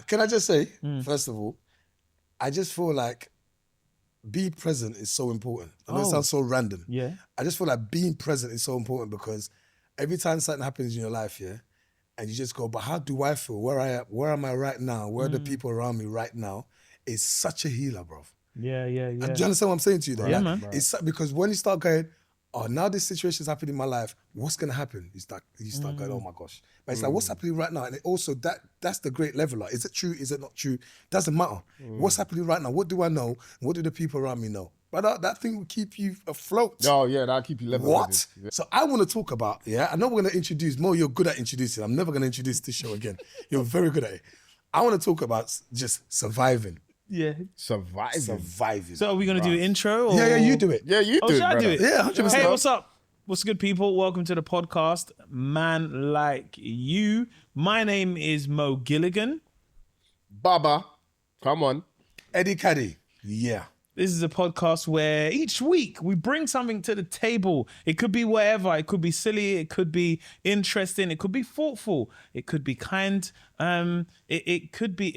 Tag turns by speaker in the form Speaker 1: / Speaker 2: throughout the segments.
Speaker 1: Can I just say, first of all, I just feel like being present is so important. I know it sounds so random.
Speaker 2: Yeah.
Speaker 1: I just feel like being present is so important because every time something happens in your life, and you just go, but how do I feel? Where am I right now? Where are the people around me right now? It's such a healer, bro.
Speaker 2: Yeah.
Speaker 1: Do you understand what I'm saying to you? Though?
Speaker 2: Yeah,
Speaker 1: like,
Speaker 2: man.
Speaker 1: It's because when you start going, oh, now this situation is happening in my life, what's gonna happen? You start going, oh my gosh. But it's like, what's happening right now? And it also that's the great leveler. Is it true? Is it not true? Doesn't matter. What's happening right now? What do I know? What do the people around me know? But that thing will keep you afloat.
Speaker 3: Oh yeah, that'll keep you level.
Speaker 1: What?
Speaker 3: Yeah.
Speaker 1: So I want to talk about, I know we're going to introduce, Mo, you're good at introducing. I'm never going to introduce this show again. You're very good at it. I want to talk about just surviving.
Speaker 2: Yeah.
Speaker 3: Surviving.
Speaker 2: So are we going to do an intro? Or?
Speaker 1: Yeah, you do it.
Speaker 3: Yeah, you do it,
Speaker 2: should I do
Speaker 3: brother.
Speaker 2: it?
Speaker 1: Yeah, 100%.
Speaker 2: Hey, what's up? What's good, people? Welcome to the podcast, Man Like You. My name is Mo Gilligan.
Speaker 3: Baba, come on.
Speaker 1: Eddie Kadi. Yeah.
Speaker 2: This is a podcast where each week we bring something to the table. It could be whatever. It could be silly. It could be interesting. It could be thoughtful. It could be kind. It could be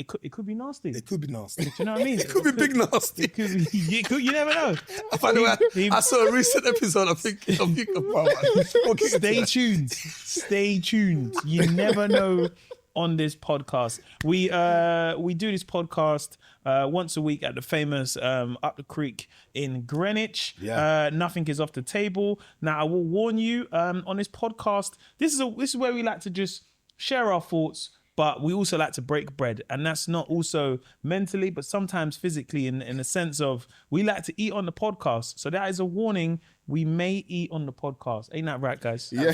Speaker 2: nasty.
Speaker 1: It could be nasty.
Speaker 2: Do you know what I mean?
Speaker 1: It could be big nasty.
Speaker 2: It could be, you never know.
Speaker 1: By the way, I saw a recent episode. I think
Speaker 2: Stay tuned. Stay tuned. You never know on this podcast. We do this podcast once a week at the famous Up the Creek in Greenwich.
Speaker 1: Yeah.
Speaker 2: Nothing is off the table. Now I will warn you on this podcast. This is where we like to just share our thoughts, but we also like to break bread, and that's not also mentally, but sometimes physically in the sense of we like to eat on the podcast. So that is a warning. We may eat on the podcast. Ain't that right, guys?
Speaker 3: Yeah.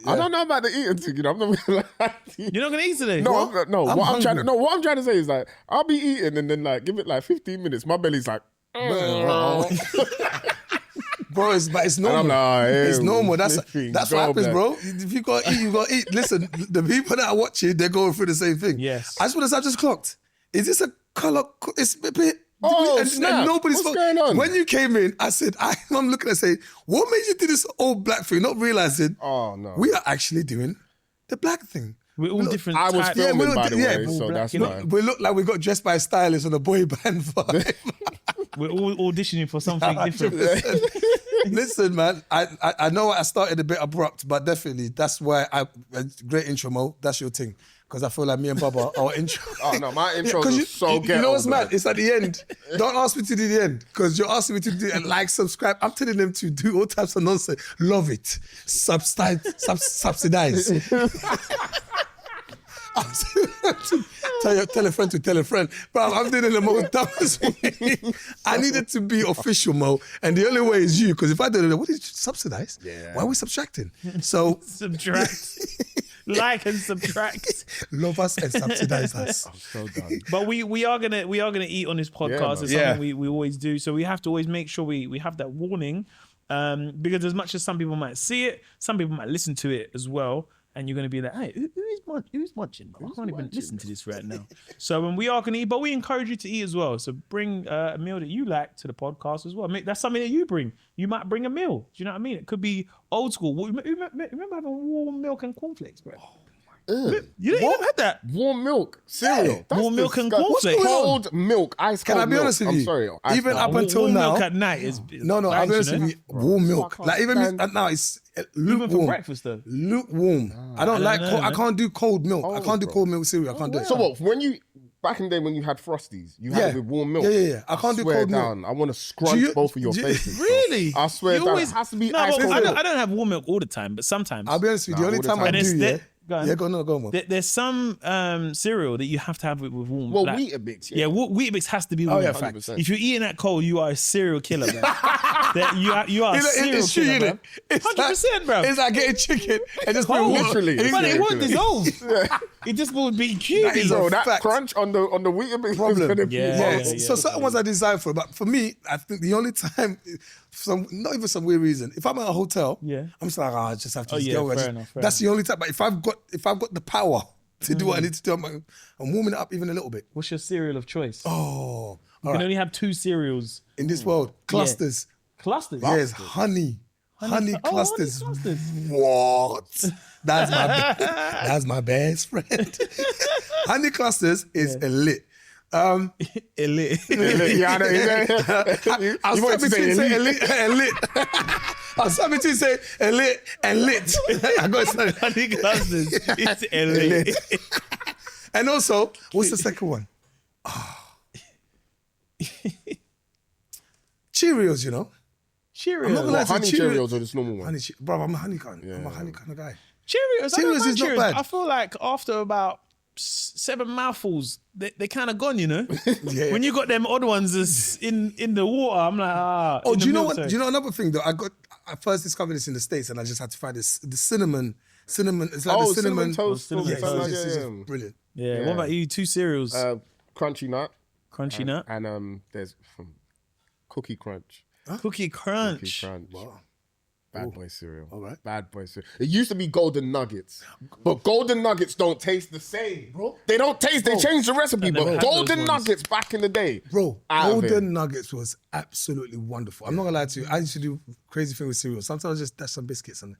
Speaker 3: I don't know about the eating thing. I'm not gonna lie to you.
Speaker 2: You're not gonna eat today?
Speaker 3: No, what I'm trying to say is like I'll be eating and then like give it like 15 minutes. My belly's like,
Speaker 1: bro, it's normal.
Speaker 3: And I'm like,
Speaker 1: it's normal. That's
Speaker 3: go,
Speaker 1: what happens,
Speaker 3: man.
Speaker 1: bro. If you gotta eat, you gotta eat. Listen, the people that are watching, they're going through the same thing.
Speaker 2: Yes.
Speaker 1: I just clocked. Is this a color? It's a bit.
Speaker 3: Snap.
Speaker 1: And nobody's
Speaker 3: What's going on?
Speaker 1: When you came in, I said, I'm looking and saying, what made you do this old black thing? Not realizing,
Speaker 3: oh no,
Speaker 1: we are actually doing the black thing.
Speaker 2: We're all different
Speaker 3: I was
Speaker 2: types.
Speaker 3: filming by the way,
Speaker 2: all
Speaker 3: so
Speaker 2: black,
Speaker 3: that's
Speaker 2: you know.
Speaker 3: fine.
Speaker 1: We look like we got dressed by a stylist on a boy band vibe.
Speaker 2: We're all auditioning for something different.
Speaker 1: Listen, man, I know I started a bit abrupt, but definitely that's why great intro, Mo. That's your thing. Because I feel like me and Baba, our intro.
Speaker 3: Oh no, my intro is so ghetto.
Speaker 1: You know what's
Speaker 3: bro.
Speaker 1: mad? It's at the end. Don't ask me to do the end because you're asking me to do and like, subscribe. I'm telling them to do all types of nonsense. Love it. Subsidize. Tell a friend to tell a friend. Bro, I'm doing it in the most dumbest way. I needed to be official, Mo. And the only way is you. Because if I don't know, what did you subsidize?
Speaker 3: Yeah.
Speaker 1: Why are we subtracting? So
Speaker 2: Subtract. Like and subtract.
Speaker 1: love us and subsidize us.
Speaker 3: I'm so done.
Speaker 2: But we are gonna eat on this podcast. It's something we always do. So we have to always make sure we have that warning. Because as much as some people might see it, some people might listen to it as well. And you're going to be like, hey, who's watching? I can't even listen to this right now. So when we are going to eat, but we encourage you to eat as well. So bring a meal that you like to the podcast as well. That's something that you bring. You might bring a meal. Do you know what I mean? It could be old school. Remember having warm milk and cornflakes, bro? You never had that?
Speaker 3: Warm milk cereal. That's
Speaker 2: warm milk and
Speaker 3: disgusting.
Speaker 2: cornflakes.
Speaker 3: Cold milk, ice cold.
Speaker 1: Can I be
Speaker 3: milk.
Speaker 1: honest with
Speaker 3: I'm
Speaker 1: you?
Speaker 3: sorry.
Speaker 1: Even up until
Speaker 2: warm
Speaker 1: now.
Speaker 2: milk at night is
Speaker 1: No, I'll be honest with you. Warm milk.
Speaker 3: I can't
Speaker 1: Like even
Speaker 3: stand-
Speaker 1: now, it's
Speaker 2: Even for
Speaker 1: lukewarm.
Speaker 2: breakfast though.
Speaker 1: Lukewarm. I don't like.
Speaker 2: know,
Speaker 1: I
Speaker 2: man.
Speaker 1: can't do cold milk. I can't do
Speaker 3: bro.
Speaker 1: cold milk cereal. I can't do it.
Speaker 3: So what? When you back in the day when you had Frosties, you had it with warm milk.
Speaker 1: Yeah. I can't do
Speaker 3: swear
Speaker 1: cold milk.
Speaker 3: down. I want to scrunch both of your faces. bro.
Speaker 2: Really?
Speaker 3: I swear
Speaker 2: You
Speaker 3: down.
Speaker 2: always-
Speaker 3: It has to be
Speaker 2: No,
Speaker 3: ice
Speaker 2: but
Speaker 3: cold
Speaker 2: I
Speaker 3: milk.
Speaker 2: don't have warm milk all the time, but sometimes.
Speaker 1: I'll be honest with you. The only
Speaker 3: all the
Speaker 1: time I
Speaker 3: time.
Speaker 1: do,
Speaker 2: Go on.
Speaker 1: go on, man.
Speaker 2: There's some cereal that you have to have it with warm.
Speaker 3: Well,
Speaker 2: like-
Speaker 3: Weetabix.
Speaker 2: Yeah, Weetabix has to be warm.
Speaker 1: yeah, facts.
Speaker 2: If you're eating that cold, you are a serial killer, man. You are a serial
Speaker 1: It's true,
Speaker 2: killer,
Speaker 1: innit?
Speaker 2: man.
Speaker 1: It's
Speaker 2: 100%, bro.
Speaker 1: It's like getting chicken and just put water.
Speaker 3: Literally.
Speaker 2: But it won't
Speaker 3: Ridiculous.
Speaker 2: dissolve. It just will be
Speaker 1: That
Speaker 2: cubey.
Speaker 1: is
Speaker 3: Bro,
Speaker 1: a
Speaker 3: that
Speaker 1: fact.
Speaker 3: crunch on the Weetabix
Speaker 1: Problem.
Speaker 3: is gonna be
Speaker 2: Yeah.
Speaker 3: wild.
Speaker 1: So certain ones are designed for it, but for me, I think the only time, not even some weird reason, if I'm at a hotel,
Speaker 2: Yeah.
Speaker 1: I'm just like, I just have to
Speaker 2: Oh,
Speaker 1: just
Speaker 2: yeah,
Speaker 1: go.
Speaker 2: fair enough.
Speaker 1: That's the only time. But if I've got the power to do what I need to do, I'm warming it up even a little bit.
Speaker 2: What's your cereal of choice?
Speaker 1: Oh,
Speaker 2: You can only have two cereals.
Speaker 1: in this world, clusters.
Speaker 2: Clusters.
Speaker 1: Yes, honey. Honey clusters.
Speaker 2: Honey clusters.
Speaker 1: What? That's my best friend. Honey clusters is elite.
Speaker 2: Elite.
Speaker 3: Yeah, I know.
Speaker 1: I was trying to say elite. I was trying to say elite and lit. I got it.
Speaker 2: Honey clusters. It's elite.
Speaker 1: And also, what's the second one? Cheerios, you know.
Speaker 2: Cheerios.
Speaker 1: I'm not gonna lie to you,
Speaker 3: Honey Cheerios or this normal one?
Speaker 1: Bro, I'm a honey kind. I'm a honey kind of guy.
Speaker 2: Cheerios. I don't
Speaker 1: Cheerios
Speaker 2: mind
Speaker 1: is not
Speaker 2: Cheerios.
Speaker 1: bad.
Speaker 2: I feel like after about 7 mouthfuls, they kind of gone, you know.
Speaker 1: Yeah.
Speaker 2: When you got them odd ones that's in the water, I'm like,
Speaker 1: Oh, do you know what? Do you know another thing though? I first discovered this in the States, and I just had to find this. The cinnamon. It's like the cinnamon
Speaker 3: toast.
Speaker 2: cinnamon
Speaker 1: Yeah,
Speaker 2: toast.
Speaker 1: it's just brilliant.
Speaker 2: Yeah. What about you? 2 cereals.
Speaker 3: Crunchy Nut.
Speaker 2: Crunchy Nut.
Speaker 3: And there's Cookie Crunch.
Speaker 2: Cookie Crunch.
Speaker 3: Cookie Crunch.
Speaker 1: Wow.
Speaker 3: Bad boy cereal.
Speaker 1: All right.
Speaker 3: Bad boy cereal. It used to be Golden Nuggets, but Golden Nuggets don't taste the same, bro. They don't taste. They changed the recipe,
Speaker 2: never
Speaker 3: but
Speaker 2: had
Speaker 3: Golden
Speaker 2: those ones.
Speaker 3: Nuggets back in the day,
Speaker 1: Bro,
Speaker 3: out of it.
Speaker 1: Golden Nuggets was absolutely wonderful. I'm not gonna lie to you. I used to do crazy thing with cereal. Sometimes I just dash some biscuits on it.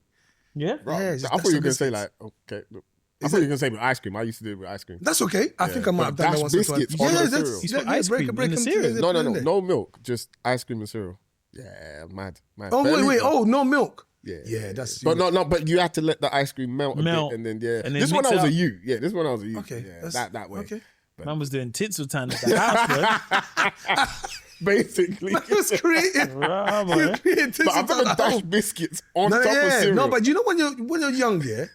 Speaker 2: Yeah.
Speaker 3: Bro,
Speaker 1: Yeah,
Speaker 3: I
Speaker 1: just
Speaker 3: thought you were
Speaker 1: some
Speaker 3: gonna say
Speaker 1: biscuits.
Speaker 3: like, okay. Look, I thought you were gonna say with ice cream. I used to do it with ice cream.
Speaker 1: That's okay. I think I might have
Speaker 3: but
Speaker 1: done that
Speaker 3: dash
Speaker 1: once or twice.
Speaker 3: biscuits on the cereal.
Speaker 2: You put ice cream in the
Speaker 1: them
Speaker 2: cereal?
Speaker 1: together, put it in there.
Speaker 3: No milk, just ice cream and cereal. Yeah, mad.
Speaker 1: Oh
Speaker 3: Barely,
Speaker 1: wait.
Speaker 3: bro.
Speaker 1: Oh, no milk.
Speaker 3: Yeah,
Speaker 1: Yeah, that's.
Speaker 3: But no, but you had to let the ice cream melt a bit, and then
Speaker 2: And then
Speaker 3: this one
Speaker 2: mix
Speaker 3: I was
Speaker 2: it
Speaker 3: a
Speaker 2: up.
Speaker 3: U. Yeah, this one I was a U.
Speaker 1: Okay,
Speaker 3: yeah,
Speaker 1: that's-
Speaker 3: that way.
Speaker 1: Okay.
Speaker 2: Man was doing tinsel time at the house,
Speaker 3: Basically.
Speaker 1: It's creative.
Speaker 2: bro. Bro, boy.
Speaker 3: But I've never dashed biscuits on top of cereal.
Speaker 1: No, but you know when you're young, yeah,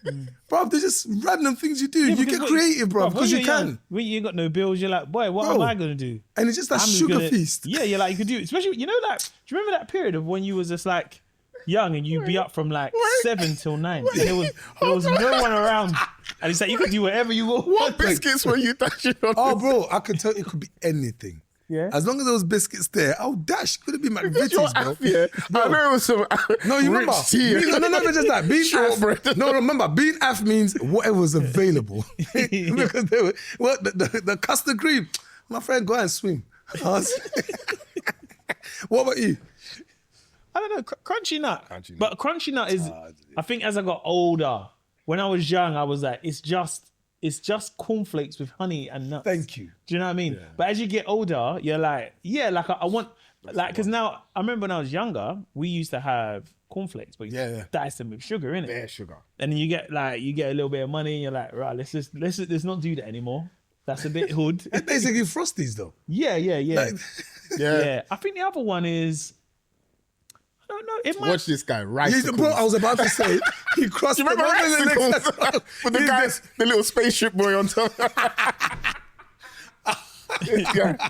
Speaker 1: bro, they're just random things you do. You
Speaker 2: because
Speaker 1: get
Speaker 2: what-
Speaker 1: creative, bro,
Speaker 2: when
Speaker 1: because you
Speaker 2: you're
Speaker 1: can.
Speaker 2: young, when you ain't got no bills, you're like, boy, what
Speaker 1: Bro.
Speaker 2: am I gonna do?
Speaker 1: And it's just that
Speaker 2: I'm just
Speaker 1: sugar
Speaker 2: gonna-
Speaker 1: feast.
Speaker 2: Yeah, you're like, you could do, especially, you know, like, do you remember that period of when you was just like young and you'd be up from like 7 till 9? And there was no one around, and it's like you could do whatever you want.
Speaker 3: What biscuits were you dashing on?
Speaker 1: Oh, bro, I could tell it could be anything.
Speaker 2: Yeah.
Speaker 1: As long as there was biscuits there, I'll dash. Could it be
Speaker 3: Your
Speaker 1: McVitie's, bro?
Speaker 3: app, yeah. I know it was some
Speaker 1: No, you remember?
Speaker 3: rich tea.
Speaker 1: No, just that. Bean
Speaker 3: Shortbread.
Speaker 1: af. No, remember, bean af means whatever was available. Because they were, the custard cream. My friend, go and swim. What about you?
Speaker 2: I don't know, crunchy nut.
Speaker 3: Crunchy nut.
Speaker 2: But crunchy nut is, I think as I got older, when I was young, I was like, it's just cornflakes with honey and nuts.
Speaker 1: Thank you.
Speaker 2: Do you know what I mean? But as you get older, you're like, yeah, like I want, like, because now, I remember when I was younger, we used to have cornflakes, but you
Speaker 1: Yeah.
Speaker 2: dice them with sugar, innit?
Speaker 3: Bare sugar.
Speaker 2: And then you get a little bit of money, and you're like, right, let's not do that anymore. That's a bit hood.
Speaker 1: It's basically Frosties, though.
Speaker 2: Yeah.
Speaker 3: Yeah.
Speaker 2: I think the other one is, I don't know. It might.
Speaker 3: Watch this guy, rice.
Speaker 1: Bro, I was about to say, he crossed
Speaker 3: You remember
Speaker 1: the
Speaker 3: Ricicles? With the guy, the little spaceship boy on top. This guy.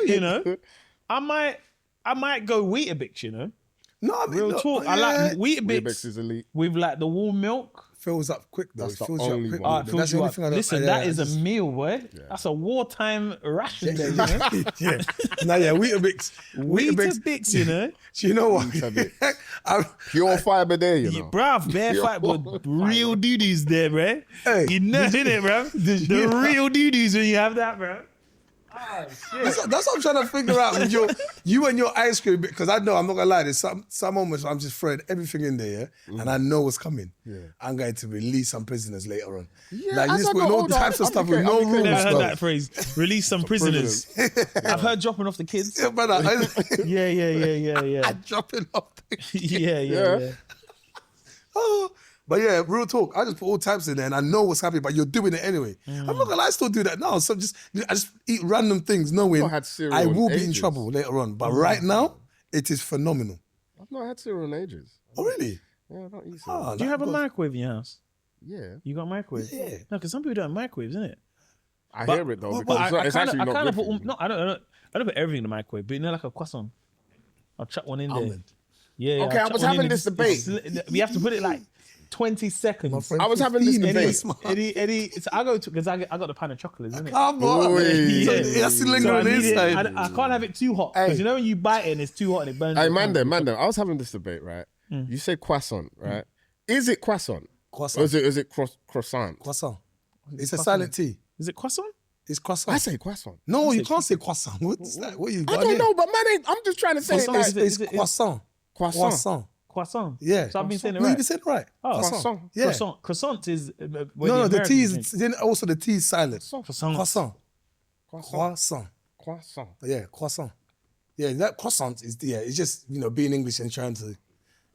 Speaker 2: You know, I might go Weetabix. You know,
Speaker 1: No, I mean,
Speaker 2: real
Speaker 1: no,
Speaker 2: talk. I
Speaker 1: yeah.
Speaker 2: like
Speaker 3: Weetabix
Speaker 2: Weetabix
Speaker 3: is elite.
Speaker 2: with like the warm milk.
Speaker 1: Fills up quick, though.
Speaker 3: That's
Speaker 1: It
Speaker 3: the
Speaker 1: fills you
Speaker 3: only
Speaker 1: up quick.
Speaker 3: one.
Speaker 2: Oh, it fills
Speaker 1: That's the
Speaker 2: you
Speaker 1: only
Speaker 2: up.
Speaker 1: thing I don't-
Speaker 2: Listen,
Speaker 1: yeah,
Speaker 2: that is a
Speaker 1: just-
Speaker 2: meal, boy. That's a wartime ration there, you know.
Speaker 1: yeah. No, yeah, Weetabix.
Speaker 2: Weetabix, you know.
Speaker 1: Do you know what?
Speaker 3: Weetabix.
Speaker 1: I-
Speaker 3: Pure fiber there, you know.
Speaker 2: Bruv, bare fight, but real doo-doos there, bruh.
Speaker 1: Hey.
Speaker 2: You know, innit, bruv? The real doo-doos when you have that, bruv. Oh, shit.
Speaker 1: That's what I'm trying to figure out with you and your ice cream, because I know, I'm not gonna lie, there's some moments where I'm just throwing everything in there, yeah? And I know what's coming. Yeah. I'm going to release some prisoners later on.
Speaker 3: Yeah,
Speaker 1: like you
Speaker 3: as
Speaker 1: just
Speaker 3: I
Speaker 1: put
Speaker 3: got
Speaker 1: all
Speaker 3: older,
Speaker 1: types of
Speaker 3: I'll
Speaker 1: stuff
Speaker 3: be
Speaker 1: with no
Speaker 3: okay, I'll be
Speaker 1: rules,
Speaker 2: Never heard
Speaker 1: bro.
Speaker 2: that phrase. Release some prisoners. I've heard dropping off the kids.
Speaker 1: Yeah, brother,
Speaker 2: Yeah.
Speaker 1: I'm dropping off.
Speaker 2: Yeah.
Speaker 1: Oh, but yeah, real talk. I just put all types in there, and I know what's happening, but you're doing it anyway. I'm not gonna lie, I still do that now. So I just eat random things, knowing
Speaker 3: I've not had cereal
Speaker 1: I
Speaker 3: in
Speaker 1: will be in
Speaker 3: ages.
Speaker 1: trouble later on. But right now, it is phenomenal.
Speaker 3: I've not had cereal in ages.
Speaker 1: Oh, really?
Speaker 3: Yeah, I don't eat cereal.
Speaker 1: Oh,
Speaker 2: Do you have a
Speaker 1: that-
Speaker 2: microwave in your house?
Speaker 3: Yeah.
Speaker 2: You got a microwave?
Speaker 1: Yeah.
Speaker 2: No, because some people don't have microwaves, innit?
Speaker 3: I hear it though,
Speaker 1: but
Speaker 3: because it's actually not good
Speaker 2: put
Speaker 3: for you.
Speaker 2: no, I don't put everything in the microwave, but you know, like a croissant, I'll chuck one in there.
Speaker 1: Almond.
Speaker 2: Yeah.
Speaker 3: Okay,
Speaker 2: I'll
Speaker 3: I
Speaker 2: chuck
Speaker 3: was
Speaker 2: one in
Speaker 3: having
Speaker 2: there.
Speaker 3: this debate.
Speaker 2: We have to put it like 20 seconds.
Speaker 1: friend
Speaker 3: I was having this
Speaker 1: 15
Speaker 3: debate.
Speaker 1: is smart.
Speaker 2: Eddie, so I go to because I got the pan of chocolates, isn't it?
Speaker 1: Come on,
Speaker 3: Oi.
Speaker 1: man. So
Speaker 2: Yeah.
Speaker 1: that's the
Speaker 2: So
Speaker 1: lingering
Speaker 2: I need it-
Speaker 1: inside.
Speaker 2: I can't have it too hot because
Speaker 1: Hey.
Speaker 2: you know when you bite it and it's too hot and it burns.
Speaker 3: Hey,
Speaker 2: your
Speaker 3: man,
Speaker 2: tongue.
Speaker 3: them. I was having this debate, right? You say croissant, right? Is it croissant?
Speaker 1: Croissant.
Speaker 3: Or is it croissant?
Speaker 1: Croissant. It's a silent T.
Speaker 2: Is it croissant?
Speaker 1: It's croissant.
Speaker 3: I say croissant.
Speaker 1: No, you can't say croissant. What's that? What you
Speaker 3: I
Speaker 1: got
Speaker 3: don't
Speaker 1: there?
Speaker 3: know, but man, I'm just trying to say it
Speaker 2: Croissant
Speaker 3: like
Speaker 2: is
Speaker 1: It's
Speaker 2: it-
Speaker 1: croissant.
Speaker 3: croissant.
Speaker 1: Croissant.
Speaker 2: Croissant.
Speaker 1: Yeah.
Speaker 2: So I've been saying it
Speaker 1: No,
Speaker 2: right.
Speaker 1: you've been saying it right.
Speaker 2: Oh,
Speaker 3: Croissant.
Speaker 1: Yeah.
Speaker 2: Croissant. Croissant is
Speaker 1: No, the T is then also the T is silent.
Speaker 2: Croissant.
Speaker 1: Croissant.
Speaker 3: Croissant.
Speaker 1: Croissant.
Speaker 3: Croissant.
Speaker 1: Yeah, croissant. Yeah, that croissant is it's just being English and trying to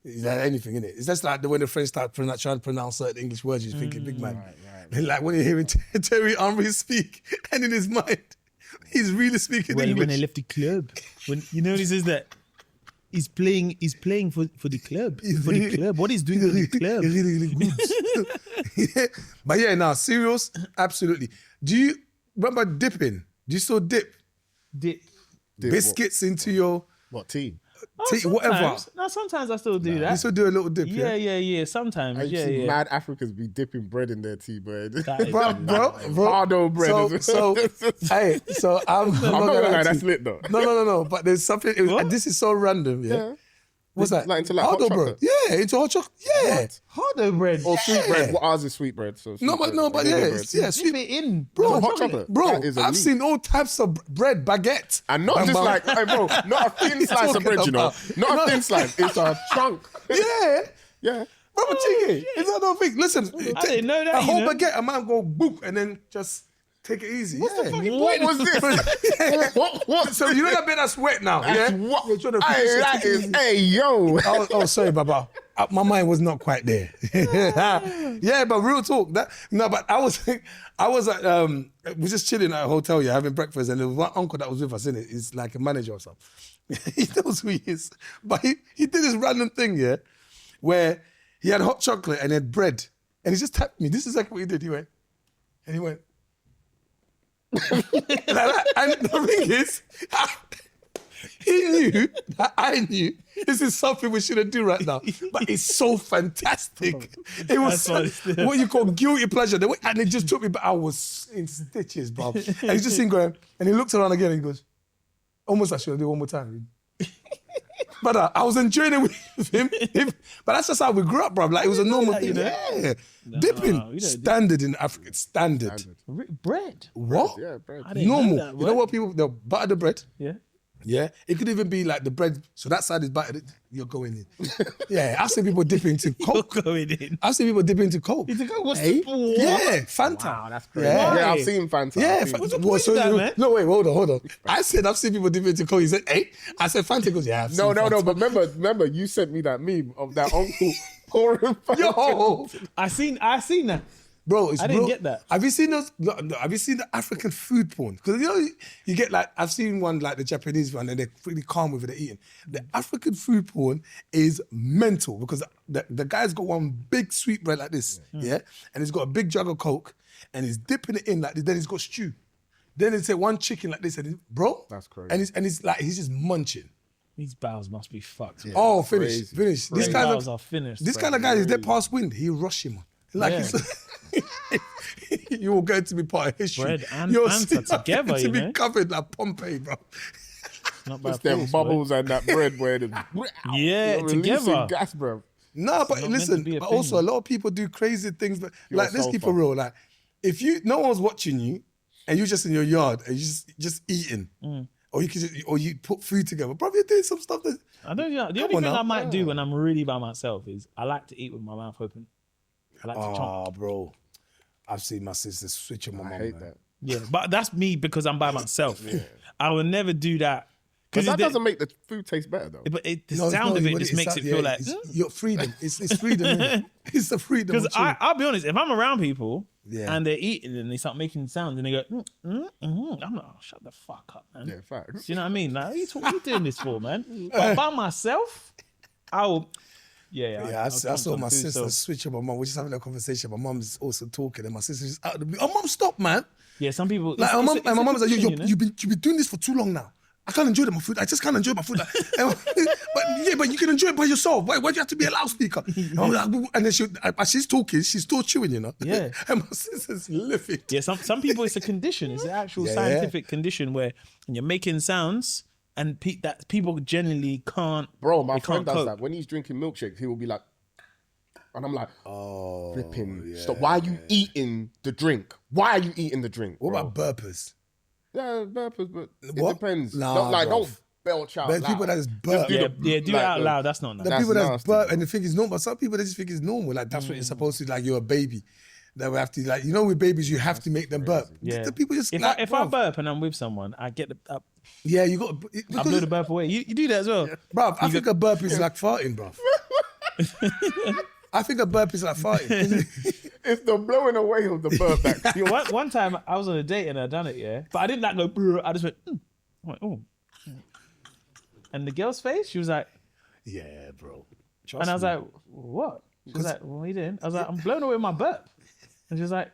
Speaker 1: anything in it. It's just like when the French start trying to pronounce certain English words, you're thinking big man. Right. Like when you're hearing Terry Henry speak, and in his mind, he's really speaking English.
Speaker 2: When he left the club, when he says that he's playing for the club. For the club. What he's doing for the club.
Speaker 1: Really good. Yeah. But yeah, now cereals, absolutely. Do you remember dipping? Do you still dip biscuits into your
Speaker 3: tea?
Speaker 1: Whatever.
Speaker 2: No, sometimes I still do that.
Speaker 1: You still do a little dip,
Speaker 2: Yeah. Sometimes,
Speaker 3: I see mad Africans be dipping bread in their tea, bro.
Speaker 1: bro.
Speaker 3: Hardo bread.
Speaker 1: So I'm not gonna lie,
Speaker 3: that's lit though.
Speaker 1: No. But there's something. This is so random. Yeah. What's that?
Speaker 3: Like into like
Speaker 1: Hardo
Speaker 3: hot chocolate?
Speaker 1: bread. Yeah, into hot chocolate. Yeah.
Speaker 2: Hardo bread.
Speaker 3: Or sweet bread. Well, ours is sweet bread. So
Speaker 1: But sweet.
Speaker 2: Dip it in.
Speaker 1: Bro,
Speaker 3: hot chocolate.
Speaker 1: Bro,
Speaker 3: That is
Speaker 1: I've
Speaker 3: elite.
Speaker 1: seen all types of bread, baguette.
Speaker 3: And not just like, hey, bro, not a thin slice of bread, you know. Not a thin slice. It's a chunk.
Speaker 1: Yeah.
Speaker 3: Yeah.
Speaker 1: Brother Cheeky, is that no thing? Listen,
Speaker 2: I didn't know that.
Speaker 1: A whole baguette, a man go boop and then just take it easy.
Speaker 3: What was this? What?
Speaker 1: So you know that bit that's wet now, yeah?
Speaker 3: What?
Speaker 1: You're trying to
Speaker 3: Hey,
Speaker 1: finish
Speaker 3: that
Speaker 1: it.
Speaker 3: is, hey, yo.
Speaker 1: Oh, sorry, Baba. My mind was not quite there. Yeah, but real talk. But I was we're just chilling at a hotel, having breakfast, and there was one uncle that was with us, innit? He's like a manager or something. He knows who he is. But he did this random thing, where he had hot chocolate and he had bread. And he just tapped me. This is exactly what he did. He went, like that. And the thing is, he knew that I knew this is something we shouldn't do right now. But it's so fantastic. It was what you call guilty pleasure. And it just took me, but I was in stitches, bro. And he's just sitting going, and he looked around again and he goes, almost I should do it one more time. But I was enjoying it with him. But that's just how we grew up, bro. Like it was a normal thing. Yeah. Dipping. Standard in Africa. Standard.
Speaker 2: Bread.
Speaker 1: What?
Speaker 3: Yeah, bread.
Speaker 2: I didn't
Speaker 1: Normal.
Speaker 2: know that,
Speaker 1: You know what people, they'll butter the bread.
Speaker 2: Yeah.
Speaker 1: Yeah. It could even be like the bread. So that side is buttered. You're going in. Yeah. I've seen people dip into Coke.
Speaker 2: You're going in.
Speaker 1: I've seen people dip into Coke.
Speaker 2: Into Coke? What's
Speaker 1: Hey?
Speaker 2: the...
Speaker 1: Yeah. Fanta.
Speaker 2: Wow, that's crazy.
Speaker 1: Yeah.
Speaker 3: Yeah, I've seen Fanta.
Speaker 1: Yeah,
Speaker 2: What's the point of that, man?
Speaker 1: No, wait, hold on. I said I've seen people dip into Coke. He said, hey. I said Fanta. He goes, yeah, I've seen
Speaker 3: No,
Speaker 1: Fanta.
Speaker 3: but remember, you sent me that meme of that uncle pouring Fanta.
Speaker 1: Yo,
Speaker 2: I seen that.
Speaker 1: bro, it's
Speaker 2: I didn't
Speaker 1: real.
Speaker 2: get that.
Speaker 1: Have you seen those? No, have you seen the African food porn? Because you get like I've seen one like the Japanese one, and they're pretty calm with it, they're eating. The African food porn is mental because the guy's got one big sweet bread like this, yeah, and he's got a big jug of Coke, and he's dipping it in like this. Then he's got stew. Then he's one chicken like this, and bro,
Speaker 3: That's crazy.
Speaker 1: And he's just munching.
Speaker 2: These bowels must be fucked.
Speaker 3: Yeah.
Speaker 1: Oh, finish.
Speaker 2: These
Speaker 1: This kind
Speaker 2: bowels
Speaker 1: of
Speaker 2: are finished.
Speaker 1: this kind of guy is dead past wind. He rush him. Like you will going to be part of history.
Speaker 2: Bread and
Speaker 1: You're
Speaker 2: Fanta together,
Speaker 1: to
Speaker 2: you
Speaker 1: be
Speaker 2: know?
Speaker 1: covered like Pompeii, bro.
Speaker 2: Not bad.
Speaker 3: It's them
Speaker 2: face,
Speaker 3: bubbles and that bread where the
Speaker 2: Yeah,
Speaker 3: you're releasing
Speaker 2: together.
Speaker 3: gas, bro.
Speaker 1: No, but
Speaker 2: not meant to
Speaker 1: listen,
Speaker 2: be a
Speaker 1: but
Speaker 2: thing,
Speaker 1: also a lot of people do crazy things. But like, let's keep it
Speaker 3: sulfur.
Speaker 1: real. Like, if no one's watching you and you're just in your yard and you're just eating, or you put food together, bro, you're doing some stuff that.
Speaker 2: I don't know. The
Speaker 1: Come
Speaker 2: only
Speaker 1: on
Speaker 2: thing
Speaker 1: now.
Speaker 2: I might do when I'm really by myself is I like to eat with my mouth open. I like to chomp.
Speaker 1: Oh, bro, I've seen my sisters switch on my mum.
Speaker 3: I hate
Speaker 1: man.
Speaker 3: that.
Speaker 2: Yeah, but that's me because I'm by myself. I will never do that.
Speaker 3: But that doesn't make the food taste better, though.
Speaker 2: But the
Speaker 1: No,
Speaker 2: sound
Speaker 1: no,
Speaker 2: of it
Speaker 1: what
Speaker 2: just makes it feel like.
Speaker 1: it's your freedom. It's freedom. Innit? It's the freedom.
Speaker 2: Because
Speaker 1: of chewing.
Speaker 2: I'll be honest, if I'm around people
Speaker 1: Yeah.
Speaker 2: and they're eating and they start making sounds and they go, I'm like, oh, shut the fuck up, man.
Speaker 3: Yeah, facts.
Speaker 2: Do you know what I mean? Like, what are you doing this for, man? But by myself, I will.
Speaker 1: I saw my sister switch on my mum. We're just having a conversation. My mum's also talking, and my sister's just out of the blue. Oh, mum, stop, man.
Speaker 2: Yeah, some people.
Speaker 1: Like, my mum was like,
Speaker 2: you know?
Speaker 1: you've been doing this for too long now. I can't enjoy my food. I just can't enjoy my food. Like, but you can enjoy it by yourself. Why do you have to be a loudspeaker? And then she's talking, she's still chewing, you know? Yeah. And my sister's living.
Speaker 2: Yeah, some people, it's a condition. It's an actual scientific condition where when you're making sounds and that people generally can't.
Speaker 3: Bro, my friend does
Speaker 2: cope.
Speaker 3: that. When he's drinking milkshakes, he will be like, and I'm like,
Speaker 1: oh,
Speaker 3: flipping, stop. Why are you eating the drink? Why are you eating the drink?
Speaker 1: What
Speaker 3: bro?
Speaker 1: about burpers?
Speaker 3: Yeah, burpers, but
Speaker 1: What?
Speaker 3: it depends.
Speaker 1: Nah,
Speaker 3: Don't belch out
Speaker 1: But
Speaker 3: loud.
Speaker 1: people that just burp.
Speaker 2: do it out loud. That's not nice.
Speaker 1: The
Speaker 3: That's
Speaker 1: people that
Speaker 3: nasty,
Speaker 1: burp
Speaker 3: bro.
Speaker 1: and they think it's normal. Some people they just think it's normal. Like that's what you're supposed to. Like you're a baby. That we have to like with babies you have to make them burp.
Speaker 2: Yeah.
Speaker 1: The people just
Speaker 2: if I burp and I'm with someone, I get the
Speaker 1: yeah you got
Speaker 2: I blow the burp away. You do that as well,
Speaker 1: bruv. I think a burp is like farting, bruv. I think a burp is like farting.
Speaker 3: It's the blowing away of the burp back.
Speaker 2: Yo, one time I was on a date and I done it, yeah, but I didn't like go. Brr. I just went. I'm like, oh. And the girl's face, she was like,
Speaker 1: Yeah, bro.
Speaker 2: and I was like, what? She was like, what are you doing? I was like, I'm blown away with my burp. And she was like,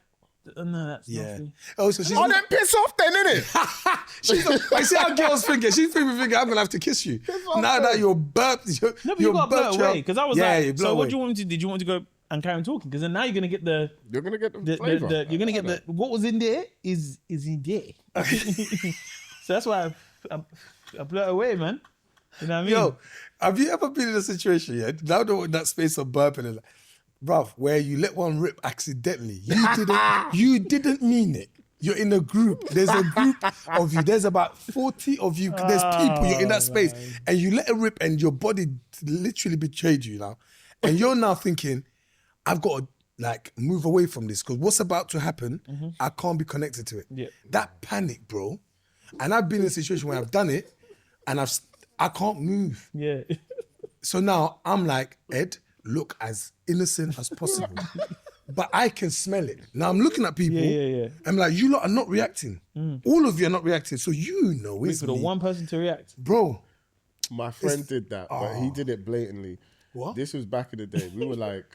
Speaker 2: no, that's not me.
Speaker 1: Oh, so she's
Speaker 3: Oh, then piss off then, innit?
Speaker 1: she's like, see how girls think. She's thinking, I'm gonna have to kiss you. Now that you're burped,
Speaker 2: No, but you got to blow away. Because I was
Speaker 1: you
Speaker 2: like,
Speaker 1: blow
Speaker 2: so what
Speaker 1: away.
Speaker 2: do you want me to do? Did you want to go and carry on talking? Because then now you're going to get the
Speaker 3: You're gonna get the flavor.
Speaker 2: you're going to get the, what was in there is in there. So that's why I blow it away, man. You know what I mean?
Speaker 1: Yo, have you ever been in a situation, now that space of burping, and like, bruv, where you let one rip accidentally. You didn't mean it. You're in a group. There's a group of you. There's about 40 of you. There's people. You're in that space. And you let it rip and your body literally betrayed you now. And you're now thinking, I've got to like move away from this because what's about to happen, I can't be connected to it.
Speaker 2: Yeah.
Speaker 1: That panic, bro. And I've been in a situation where I've done it and I can't move.
Speaker 2: Yeah.
Speaker 1: So now I'm like, Ed, look as innocent as possible. But I can smell it. Now I'm looking at people.
Speaker 2: Yeah.
Speaker 1: I'm like, you lot are not reacting. All of you are not reacting. So it's
Speaker 2: For the
Speaker 1: me.
Speaker 2: one person to react.
Speaker 1: Bro.
Speaker 3: My friend did that, but he did it blatantly.
Speaker 1: What?
Speaker 3: This was back in the day. We were like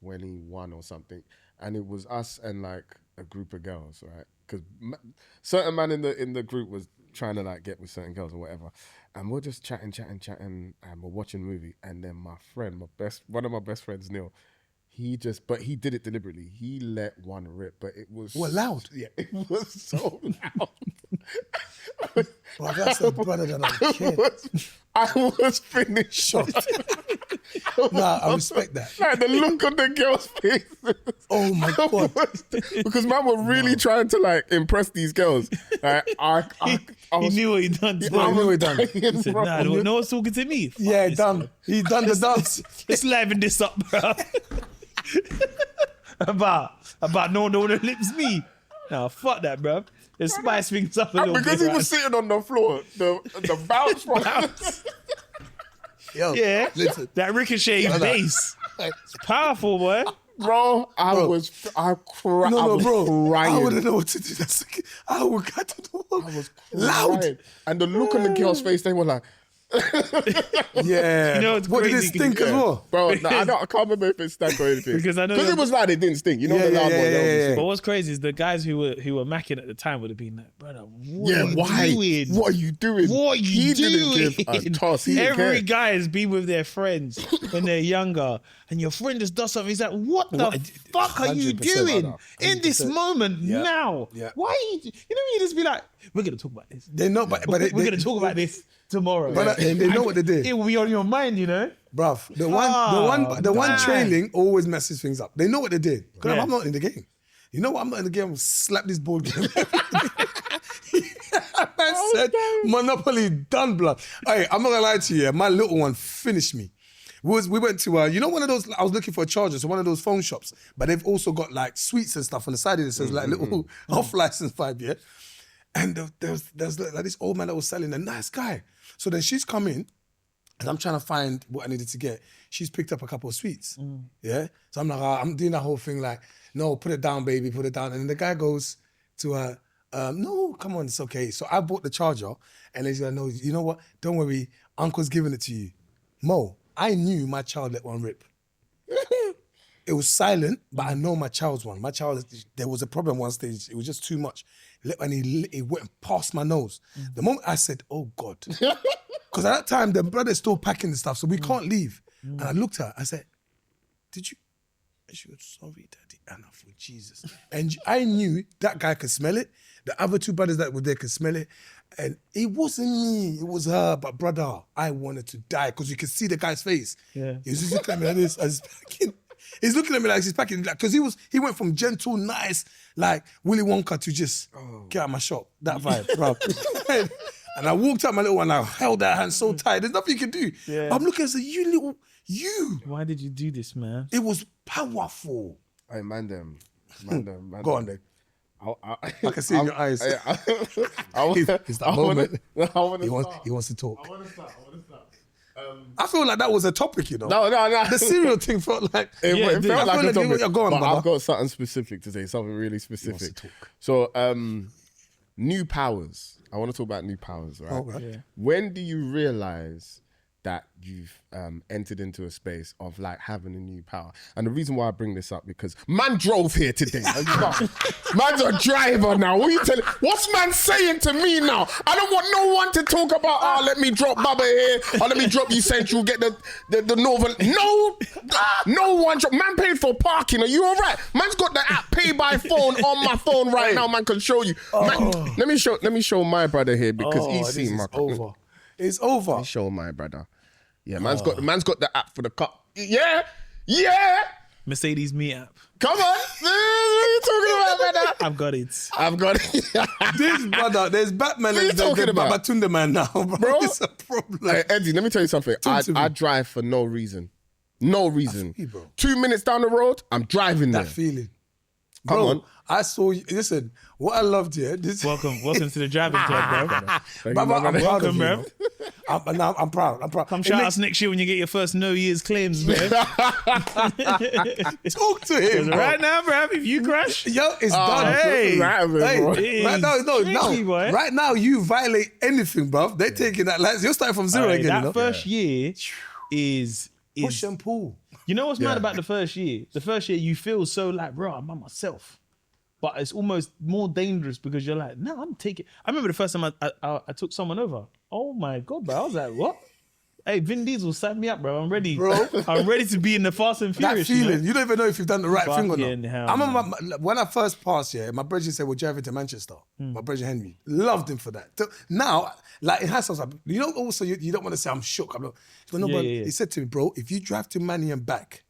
Speaker 3: 21 or something, and it was us and like a group of girls, right? Because certain man in the group was trying to like get with certain girls or whatever, and we're just chatting, and we're watching a movie, and then my friend, one of my best friends, Neil, he did it deliberately. He let one rip, but it was
Speaker 1: loud?
Speaker 3: Yeah, it was so loud.
Speaker 1: Well, that's the brother that I care.
Speaker 3: I was finished.
Speaker 1: Nah, I respect that.
Speaker 3: Like the look on the girl's face.
Speaker 1: Oh my God.
Speaker 3: Because man were really trying to like impress these girls. Like I
Speaker 2: He
Speaker 3: was,
Speaker 2: knew what he done.
Speaker 1: I knew he done.
Speaker 2: He said, nah, no one's talking to me. Fuck
Speaker 1: Yeah,
Speaker 2: this,
Speaker 1: done.
Speaker 2: man.
Speaker 1: He done the dance.
Speaker 2: Let's liven this up, bro. about no one lips me. Nah, fuck that, bro. Let's spice things up a little
Speaker 3: because
Speaker 2: bit.
Speaker 3: he was sitting on the floor. The bounce was
Speaker 1: Yo,
Speaker 2: Yeah,
Speaker 1: listen.
Speaker 2: that ricochet bass. It's powerful, boy.
Speaker 3: bro. I
Speaker 1: Bro.
Speaker 3: cried.
Speaker 1: No, bro. I
Speaker 3: Crying.
Speaker 1: wouldn't know what to do. I don't know.
Speaker 3: I was
Speaker 1: loud.
Speaker 3: crying. And the look on the girl's face, they were like,
Speaker 1: Yeah.
Speaker 2: You know what's
Speaker 1: what did it
Speaker 2: crazy?
Speaker 1: stink as well?
Speaker 3: bro, no, I can't remember if it stank or anything.
Speaker 2: Because I know
Speaker 3: it
Speaker 2: you're-
Speaker 3: was loud, it didn't stink. You know
Speaker 1: Yeah,
Speaker 3: the loud
Speaker 1: yeah,
Speaker 3: one.
Speaker 1: yeah,
Speaker 3: that was-
Speaker 2: But what's crazy is the guys who were macking at the time would have been like, brother, what
Speaker 3: Yeah,
Speaker 2: are you
Speaker 3: why?
Speaker 2: doing?
Speaker 3: What are you doing?
Speaker 2: What are you
Speaker 3: He
Speaker 2: doing?
Speaker 3: didn't give a toss. He didn't
Speaker 2: Every
Speaker 3: care.
Speaker 2: guy has been with their friends when they're younger, and your friend just does something. He's like, "What the fuck are you
Speaker 1: 100%,
Speaker 2: doing
Speaker 1: brother.
Speaker 2: in this
Speaker 1: 100%.
Speaker 2: moment now?
Speaker 1: Yeah.
Speaker 2: Why? Are you know, you just be like, we're gonna talk about this.
Speaker 1: They know, but
Speaker 2: We're gonna talk about this tomorrow.
Speaker 1: But they know what they did.
Speaker 2: It will be on your mind, you know.
Speaker 1: Bruv, the one
Speaker 2: man.
Speaker 1: trailing always messes things up. They know what they did. Because
Speaker 2: Yeah.
Speaker 1: I'm not in the game. You know what? I'm not in the game. Slap this board game. Man said, Monopoly done, blood. Hey, I'm not gonna lie to you. My little one finished me. We went to one of those. I was looking for a charger, so one of those phone shops. But they've also got like sweets and stuff on the side of it. So it's like little off-license vibe, yeah. And there's like this old man that was selling, a nice guy. So then she's come in, and I'm trying to find what I needed to get. She's picked up a couple of sweets, yeah. So I'm like, I'm doing that whole thing like, no, put it down, baby, put it down. And then the guy goes to her, no, come on, it's okay. So I bought the charger, and he's like, no, you know what? Don't worry, Uncle's giving it to you. Mo, I knew my child let one rip. It was silent, but I know my child's one. My child, there was a problem one stage. It was just too much. And it went past my nose. The moment I said, oh God. Because at that time, the brother's still packing the stuff, so we can't leave. And I looked at her, I said, did you? And she was, sorry, Daddy. And I thought, Jesus. And I knew that guy could smell it. The other two brothers that were there could smell it. And it wasn't me, it was her. But brother, I wanted to die because you could see the guy's face.
Speaker 2: Yeah.
Speaker 1: He was just looking at me like this as he's packing. He's looking at me like he's packing. Because he went from gentle, nice, like Willy Wonka to just get out of my shop. That vibe, bro. And I walked out my little one, I held that hand so tight. There's nothing you can do.
Speaker 2: Yeah.
Speaker 1: But I'm looking and say, you.
Speaker 2: Why did you do this, man?
Speaker 1: It was powerful.
Speaker 3: Hey, man them.
Speaker 1: Go on then.
Speaker 3: I
Speaker 1: can see in your eyes. It's that moment. He wants to talk.
Speaker 3: I want to start.
Speaker 1: I feel like that was a topic, you know.
Speaker 3: No.
Speaker 1: The cereal thing felt like
Speaker 3: It felt like a topic.
Speaker 1: Go on,
Speaker 3: but
Speaker 1: brother.
Speaker 3: I've got something specific to say, something really specific.
Speaker 1: wants to talk.
Speaker 3: So, new powers. I want to talk about new powers, right?
Speaker 1: Okay.
Speaker 2: Yeah.
Speaker 3: When do you realize that you've entered into a space of like having a new power? And the reason why I bring this up, because man drove here today. Man's a driver now. What are you telling? What's man saying to me now? I don't want no one to talk about, let me drop Baba here, or let me drop you Central, get the Northern. No one drop. Man paid for parking. Are you all right? Man's got the app pay by phone on my phone right now. Man can show you. Man, let me show my brother here, because he's seen my.
Speaker 1: It's over.
Speaker 3: Let me show my brother. Yeah, man's got the app for the car. Yeah.
Speaker 2: Mercedes Me app.
Speaker 3: Come on. What are you talking about, brother?
Speaker 2: I've got it.
Speaker 1: This brother, there's Batman and the Babatunde man now, bro. It's a problem.
Speaker 3: Hey, Eddie, let me tell you something. I drive for no reason. No reason.
Speaker 1: I feel you, bro.
Speaker 3: 2 minutes down the road, I'm driving there.
Speaker 1: That feeling.
Speaker 3: Come
Speaker 1: Bro,
Speaker 3: on.
Speaker 1: I saw you. Listen, what I loved here.
Speaker 2: Welcome to the driving club, bro.
Speaker 1: Baba, I'm proud of
Speaker 2: Welcome,
Speaker 1: you,
Speaker 2: bro.
Speaker 1: I'm proud.
Speaker 2: Come shout us next year when you get your first no years claims, man.
Speaker 1: Talk to him, bro.
Speaker 2: Right now, bro, if you crash,
Speaker 1: Yo, it's done.
Speaker 2: hey.
Speaker 3: Right
Speaker 1: now, you violate anything, bro. They're taking that license. You're starting from zero again.
Speaker 2: that
Speaker 1: you know?
Speaker 2: first year is
Speaker 1: Push and pull.
Speaker 2: You know what's mad about the first year? The first year you feel so like, bro, I'm by myself. But it's almost more dangerous because you're like, no, I'm taking. I remember the first time I took someone over. Oh my God, bro. I was like, what? Hey, Vin Diesel, sign me up, bro. I'm ready.
Speaker 1: Bro.
Speaker 2: I'm ready to be in the Fast and Furious.
Speaker 1: That feeling, you don't even know if you've done the right thing or
Speaker 2: Fucking
Speaker 1: not.
Speaker 2: hell,
Speaker 1: I remember when I first passed, my brother said, we're driving to Manchester. My brother Henry. Loved him for that. So now, like, it has something. You know, also, you don't want to say I'm shook. He said to me, bro, if you drive to Manny and back,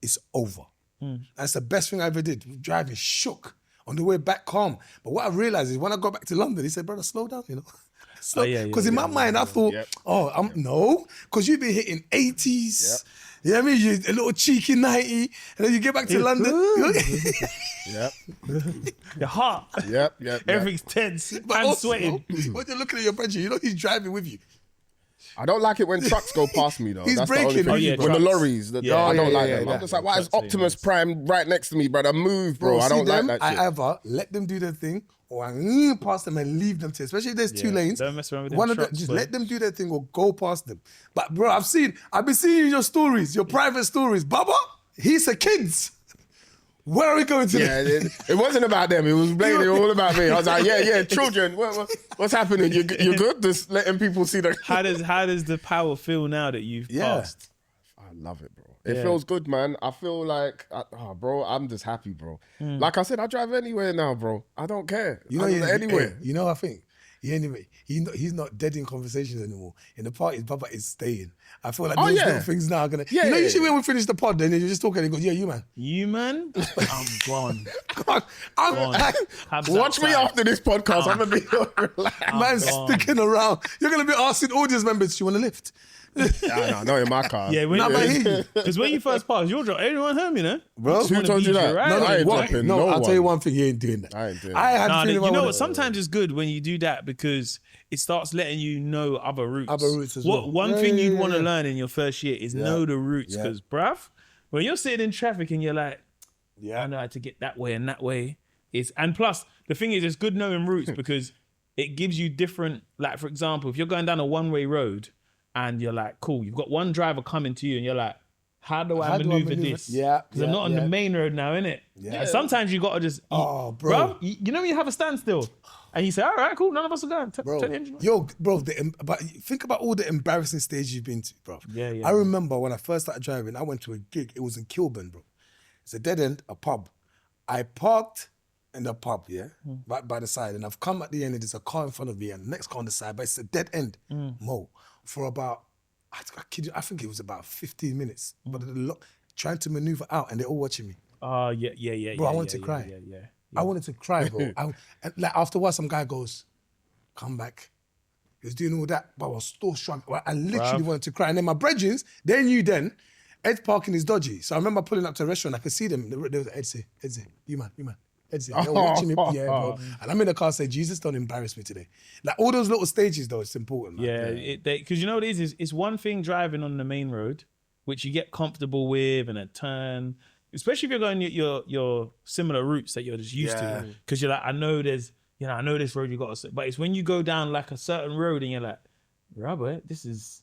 Speaker 1: it's over. That's the best thing I ever did. Driving shook. On the way back, calm. But what I realized is when I got back to London, he said, brother, slow down, you know. Because in my mind, I thought, no, because you've been hitting 80s. You know what I mean? You a little cheeky 90, and then you get back to London.
Speaker 2: Your heart.
Speaker 3: Yep.
Speaker 2: Everything's tense.
Speaker 1: But
Speaker 2: I'm
Speaker 1: also,
Speaker 2: sweating.
Speaker 1: when you're looking at your brother, you know he's driving with you.
Speaker 3: I don't like it when trucks go past me, though.
Speaker 1: He's
Speaker 3: That's
Speaker 1: braking.
Speaker 3: the only thing. When the lorries, I don't like them. I'm just like, why is Optimus Prime right next to me, brother? Move, bro. I don't like that shit.
Speaker 1: I either let them do their thing, or I pass them and leave them to, especially if there's two lanes.
Speaker 2: Don't mess around with
Speaker 1: One
Speaker 2: them
Speaker 1: of them,
Speaker 2: trucks,
Speaker 1: just
Speaker 2: bro.
Speaker 1: let them do their thing or go past them. But bro, I've been seeing your stories, your private stories. Baba, he's a kids. Where are we going to?
Speaker 3: Yeah, it wasn't about them. It was blatantly all about me. I was like, children, what's happening? You're good? Just letting people see the...
Speaker 2: How does the power feel now that you've passed?
Speaker 3: I love it, bro. It feels good, man. I feel like, bro, I'm just happy, bro. Like I said, I drive anywhere now, bro. I don't care.
Speaker 1: You know,
Speaker 3: anywhere.
Speaker 1: You know, I think he's not dead in conversations anymore. In the parties, Baba is staying. I feel like those little things now are gonna. Usually when we finish the pod, then you're just talking and he goes, you man.
Speaker 2: You man, I'm gone.
Speaker 3: Watch me after this podcast. I'm gonna be relaxed.
Speaker 1: Man's sticking around. You're gonna be asking audience members, do you want a lift?
Speaker 3: No, in my car.
Speaker 2: Yeah, because when you first passed, you're dropping. Everyone heard me, no?
Speaker 1: Bro,
Speaker 3: who told you that?
Speaker 2: Right?
Speaker 3: I ain't dropping no
Speaker 1: I'll
Speaker 3: one.
Speaker 1: tell you one thing, you ain't doing that.
Speaker 3: I ain't doing
Speaker 1: I had
Speaker 2: Nah,
Speaker 1: feeling
Speaker 2: you know
Speaker 1: about
Speaker 2: what? Sometimes it's good when you do that because it starts letting you know other routes.
Speaker 1: Other routes as well.
Speaker 2: One thing you'd want to learn in your first year is know the routes. Because, bruv, when you're sitting in traffic and you're like, I know how to get that way and that way. And plus, the thing is, it's good knowing routes because it gives you different, like, for example, if you're going down a one-way road and you're like, cool, you've got one driver coming to you and you're like, how do I maneuver this?
Speaker 1: Yeah.
Speaker 2: Because I'm not on the main road now, innit?
Speaker 1: Yeah.
Speaker 2: And sometimes you got to just,
Speaker 1: bro.
Speaker 2: you know when you have a standstill and you say, all right, cool, none of us are going. Tell the engine.
Speaker 1: But think about all the embarrassing stages you've been to, bro.
Speaker 2: Yeah.
Speaker 1: I remember when I first started driving, I went to a gig. It was in Kilburn, bro. It's a dead end, a pub. I parked in the pub, right by the side, and I've come at the end and there's a car in front of me and the next car on the side, but it's a dead end, Mo, for about, I think it was about 15 minutes, but trying to maneuver out and they're all watching me.
Speaker 2: Oh, yeah.
Speaker 1: Bro, I wanted to cry. I wanted to cry, bro. And like after a while, some guy goes, come back. He was doing all that, but I was still struggling. I literally wanted to cry. And then my brethren, they knew then, Ed's parking is dodgy. So I remember pulling up to a restaurant. I could see them. They was like, Edsy, you man. Edsy. They were watching me. Yeah, bro. And I'm in the car saying, Jesus, don't embarrass me today. Like all those little stages, though, it's important. Man.
Speaker 2: Yeah, because you know what it is? It's one thing driving on the main road, which you get comfortable with and a turn, especially if you're going your similar routes that you're just used to. Because you're like, I know this road you got to, but it's when you go down like a certain road and you're like, Robert, this is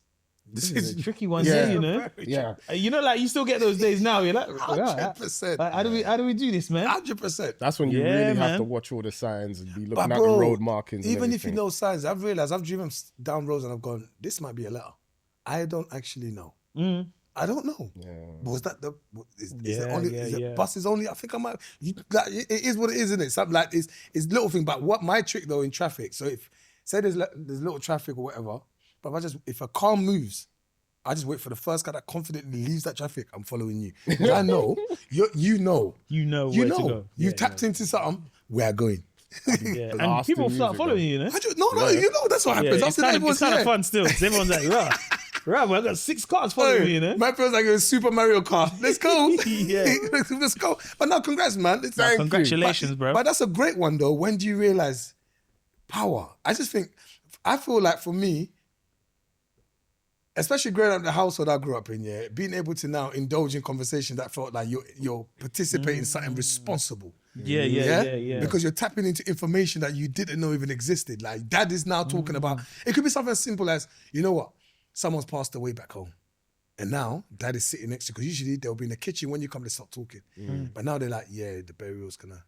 Speaker 2: a tricky one here, you know?
Speaker 3: Yeah.
Speaker 2: You know, like you still get those days now. You're like,
Speaker 1: 100%.
Speaker 2: How do we do this, man?
Speaker 1: 100%.
Speaker 3: That's when you really have to watch all the signs and be looking at
Speaker 1: bro,
Speaker 3: the road markings.
Speaker 1: Even if you know signs, I've realized I've driven down roads and I've gone, this might be a letter. I don't actually know. I don't know. Yeah. But was that is it only? Is it buses only? I think I might. It is what it is, isn't it? Something like it's little thing. But what my trick though in traffic? So if say there's little traffic or whatever, but if a car moves, I just wait for the first car that confidently leaves that traffic. I'm following you. Because I know you know where to go. You tapped into something. We're going.
Speaker 2: Yeah. And people start following you, know?
Speaker 1: You know that's what happens.
Speaker 2: It's kind of fun still. Because everyone's like, right, well, I got 6 cars following me, you know?
Speaker 1: My feels like a Super Mario car. Let's go. Let's go. But no, congrats, man.
Speaker 2: Congratulations, bro.
Speaker 1: But that's a great one, though. When do you realize power? I feel like for me, especially growing up in the household I grew up in, being able to now indulge in conversation that felt like you're participating in something responsible.
Speaker 2: Yeah.
Speaker 1: Because you're tapping into information that you didn't know even existed. Like dad is now talking about, it could be something as simple as, you know what? Someone's passed away back home. And now dad is sitting next to you, because usually they'll be in the kitchen when you come to start talking. But now they're like, the burial's gonna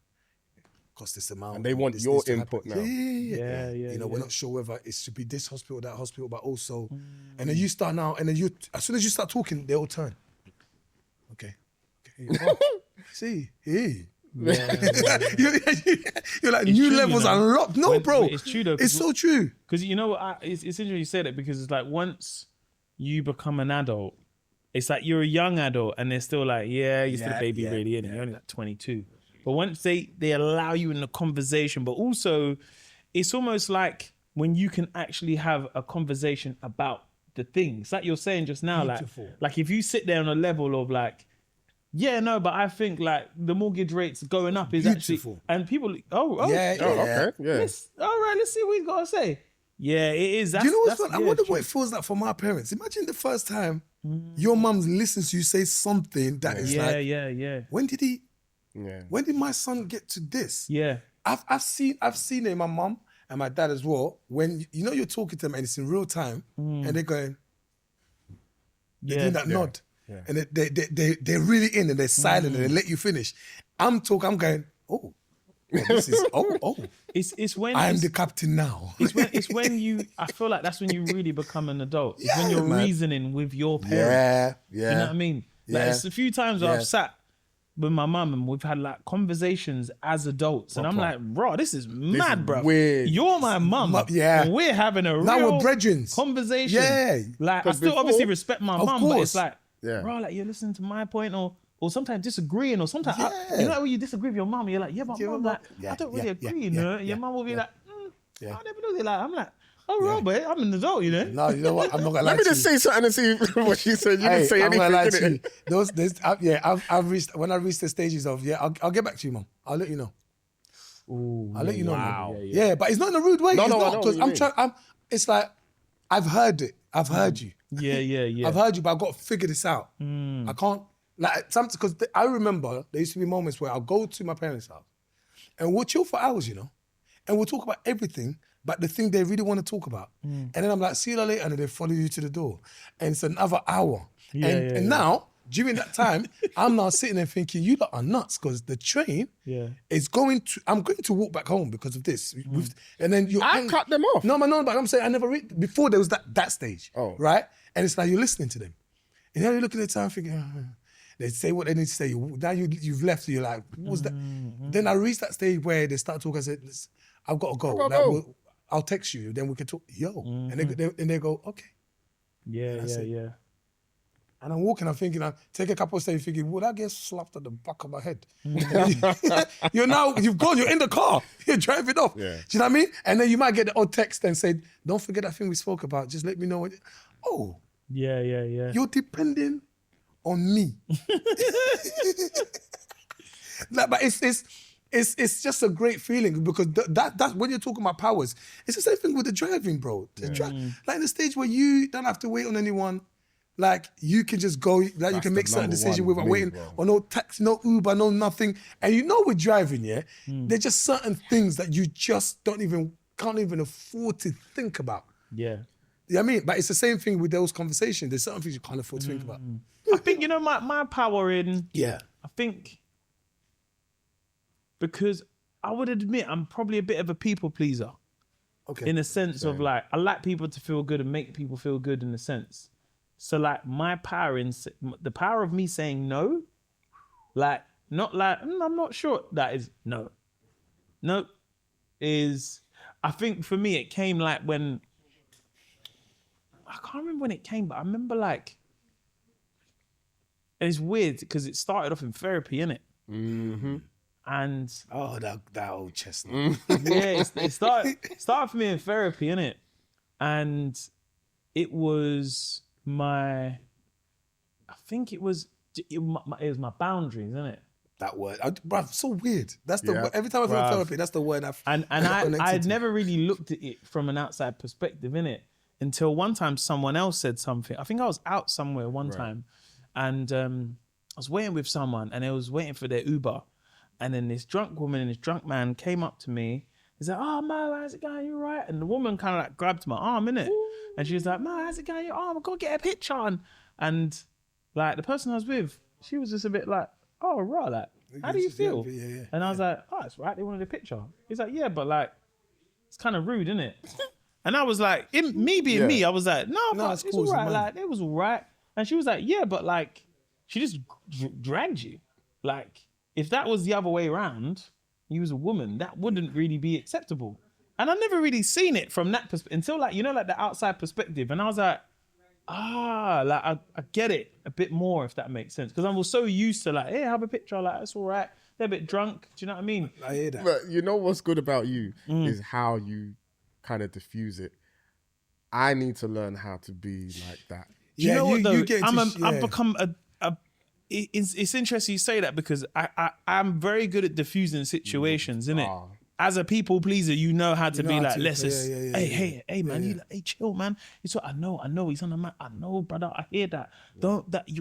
Speaker 1: cost this amount.
Speaker 3: And they want your input now.
Speaker 1: Yeah. You know, we're not sure whether it should be this hospital, that hospital, but also, and then you start now, and then as soon as you start talking, they all turn. Okay. See, hey. You're like, new levels unlocked. No, bro.
Speaker 2: It's true though.
Speaker 1: It's so true.
Speaker 2: Because you know what? It's interesting you say that, because it's like once you become an adult, it's like you're a young adult and they're still like, you're still a baby really, and you're only like 22. But once they allow you in the conversation, but also it's almost like when you can actually have a conversation about the things like you're saying just now, like if you sit there on a level of like, but I think like the mortgage rates going up is actually, and people,
Speaker 3: okay, yeah.
Speaker 2: All right, let's see what he's got to say. Yeah, it is.
Speaker 1: Do you know what's fun? I wonder what it feels like for my parents. Imagine the first time your mum listens to you say something that is like, when did he? Yeah. When did my son get to this?
Speaker 2: Yeah,
Speaker 1: I've seen it in my mum and my dad as well. When you know you're talking to them and it's in real time, and they're going, they're doing that nod. Yeah. And they're really in and they're silent and they let you finish. I'm going, this is
Speaker 2: It's when
Speaker 1: I'm the captain now.
Speaker 2: It's when you, I feel like that's when you really become an adult. It's when you're reasoning with your parents.
Speaker 1: Yeah.
Speaker 2: You know what I mean? Like it's a few times where I've sat with my mum and we've had like conversations as adults, and I'm like, bro, this is mad, bro.
Speaker 3: Weird.
Speaker 2: You're my mum. And we're having a
Speaker 1: now
Speaker 2: real
Speaker 1: we're brethrens
Speaker 2: conversation.
Speaker 1: Yeah.
Speaker 2: Like I still obviously respect my mum, but it's like, bro, like you're listening to my point, or sometimes disagreeing, or sometimes you know when you disagree with your mum, you're like, but mum, like I don't really agree, you know. Your mum will be like, I never know. Like I'm like, Robert, I'm an adult, you know.
Speaker 1: No, you know what? I'm not gonna lie.
Speaker 3: Let me just say something and see what she said. You didn't say anything. I'm gonna lie to
Speaker 1: you. I've reached when I reached the stages of I'll get back to you, mum. I'll let you know. I'll let you know. Wow. Yeah, but it's not in a rude way.
Speaker 3: No,
Speaker 1: because I'm trying. It's like I've heard it. I've heard you.
Speaker 2: Yeah.
Speaker 1: I've heard you, but I've got to figure this out. I can't sometimes, because I remember there used to be moments where I'll go to my parents' house and we'll chill for hours, you know, and we'll talk about everything but the thing they really want to talk about. And then I'm like, see you later, and then they follow you to the door. And it's another hour. And now, during that time, I'm now sitting there thinking, you lot are nuts, because the train is I'm going to walk back home because of this. And then
Speaker 3: I cut them off.
Speaker 1: No, but I'm saying I never before there was that stage, right? And it's like you're listening to them. And now you're looking at the time thinking, they say what they need to say. Now you've left, you're like, what was that? Then I reached that stage where they start talking. I said, I've got to go. I'll text you, then we can talk. And they go, okay.
Speaker 2: Yeah.
Speaker 1: And I'm walking, I'm thinking, I take a couple of steps, thinking, would I get slapped at the back of my head? You're in the car, you're driving off.
Speaker 3: Yeah.
Speaker 1: Do you know what I mean? And then you might get the odd text and say, don't forget that thing we spoke about, just let me know when. Oh,
Speaker 2: Yeah.
Speaker 1: you're depending on me. Like, but it's just a great feeling because that's when you're talking about powers. It's the same thing with the driving, bro. Like in the stage where you don't have to wait on anyone. Like you can just go, like you can make certain decisions without waiting or no taxi, no Uber, no nothing. And you know with driving, yeah, there's just certain things that you just can't even afford to think about.
Speaker 2: Yeah.
Speaker 1: You know what I mean? But it's the same thing with those conversations. There's certain things you can't afford to think about.
Speaker 2: I think, my power in,
Speaker 1: Yeah.
Speaker 2: I think, because I would admit I'm probably a bit of a people pleaser.
Speaker 1: Okay.
Speaker 2: In a sense of like, I like people to feel good and make people feel good in a sense. So like my power the power of me saying no, like, not like, I'm not sure, that is no. No is, I think for me, it came like when, I can't remember when it came, but I remember like, and it's weird because it started off in therapy, innit?
Speaker 3: Mm-hmm.
Speaker 2: And
Speaker 1: oh, that old chestnut.
Speaker 2: yeah, it started for me in therapy, innit? And it was I think it was my boundaries, innit?
Speaker 1: That word, bruv, so weird. That's the word. Every time I feel therapy, that's the word
Speaker 2: and I'd never really looked at it from an outside perspective, innit? Until one time someone else said something. I think I was out somewhere one time, and I was waiting with someone, and I was waiting for their Uber, and then this drunk woman and this drunk man came up to me. He's like, "Oh, Mo, how's it going? You right?" And the woman kind of like grabbed my arm, innit? And she was like, "Mo, how's it going? Your arm? I've got to get a picture." And like the person I was with, she was just a bit like, "Oh, right, like, how do you feel?"
Speaker 1: Yeah.
Speaker 2: And I was like, "Oh, it's right. They wanted a picture." He's like, "Yeah, but like, it's kind of rude, isn't it?" And I was like, me being me, I was like, "No, but it's
Speaker 1: cool,
Speaker 2: all right.
Speaker 1: man.
Speaker 2: Like, it was all right." And she was like, "Yeah, but like, she just dragged you. Like, if that was the other way around, you was a woman, that wouldn't really be acceptable." And I never really seen it from that perspective until like, like the outside perspective. And I was like, like I get it a bit more, if that makes sense. Because I was so used to like, hey, have a picture, like, that's all right. They're a bit drunk. Do you know what I mean?
Speaker 1: I hear that.
Speaker 3: But you know what's good about you is how you kind of diffuse it. I need to learn how to be like that.
Speaker 2: Do you know what though? I've become it's interesting you say that because I'm very good at diffusing situations, innit? As a people pleaser, you know how to be like, let's just, hey, man, hey, chill, man. It's what I know. He's on the man. I know, brother. I hear that.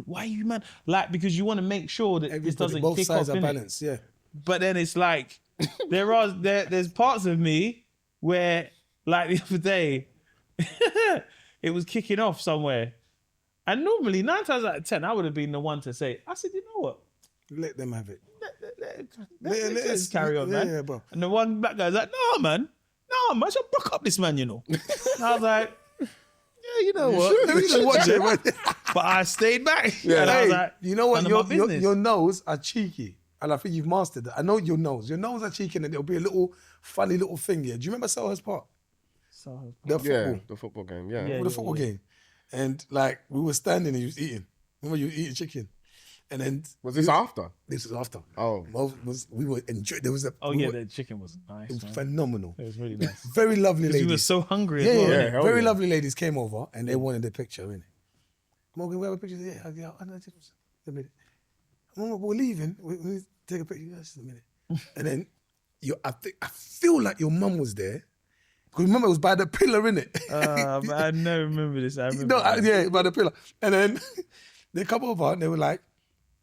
Speaker 2: Why are you, man? Like, because you want to make sure that this doesn't
Speaker 1: both
Speaker 2: kick
Speaker 1: sides
Speaker 2: off,
Speaker 1: are
Speaker 2: innit?
Speaker 1: balanced, yeah.
Speaker 2: But then it's like, there's parts of me where, like the other day, it was kicking off somewhere. And normally, 9 times out of 10, I would have been the one to say, I said, you know what?
Speaker 1: Let them have it.
Speaker 2: Let's carry on, man.
Speaker 1: Yeah, bro.
Speaker 2: And the one black guy's like, no, man, I should buck up this man, And I was like, yeah, you know what?
Speaker 1: Let me just watch it.
Speaker 2: But I stayed back.
Speaker 1: Yeah.
Speaker 2: And I was like,
Speaker 1: you know what?
Speaker 2: Your
Speaker 1: Your nose are cheeky. And I think you've mastered that. I know your nose. Your nose are cheeky and there'll be a little funny little thing here. Do you remember Selhurst Park? The
Speaker 3: football game,
Speaker 1: the football game. And like, we were standing and you was eating. Remember you were eating chicken? And then
Speaker 3: was this after?
Speaker 1: This was after.
Speaker 3: Oh,
Speaker 1: we were enjoying. There was a.
Speaker 2: The chicken was nice.
Speaker 1: It was phenomenal.
Speaker 2: It was really nice.
Speaker 1: Very lovely ladies.
Speaker 2: We were so hungry. As well,
Speaker 1: yeah. Very lovely ladies came over and they wanted a picture. Innit? Morgan, we have a picture. Yeah. Just a minute. We're leaving. We take a picture. Just a minute. And then I feel like your mum was there. Because remember, it was by the pillar, innit?
Speaker 2: But I never remember this. I remember.
Speaker 1: By the pillar. And then they come over and they were like,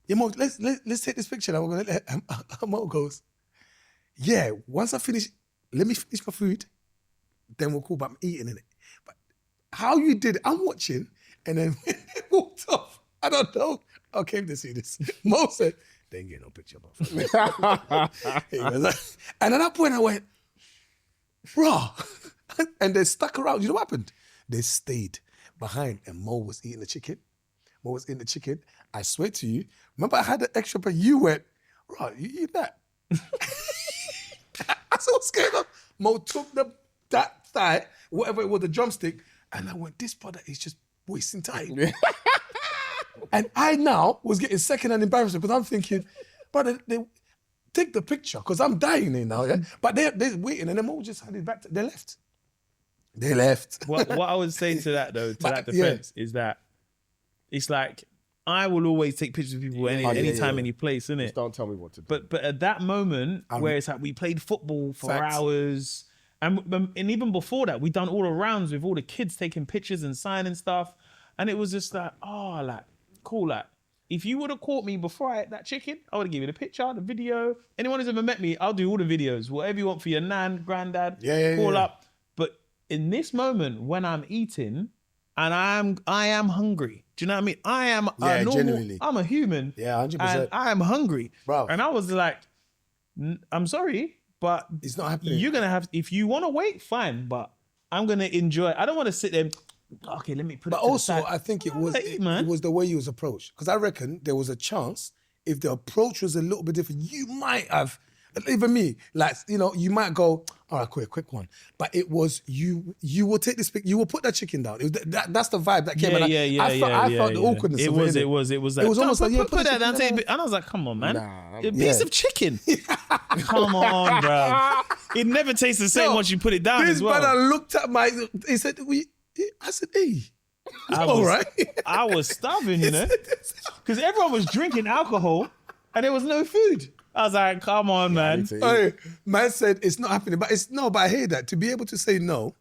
Speaker 1: "Yeah, Mo, let's take this picture." And we're gonna let Mo goes, "Yeah, once I finish, let me finish my food, then we'll call back. I'm eating in it." But how you did it, I'm watching, and then when they walked off, I don't know. I came to see this. Mo said, "They ain't getting no picture, bro." And at that point, I went, "Bruh." And they stuck around. You know what happened? They stayed behind, and Mo was eating the chicken. I swear to you, remember I had the extra, but you went, "Right, you eat that?" I was so scared of. Mo took that thigh, whatever it was, the drumstick, and I went, "This brother is just wasting time." And I now was getting second-hand embarrassment because I'm thinking, brother, they take the picture because I'm dying here now. Yeah? But they're waiting and them all just handed back. They left. They left.
Speaker 2: What I would say to that though, that defense, is that it's like I will always take pictures of people anytime, any place, innit?
Speaker 3: Just don't tell me what to do.
Speaker 2: But at that moment where it's like we played football for hours, and even before that, we done all the rounds with all the kids taking pictures and signing stuff, and it was just like, oh, like cool, like if you would have caught me before I ate that chicken, I would have given you the picture, the video. Anyone who's ever met me, I'll do all the videos, whatever you want for your nan, granddad, call up. But in this moment when I'm eating and I am hungry, do you know what I mean? I am
Speaker 1: genuinely.
Speaker 2: I'm a human.
Speaker 1: Yeah, 100%.
Speaker 2: And I am hungry.
Speaker 1: Bro.
Speaker 2: And I was like, I'm sorry, but
Speaker 1: it's not happening.
Speaker 2: You're going to have, if you want to wait, fine, but I'm going to enjoy. I don't want to sit there, okay, let me put it to the side.
Speaker 1: I think it was the way you was approached. Because I reckon there was a chance if the approach was a little bit different, you might have, even me, like, you know, you might go, all right, quick one. But it was, you will take this, you will put that chicken down. It was that's the vibe that came. I felt the awkwardness.
Speaker 2: It was like,
Speaker 1: it was almost like,
Speaker 2: put that down. And I was like, come on, man. A piece of chicken. Come on, bro. It never tastes the same once you put it down as well.
Speaker 1: This brother looked at he said, I said, hey. All right.
Speaker 2: I was starving, you know, because everyone was drinking alcohol and there was no food. I was like, come on, man.
Speaker 1: Hey, man said it's not happening, but but I hear that to be able to say no,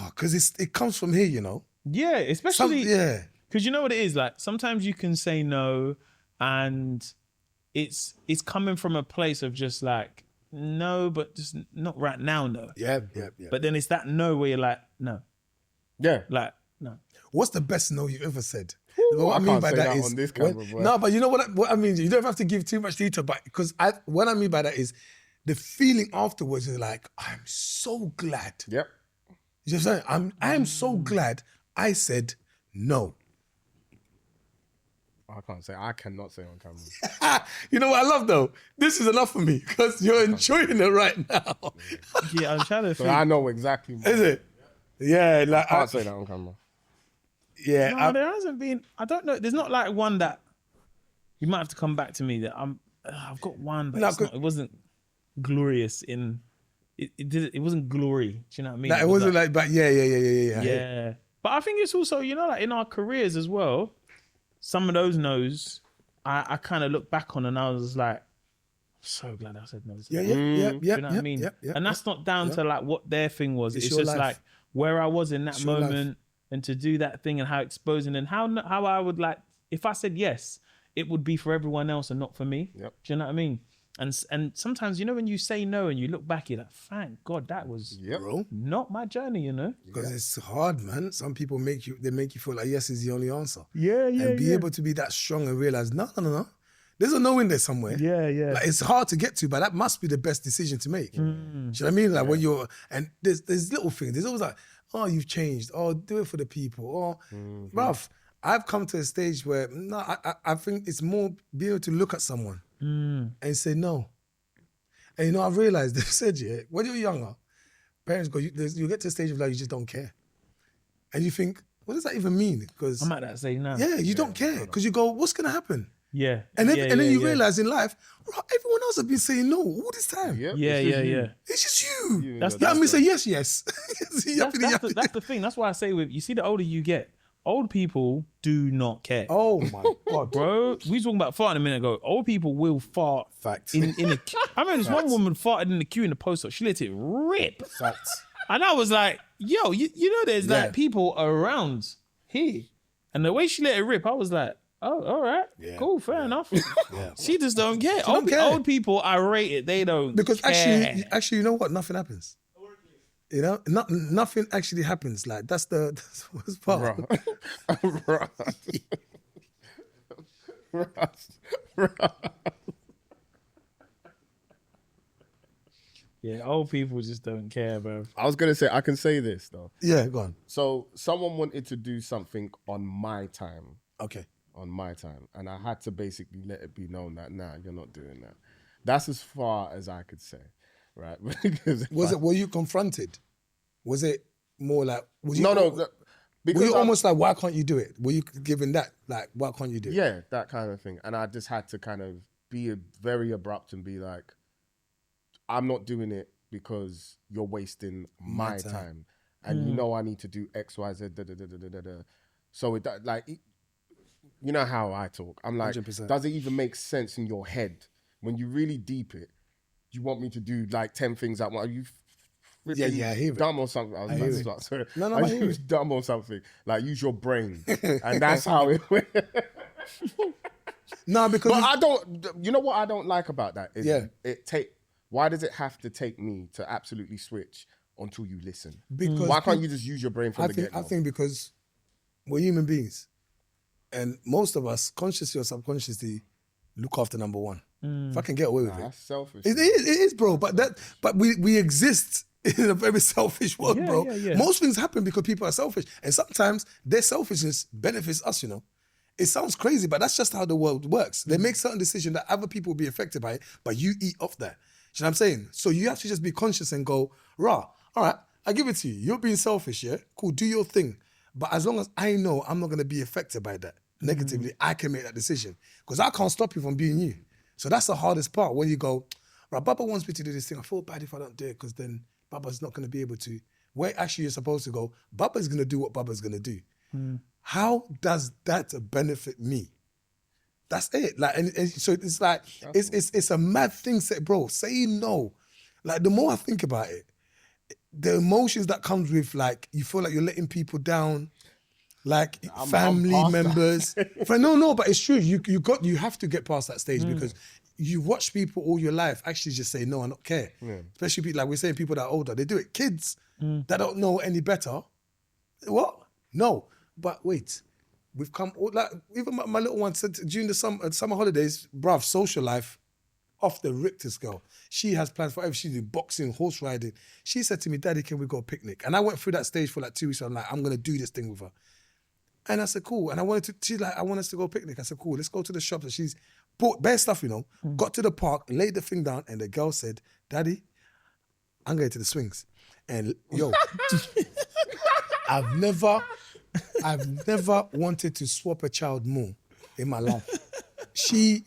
Speaker 1: because it comes from here, you know.
Speaker 2: Yeah, especially because you know what it is like. Sometimes you can say no, and it's coming from a place of just like no, but just not right now, no.
Speaker 1: Yeah.
Speaker 2: But then it's that no where you're like no.
Speaker 3: Yeah,
Speaker 2: like no.
Speaker 1: What's the best no you've ever said?
Speaker 3: What I mean by that is on this camera,
Speaker 1: no, but you know what I mean. You don't have to give too much detail, but because what I mean by that is the feeling afterwards is like, I'm so glad.
Speaker 3: Yep.
Speaker 1: You know what I'm saying? I am so glad I said no.
Speaker 3: I cannot say on camera.
Speaker 1: You know what I love though? This is enough for me because you're enjoying it right now.
Speaker 2: Yeah, I'm trying to think.
Speaker 3: I know exactly.
Speaker 1: Is it? Yeah, like
Speaker 3: I can't say that on camera.
Speaker 1: Yeah,
Speaker 2: no, there hasn't been. I don't know. There's not like one that you might have to come back to me. That I've got one, but it wasn't glorious. It wasn't glory. Do you know what I mean?
Speaker 1: Like, it wasn't like, but yeah.
Speaker 2: But I think it's also, you know, like in our careers as well. Some of those no's, I kind of look back on and I was like, so glad I said no.
Speaker 1: Yeah.
Speaker 2: Do you know what I mean?
Speaker 1: Yeah,
Speaker 2: and that's not down to like what their thing was. It's just
Speaker 1: life.
Speaker 2: like where I was in that moment.
Speaker 1: Life.
Speaker 2: And to do that thing and how exposing and how I would like, if I said yes, it would be for everyone else and not for me.
Speaker 3: Yep.
Speaker 2: Do you know what I mean? And sometimes, you know, when you say no and you look back, you're like, thank God that was not my journey, you know?
Speaker 1: Because it's hard, man. Some people make you feel like yes is the only answer.
Speaker 2: Yeah.
Speaker 1: And be able to be that strong and realize, no. There's a no in there somewhere.
Speaker 2: Yeah.
Speaker 1: Like, it's hard to get to, but that must be the best decision to make. Do you know what I mean? Like when you're, and there's little things. There's always like, oh, you've changed. Oh, do it for the people. Oh, bruv, I've come to a stage where, I think it's more being able to look at someone and say no. And you know, I've realized, they've said, when you're younger, parents go, you get to a stage of life, you just don't care. And you think, what does that even mean? Because
Speaker 2: I'm at that stage now.
Speaker 1: Yeah, you don't care. Because you go, what's going to happen?
Speaker 2: Yeah.
Speaker 1: And then you realize in life, everyone else has been saying no all this time.
Speaker 3: Yep,
Speaker 2: yeah.
Speaker 1: It's just you.
Speaker 2: That's
Speaker 1: me say yes.
Speaker 2: That's the thing. That's why I say you see, the older you get, old people do not care.
Speaker 1: Oh my God.
Speaker 2: Bro, we was talking about farting a minute ago. Old people will fart.
Speaker 1: Facts.
Speaker 2: In a queue. I remember this one woman farted in the queue in the post office. She let it rip.
Speaker 1: Facts.
Speaker 2: And I was like, yo, you know there's like people around here. And the way she let it rip, I was like, oh, all right, cool, fair enough. She just don't care. Old people, I rate it. They don't
Speaker 1: because
Speaker 2: care.
Speaker 1: actually, you know what? Nothing happens. You know, nothing actually happens. Like that's the worst part.
Speaker 2: Yeah, old people just don't care, bro.
Speaker 3: I was gonna say I can say this though.
Speaker 1: Yeah, go on.
Speaker 3: So someone wanted to do something on my time.
Speaker 1: Okay.
Speaker 3: On my time, and I had to basically let it be known that you're not doing that. That's as far as I could say, right? Because
Speaker 1: were you confronted? Was it more like Were you almost like, why can't you do it? Were you given that? Like, why can't you do it?
Speaker 3: Yeah, that kind of thing. And I just had to kind of be very abrupt and be like, I'm not doing it because you're wasting my time. And you know I need to do X, Y, Z, da, da, da, da, da, da. So you know how I talk. I'm like,
Speaker 1: 100%.
Speaker 3: does it even make sense in your head? When you really deep it, you want me to do like 10 things at once? Are you
Speaker 1: I hear it.
Speaker 3: dumb or something? I was about to say,
Speaker 1: No,
Speaker 3: I
Speaker 1: I hear
Speaker 3: use
Speaker 1: it.
Speaker 3: dumb or something. Like, use your brain. And that's how it went.
Speaker 1: No, because
Speaker 3: But I don't, you know what I don't like about that? Is
Speaker 1: Yeah.
Speaker 3: why does it have to take me to absolutely switch until you listen?
Speaker 1: Because
Speaker 3: Why can't you just use your brain from the get-go?
Speaker 1: I think because we're human beings. And most of us, consciously or subconsciously, look after number one. If I can get away with it.
Speaker 3: That's selfish.
Speaker 1: It is, bro. But we exist in a very selfish world, bro.
Speaker 2: Yeah.
Speaker 1: Most things happen because people are selfish. And sometimes their selfishness benefits us, you know. It sounds crazy, but that's just how the world works. They make certain decisions that other people will be affected by it, but you eat off that. You know what I'm saying? So you have to just be conscious and go, rah, all right, I give it to you. You're being selfish, yeah? Cool, do your thing. But as long as I know I'm not going to be affected by that negatively, I can make that decision. Because I can't stop you from being you. So that's the hardest part when you go, right, Baba wants me to do this thing. I feel bad if I don't do it because then Baba's not going to be able to. Where actually you're supposed to go, Baba's going to do what Baba's going to do. How does that benefit me? That's it. Like, and so it's like, it's a mad thing, bro. Say no. Like, the more I think about it, the emotions that comes with, like, you feel like you're letting people down, like family members. No, but it's true. You have to get past that stage because you watch people all your life actually just say no and not care. Yeah. Especially people, like we're saying, people that are older, they do it. Kids that don't know any better. What? No. But wait, we've come, like, even my little one said during the summer holidays, bruv, social life off the Richter scale. She has plans for everything. She's doing boxing, horse riding. She said to me, Daddy, can we go picnic? And I went through that stage for like 2 weeks. I'm like, I'm going to do this thing with her. And I said, cool. And I want us to go picnic. I said, cool, let's go to the shop. And she's bought bare stuff, you know, got to the park, laid the thing down, and the girl said, Daddy, I'm going to the swings. And yo, I've never wanted to swap a child more in my life. She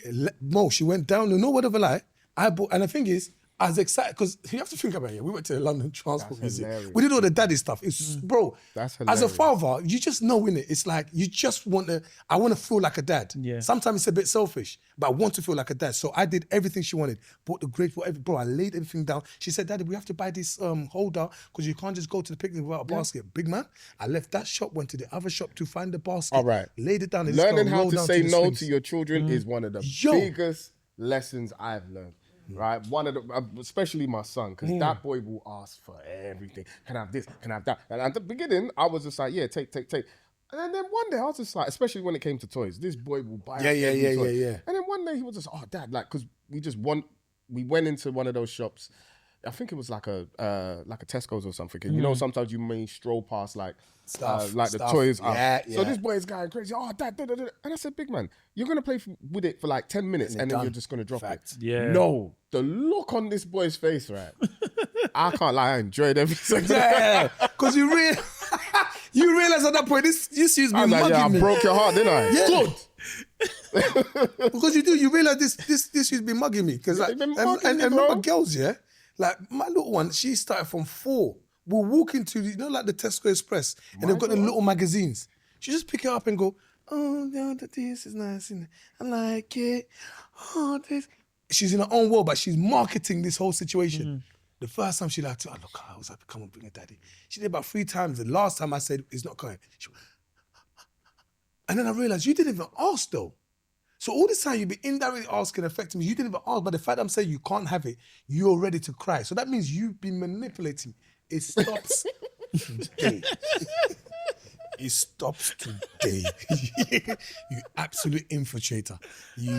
Speaker 1: went down, no word of a lie. And the thing is, I was excited because you have to think about it. We went to the London Transport Museum.
Speaker 3: Hilarious.
Speaker 1: We did all the daddy stuff. It's bro.
Speaker 3: That's
Speaker 1: as a
Speaker 3: hilarious.
Speaker 1: father, you just know, innit? It's like you just want to. I want to feel like a dad.
Speaker 2: Yeah.
Speaker 1: Sometimes it's a bit selfish, but I want to feel like a dad. So I did everything she wanted. Bought the grapes, whatever. Bro, I laid everything down. She said, Daddy, we have to buy this holder because you can't just go to the picnic without a basket. Big man, I left that shop, went to the other shop to find the basket.
Speaker 3: All right.
Speaker 1: Laid it down. And
Speaker 3: Learning how to say no
Speaker 1: swings.
Speaker 3: to your children is one of the biggest lessons I've learned. Right, one of the, especially my son, because that boy will ask for everything. Can I have this? Can I have that? And at the beginning, I was just like, yeah, take. And then one day I was just like, especially when it came to toys, this boy will buy.
Speaker 1: Yeah.
Speaker 3: And then one day he was just, oh, Dad, like, because we went into one of those shops. I think it was like a Tesco's or something. And you know, sometimes you may stroll past like
Speaker 1: Stuff,
Speaker 3: the toys.
Speaker 1: Yeah.
Speaker 3: So this boy is going crazy. Oh, Dad, da, da, da. And I said, big man, you're gonna play with it for like 10 minutes and then you're just gonna drop it.
Speaker 2: Yeah.
Speaker 3: No, the look on this boy's face, right? I can't lie, I enjoyed every second.
Speaker 1: Yeah, because you realize at that point this used to be
Speaker 3: I was like,
Speaker 1: mugging
Speaker 3: yeah, I
Speaker 1: me.
Speaker 3: broke your heart, didn't I?
Speaker 1: Yeah. Good. Because you realize this used to be mugging me. Because
Speaker 3: They've been mugging
Speaker 1: and
Speaker 3: you, bro.
Speaker 1: remember girls, yeah? Like my little one, she started from 4. We'll walk into, like the Tesco Express, and they've got the little magazines. She just pick it up and go, oh, no, this is nice. I like it. Oh, this. She's in her own world, but she's marketing this whole situation. The first time she like, oh, look, I was like, come on, bring a daddy. She did about 3 times. The last time I said, it's not coming. And then I realized, you didn't even ask though. So all this time you've been indirectly asking, affecting me. You didn't even ask, but the fact I'm saying you can't have it, you're ready to cry. So that means you've been manipulating. It stops today. It stops today. You absolute infiltrator. You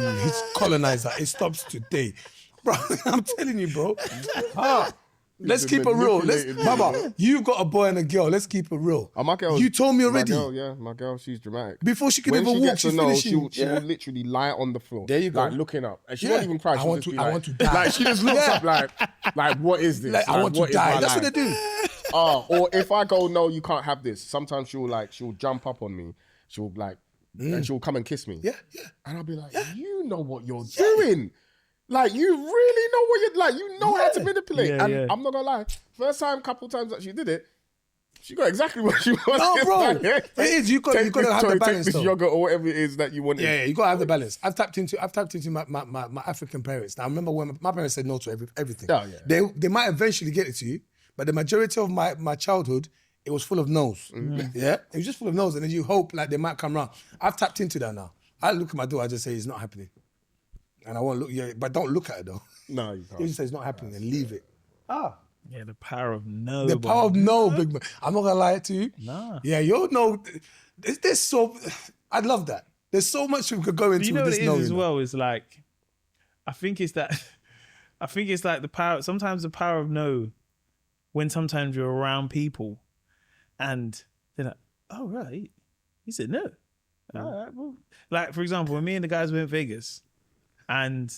Speaker 1: colonizer. It stops today. Bro, I'm telling you, bro. Let's keep it real. Baba, you've got a boy and a girl. Let's keep it real.
Speaker 3: My girl,
Speaker 1: you told me already.
Speaker 3: My girl, she's dramatic.
Speaker 1: Before she can
Speaker 3: When
Speaker 1: even
Speaker 3: she
Speaker 1: walk,
Speaker 3: gets
Speaker 1: she's
Speaker 3: to know,
Speaker 1: finishing.
Speaker 3: she will literally lie on the floor.
Speaker 1: There you go.
Speaker 3: Like looking up. And she won't even cry.
Speaker 1: I
Speaker 3: She'll
Speaker 1: want
Speaker 3: just
Speaker 1: to
Speaker 3: be
Speaker 1: die.
Speaker 3: Like she just looks up like, what is this?
Speaker 1: Like, I want to die. That's what they do.
Speaker 3: Or if I go, no, you can't have this. Sometimes she'll jump up on me. She'll like, and she'll come and kiss me.
Speaker 1: Yeah.
Speaker 3: And I'll be like, you know what you're doing. Like, you really know what you're like. You know how to manipulate. And I'm not gonna lie. First time, couple times that she did it, she got exactly what she wanted.
Speaker 1: No, bro.
Speaker 3: Like,
Speaker 1: It is. You got to have the balance.
Speaker 3: Take this yogurt or whatever it is that you want.
Speaker 1: Yeah, you got to have the balance. I've tapped into my African parents. Now, I remember when my parents said no to everything.
Speaker 3: Oh, yeah.
Speaker 1: They might eventually get it to you, but the majority of my childhood, it was full of no's.
Speaker 3: Mm-hmm.
Speaker 1: Yeah, it was just full of no's, and then you hope like they might come round. I've tapped into that now. I look at my door, I just say it's not happening, and I won't look. Yeah, but don't look at it though.
Speaker 3: No, you can't.
Speaker 1: You just say it's not happening and leave it.
Speaker 2: Yeah, the power of no.
Speaker 1: The power of no, big man. I'm not gonna lie to you.
Speaker 2: Nah.
Speaker 1: Yeah, you'll know. There's so. I love that. There's so much we could go into.
Speaker 2: But you know
Speaker 1: with
Speaker 2: what
Speaker 1: this
Speaker 2: it is
Speaker 1: no,
Speaker 2: as well? Is like, I think it's like the power. Sometimes the power of no, when sometimes you're around people, and they're like, "Oh right, he said no." All right, well, like for example, when me and the guys went to Vegas, and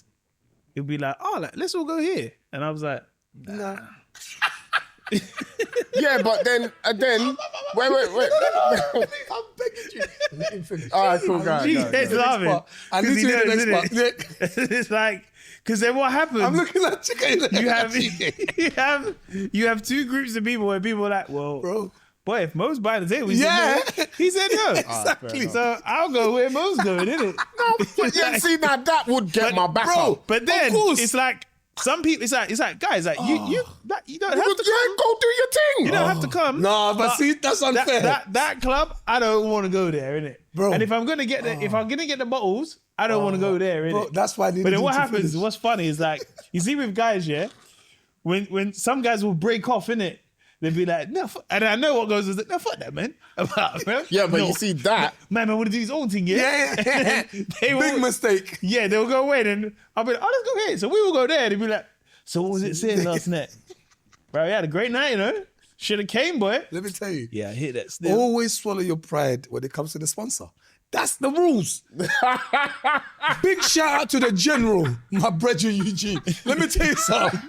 Speaker 2: it'd be like, "Oh, like, let's all go here," and I was like,
Speaker 1: Nah.
Speaker 3: Yeah, but then wait.
Speaker 1: I'm begging you. Let him finish.
Speaker 3: All right, cool, guys.
Speaker 2: He's laughing.
Speaker 1: I need to hear the next part.
Speaker 2: It's like, because then what happens?
Speaker 1: I'm looking at chicken.
Speaker 2: You have two groups of people where people are like, well,
Speaker 1: Bro.
Speaker 2: boy, if Mo's by the table,
Speaker 1: Yeah.
Speaker 2: he said no.
Speaker 1: Exactly.
Speaker 2: So I'll go where Mo's going, innit?
Speaker 3: No, but yeah, see, now that would get my back up.
Speaker 2: But then
Speaker 1: Of course.
Speaker 2: it's like some people. It's like guys, like you don't have to come.
Speaker 3: Go do your thing.
Speaker 2: You don't have to come.
Speaker 1: No, but see, that's unfair.
Speaker 2: That club, I don't want to go there, innit?
Speaker 1: Bro.
Speaker 2: And if I'm gonna get the bottles, I don't want to go there, innit?
Speaker 1: Bro, that's why I needed
Speaker 2: But then
Speaker 1: you
Speaker 2: what
Speaker 1: to
Speaker 2: happens?
Speaker 1: finish.
Speaker 2: What's funny is like you see with guys, yeah, when some guys will break off, innit? They'd be like, no, and I know what goes is like, no, fuck that, man.
Speaker 3: Yeah, but you see that.
Speaker 2: Man, I want to do his own thing, yeah?
Speaker 1: Yeah. Big mistake.
Speaker 2: Yeah, they'll go away, and I'll be like, oh, let's go here. So we will go there. They'd be like, so what was it saying last night? Bro, we had a great night, you know? Should have came, boy.
Speaker 1: Let me tell you.
Speaker 2: Yeah, I hit that still.
Speaker 1: Always swallow your pride when it comes to the sponsor. That's the rules. Big shout out to the general, my brother Eugene. Let me tell you something.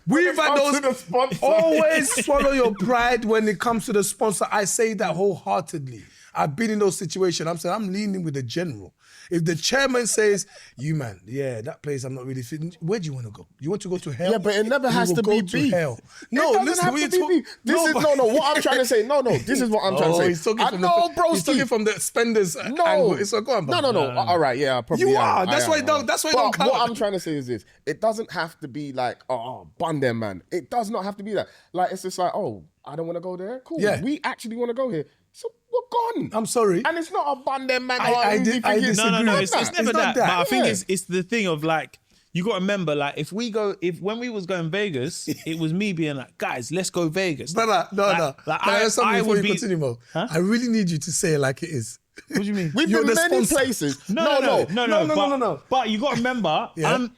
Speaker 1: We've had
Speaker 3: comes to the
Speaker 1: those.
Speaker 3: sponsor.
Speaker 1: Always swallow your pride when it comes to the sponsor. I say that wholeheartedly. I've been in those situations. I'm saying I'm leaning with the general. If the chairman says, "You man, yeah, that place I'm not really fitting," where do you want to go? You want to go to hell?
Speaker 3: Yeah, but it never
Speaker 1: You
Speaker 3: has
Speaker 1: will
Speaker 3: to
Speaker 1: go
Speaker 3: be
Speaker 1: to
Speaker 3: beef.
Speaker 1: hell.
Speaker 3: It
Speaker 1: No,
Speaker 3: doesn't
Speaker 1: listen,
Speaker 3: have
Speaker 1: when
Speaker 3: to
Speaker 1: you
Speaker 3: be
Speaker 1: talk.
Speaker 3: beef. This is what I'm trying to say. No, this is what I'm trying to say.
Speaker 1: He's talking
Speaker 3: I
Speaker 1: from
Speaker 3: know,
Speaker 1: the,
Speaker 3: bro.
Speaker 1: he's talking from the spenders angle. It's like, go on, bro.
Speaker 3: No. All right, yeah, I probably
Speaker 1: You
Speaker 3: am.
Speaker 1: are.
Speaker 3: I
Speaker 1: That's
Speaker 3: am,
Speaker 1: why
Speaker 3: I
Speaker 1: don't-
Speaker 3: am.
Speaker 1: that's why
Speaker 3: But
Speaker 1: don't count.
Speaker 3: what I'm trying to say is this: it doesn't have to be like, oh, bun them, man. It does not have to be that. Like, it's just like, oh, I don't want to go there. Cool.
Speaker 1: Yeah.
Speaker 3: We actually want to go here. So we're gone.
Speaker 1: I'm sorry.
Speaker 3: And it's not a bun them, man.
Speaker 1: I disagree.
Speaker 2: No, it's
Speaker 1: It's
Speaker 2: never
Speaker 1: not
Speaker 2: that. But I think
Speaker 3: Yeah.
Speaker 2: it's the thing of like, you got to remember, like, if when we was going Vegas, it was me being like, guys, let's go Vegas.
Speaker 1: Brother, no.
Speaker 2: Like,
Speaker 1: Can I have something
Speaker 2: I
Speaker 1: before
Speaker 2: would
Speaker 1: you
Speaker 2: be-
Speaker 1: continue, Mo?
Speaker 2: Huh?
Speaker 1: I really need you to say it like it is.
Speaker 2: What do you mean?
Speaker 3: We've
Speaker 1: You're
Speaker 3: been
Speaker 1: the
Speaker 3: many
Speaker 1: sponsor.
Speaker 3: places.
Speaker 2: No.
Speaker 1: No.
Speaker 2: But you got to remember,
Speaker 1: Yeah.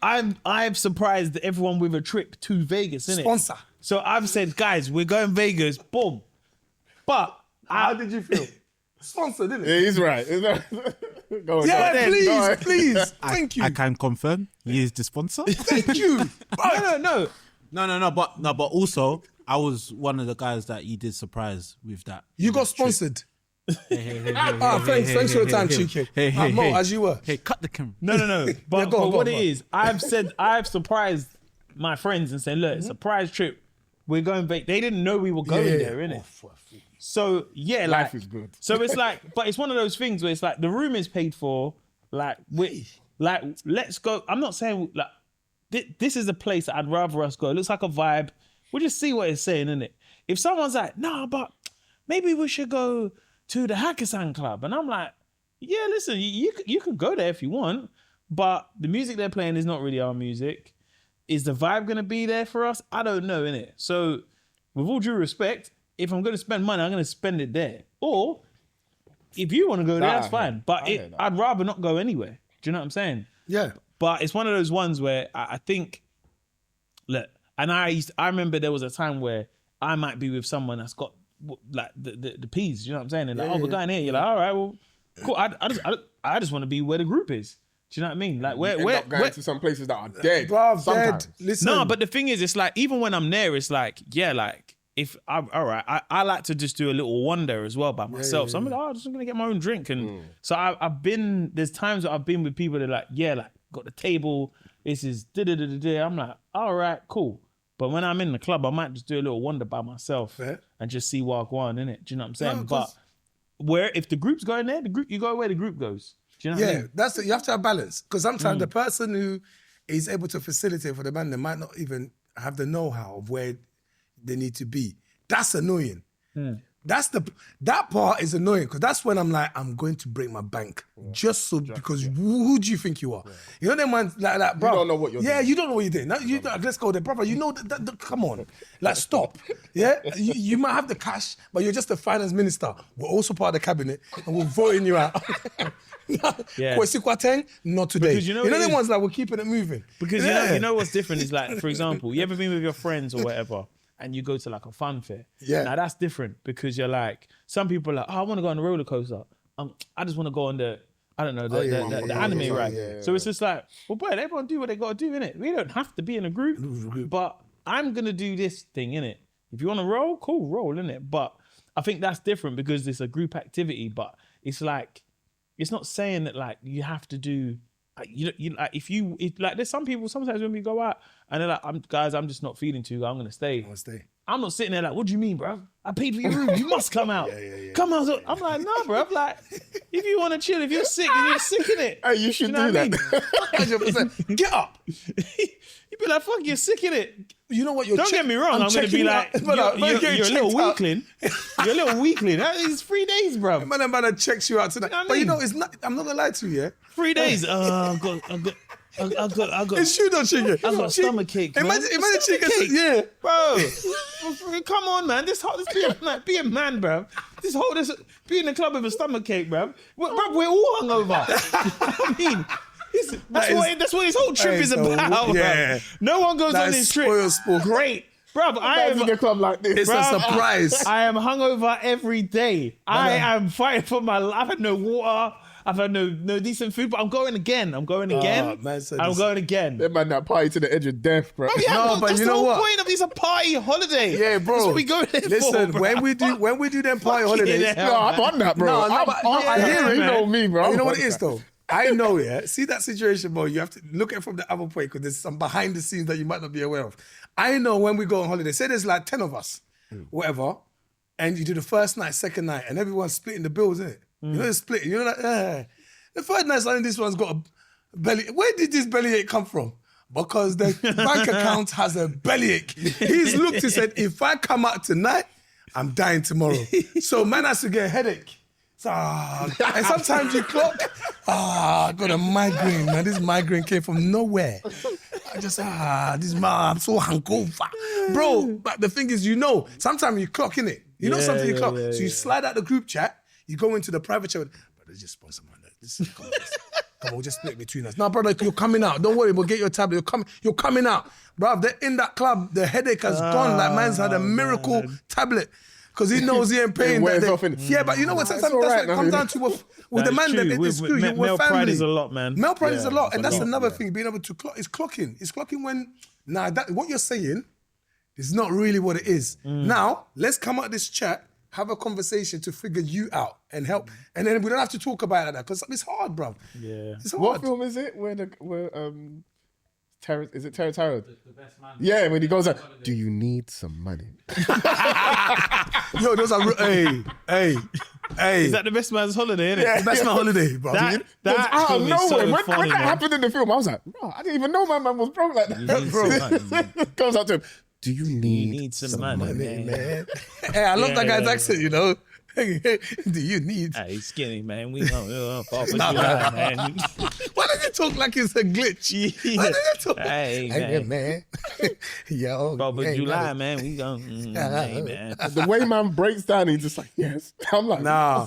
Speaker 2: I've surprised everyone with a trip to Vegas, innit?
Speaker 1: Sponsor.
Speaker 2: So I've said, guys, we're going Vegas. Boom. But
Speaker 1: How did you feel? Sponsor, didn't
Speaker 3: Yeah,
Speaker 1: it?
Speaker 3: he's right. Go on,
Speaker 1: Yeah,
Speaker 3: go on.
Speaker 1: please,
Speaker 3: Go on.
Speaker 1: please. Thank you.
Speaker 4: I can confirm he is the sponsor.
Speaker 1: Thank you.
Speaker 2: no.
Speaker 4: But also I was one of the guys that you did surprise with that.
Speaker 1: You got sponsored.
Speaker 4: Hey,
Speaker 1: Thanks for your time, Cheeky. Mo, as you were.
Speaker 4: Hey, cut the camera.
Speaker 2: No. But,
Speaker 1: go on,
Speaker 2: what
Speaker 1: go
Speaker 2: it
Speaker 1: on.
Speaker 2: is, I've surprised my friends and said, look, surprise trip. We're going Vegas. They didn't know we were going there, innit? So yeah,
Speaker 3: Life
Speaker 2: like,
Speaker 3: is good.
Speaker 2: So it's like, but it's one of those things where it's like the room is paid for. Like let's go. I'm not saying like this is a place that I'd rather us go. It looks like a vibe. We'll just see what it's saying, innit? If someone's like, nah, but maybe we should go to the Hakkasan Club, and I'm like, yeah, listen, you can go there if you want, but the music they're playing is not really our music. Is the vibe gonna be there for us? I don't know, innit? So, with all due respect, if I'm gonna spend money, I'm gonna spend it there. Or if you want to go there, that's fine. But I'd rather not go anywhere. Do you know what I'm saying?
Speaker 1: Yeah.
Speaker 2: But it's one of those ones where I think, look, and I remember there was a time where I might be with someone that's got like the Peeves. You know what I'm saying? And like, we're going here. You're like, all right, well, cool. I just want to be where the group is. Do you know what I mean? Like
Speaker 3: End up going to some places that are dead.
Speaker 1: Bruv,
Speaker 3: sometimes.
Speaker 1: dead. Listen.
Speaker 2: No, but the thing is, it's like, even when I'm there, it's like, yeah, like, I like to just do a little wander as well by myself. So I'm like, I'm just gonna get my own drink. And so there's times that I've been with people that are like, like got the table, this is da-da-da-da-da. I'm like, all right, cool. But when I'm in the club, I might just do a little wander by myself and just see what I want, innit? Do you know what I'm saying? But if the group's going there, you go where the group goes. Do you know what I mean?
Speaker 1: You have to have balance. Because sometimes the person who is able to facilitate for the man, they might not even have the know-how of where they need to be. That's annoying. That part is annoying because that's when I'm like, I'm going to break my bank because who do you think you are? You know them ones like that, bro.
Speaker 3: You don't know what you're doing.
Speaker 1: Yeah, you don't know what you're doing. Now, let's go there, brother. You know that come on, like stop. Yeah, you might have the cash, but you're just the finance minister. We're also part of the cabinet, and we're voting you out. Not today.
Speaker 2: Because you know
Speaker 1: them ones that we're keeping it moving.
Speaker 2: Because you know what's different is like, for example, you ever been with your friends or whatever, and you go to like a fun fair.
Speaker 1: Yeah.
Speaker 2: Now that's different because you're like, some people are like, I want to go on the roller coaster. I just want to go on the anime ride.
Speaker 3: Yeah.
Speaker 2: So it's just like, well, boy, everyone do what they got to do, innit? We don't have to be in a group, but I'm going to do this thing, innit? If you want to roll, cool, roll, innit? But I think that's different because it's a group activity, but it's like, it's not saying that like you have to do, like, there's some people sometimes when we go out and they're like, I'm just not feeling too good. I'm gonna stay. I'm not sitting there like, what do you mean, bro? I paid for your room. You must come out. Come out. I'm like, nah, bro. I'm like, if you want to chill, if you're sick, and you're sick in it.
Speaker 3: Hey, you should do that.
Speaker 1: 100%. Get up.
Speaker 2: You'd be like, fuck, you're sick in it.
Speaker 1: You know what?
Speaker 2: Don't get me wrong. I'm going to be like, you're a little weakling. You're a little weakling. It's 3 days, bro.
Speaker 1: Man checks you out tonight.
Speaker 2: You know what I
Speaker 1: But you
Speaker 2: mean?
Speaker 1: know, it's not. I'm not gonna lie to you. Yeah.
Speaker 2: 3 days. I got.
Speaker 1: It's true though, chicken.
Speaker 2: I got stomach ache, man.
Speaker 1: Imagine chicken. Yeah.
Speaker 2: Bro, come on, man. This be a man, bro. Be in the club with a stomach ache, bro. We're all hungover. I mean, that's what his whole trip is about,
Speaker 1: yeah.
Speaker 2: bro. No one goes on this trip.
Speaker 1: Sport.
Speaker 2: Great. Bro, I am
Speaker 3: in the club like this.
Speaker 1: It's a surprise.
Speaker 2: I am hungover every day. I am fighting for my life. I've had no water. I've had no decent food, but I'm going again. I'm going again.
Speaker 3: That man that party to the edge of death, bro.
Speaker 2: Yeah,
Speaker 1: but
Speaker 2: that's
Speaker 1: you
Speaker 2: the
Speaker 1: know
Speaker 2: whole
Speaker 1: what?
Speaker 2: point of this a party holiday.
Speaker 1: Yeah, bro.
Speaker 2: That's what we go there
Speaker 1: Listen,
Speaker 2: for,
Speaker 1: when we do them party holidays.
Speaker 2: hell.
Speaker 3: No, I'm on that, bro. I hear it. You know me, bro.
Speaker 1: You know what it is though? I know, yeah. See that situation, bro. You have to look at it from the other point because there's some behind the scenes that you might not be aware of. I know when we go on holiday, say there's like 10 of us, whatever, and you do the first night, second night, and everyone's splitting the bills, innit? You know, they're splitting. You know, like, the first night, suddenly this one's got a belly. Where did this bellyache come from? Because the bank account has a bellyache. He's looked and said, if I come out tonight, I'm dying tomorrow. So man has to get a headache. So, and sometimes you clock, I got a migraine, man. This migraine came from nowhere. I just, I'm so hungover. Bro, but the thing is, sometimes you clock, innit? You know something you clock. So you slide out the group chat, you go into the private chat, but just sponsor man. Come on, we'll just split between us. No, brother, you're coming out. Don't worry, we'll get your tablet. You're coming out. Bro, they're in that club, the headache has gone. Like man's had a miracle tablet. Because he knows he ain't paying that. Yeah, but you know what? Sometimes that's what it comes down to with the man. It's true.
Speaker 2: Male pride is a lot, man.
Speaker 1: Male pride is a lot. And that's another thing, being able to clock. It's clocking. It's clocking when, what you're saying is not really what it is. Now, let's come out this chat, have a conversation to figure you out and help. And then we don't have to talk about that because it's hard, bro.
Speaker 2: Yeah.
Speaker 1: It's hard.
Speaker 3: What film is it? Is it Terrence Howard?
Speaker 4: The best man.
Speaker 3: Yeah, when he goes like, do you need some money?
Speaker 1: Yo, those are, hey.
Speaker 2: Is that the best man's holiday, isn't it?
Speaker 1: Yeah, that's my holiday, bro.
Speaker 2: That
Speaker 3: Out of
Speaker 2: film is
Speaker 3: nowhere.
Speaker 2: so
Speaker 3: When
Speaker 2: funny,
Speaker 3: that
Speaker 2: man.
Speaker 3: happened in the film, I was like, bro, I didn't even know my man was broke like that. Bro, goes up to him, do you need
Speaker 2: some money, man.
Speaker 1: Hey, I love that guy's accent, you know. Do you need?
Speaker 2: Hey, he's skinny, man. We don't 4th of July, man.
Speaker 1: Why does it talk like it's a glitch? Why does it talk?
Speaker 2: Hey,
Speaker 1: man. Yo,
Speaker 2: 4th of July, man. We gon' hey, man.
Speaker 3: the way man breaks down, he's just like, yes. I'm like,
Speaker 1: nah.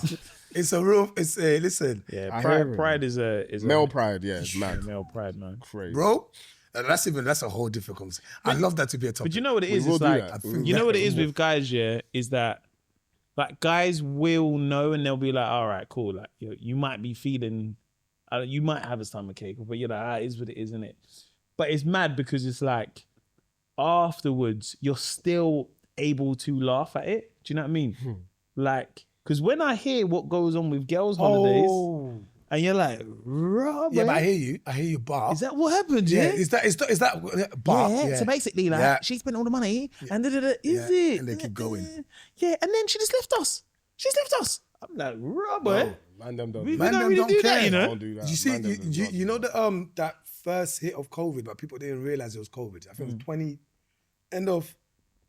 Speaker 1: It's a real. It's a listen.
Speaker 2: Yeah, pride is a
Speaker 3: male pride. Yeah, it's mad.
Speaker 2: Male pride, man.
Speaker 3: Crazy,
Speaker 1: bro. That's a whole different conversation. I love that to be a topic.
Speaker 2: But you know what it is?
Speaker 3: will
Speaker 2: It's
Speaker 3: do
Speaker 2: like
Speaker 3: that.
Speaker 2: you know what it is with guys. Yeah, is that like guys will know and they'll be like, all right, cool. Like you might be feeling, you might have a stomach ache, but you're like, it is what it is, isn't it? But it's mad because it's like afterwards you're still able to laugh at it. Do you know what I mean? Like, because when I hear what goes on with girls' holidays, and you're like, Robert,
Speaker 1: Yeah, but I hear you, Bar.
Speaker 2: is that what happened?
Speaker 1: Yeah,
Speaker 2: Yeah,
Speaker 1: is that Bar?
Speaker 2: yeah. So basically, like, she spent all the money, and is it?
Speaker 1: And they keep going.
Speaker 2: Yeah, and then she just left us. She's left us. I'm like, Robert.
Speaker 3: Man, them don't.
Speaker 2: We
Speaker 3: do that.
Speaker 2: don't really do that, you know.
Speaker 3: Don't do that.
Speaker 1: You see,
Speaker 3: Man, them does not
Speaker 1: you
Speaker 3: do
Speaker 1: know
Speaker 3: that.
Speaker 1: that first hit of COVID, but people didn't realize it was COVID. I think it was end of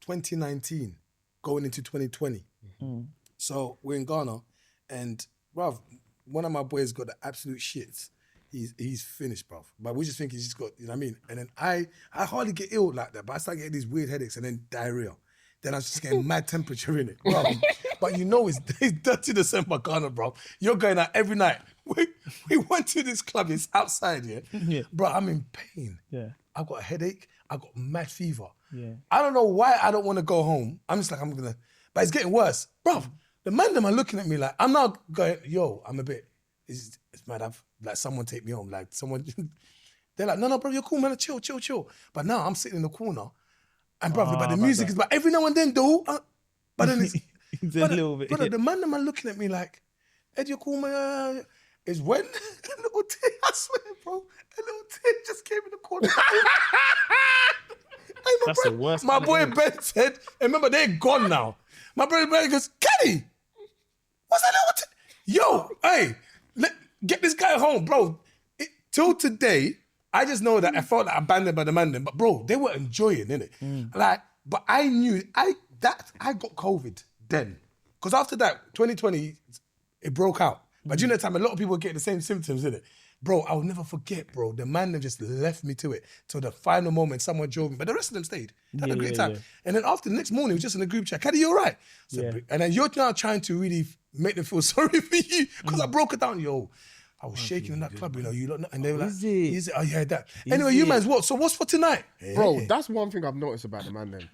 Speaker 1: 2019, going into 2020. So we're in Ghana, and bruv, one of my boys got the absolute shits. He's finished, bruv. But we just think he's just got, you know what I mean? And then I hardly get ill like that, but I start getting these weird headaches and then diarrhea. Then I was just getting mad temperature in it, bro. But you know it's dirty December, Ghana, bro. You're going out every night. We went to this club. It's outside, yeah. Bro, I'm in pain.
Speaker 2: Yeah.
Speaker 1: I've got a headache. I've got mad fever.
Speaker 2: Yeah.
Speaker 1: I don't know why I don't want to go home. I'm just like, but it's getting worse, bro. The man them are looking at me like, I'm not going, yo, I'm a bit, it's mad. I've like someone take me home, like someone. They're like, no, bro, you're cool, man. Chill. But now I'm sitting in the corner, and bro, but the music is, but every now and then, though, but then it's
Speaker 2: a little bit.
Speaker 1: But the man them are looking at me like, Ed, you're cool, man. Is when a little tear, I swear, bro, a little tear just came in the corner.
Speaker 2: That's the worst.
Speaker 1: My boy Ben said, and remember, they're gone now. My brother Ben goes, Kadi, what's that little yo, hey, get this guy home, bro. Till today, I just know that I felt like abandoned by the man then, but bro, they were enjoying, innit? Like, but I knew, I got COVID then. Because after that, 2020, it broke out. But during that time, a lot of people were getting the same symptoms, innit? Bro, I'll never forget, bro. The man them just left me to it till the final moment. Someone drove me, but the rest of them stayed. They had a great time. And then after the next morning, we were just in the group chat. Kadi, you all right? And then you're now trying to really make them feel sorry for you because I broke it down. Yo, I was shaking in that club, you know. You lot, and they were like, "Is it? Oh yeah, that." Anyway, you man's what? So what's for tonight,
Speaker 3: Bro? That's one thing I've noticed about the man. Then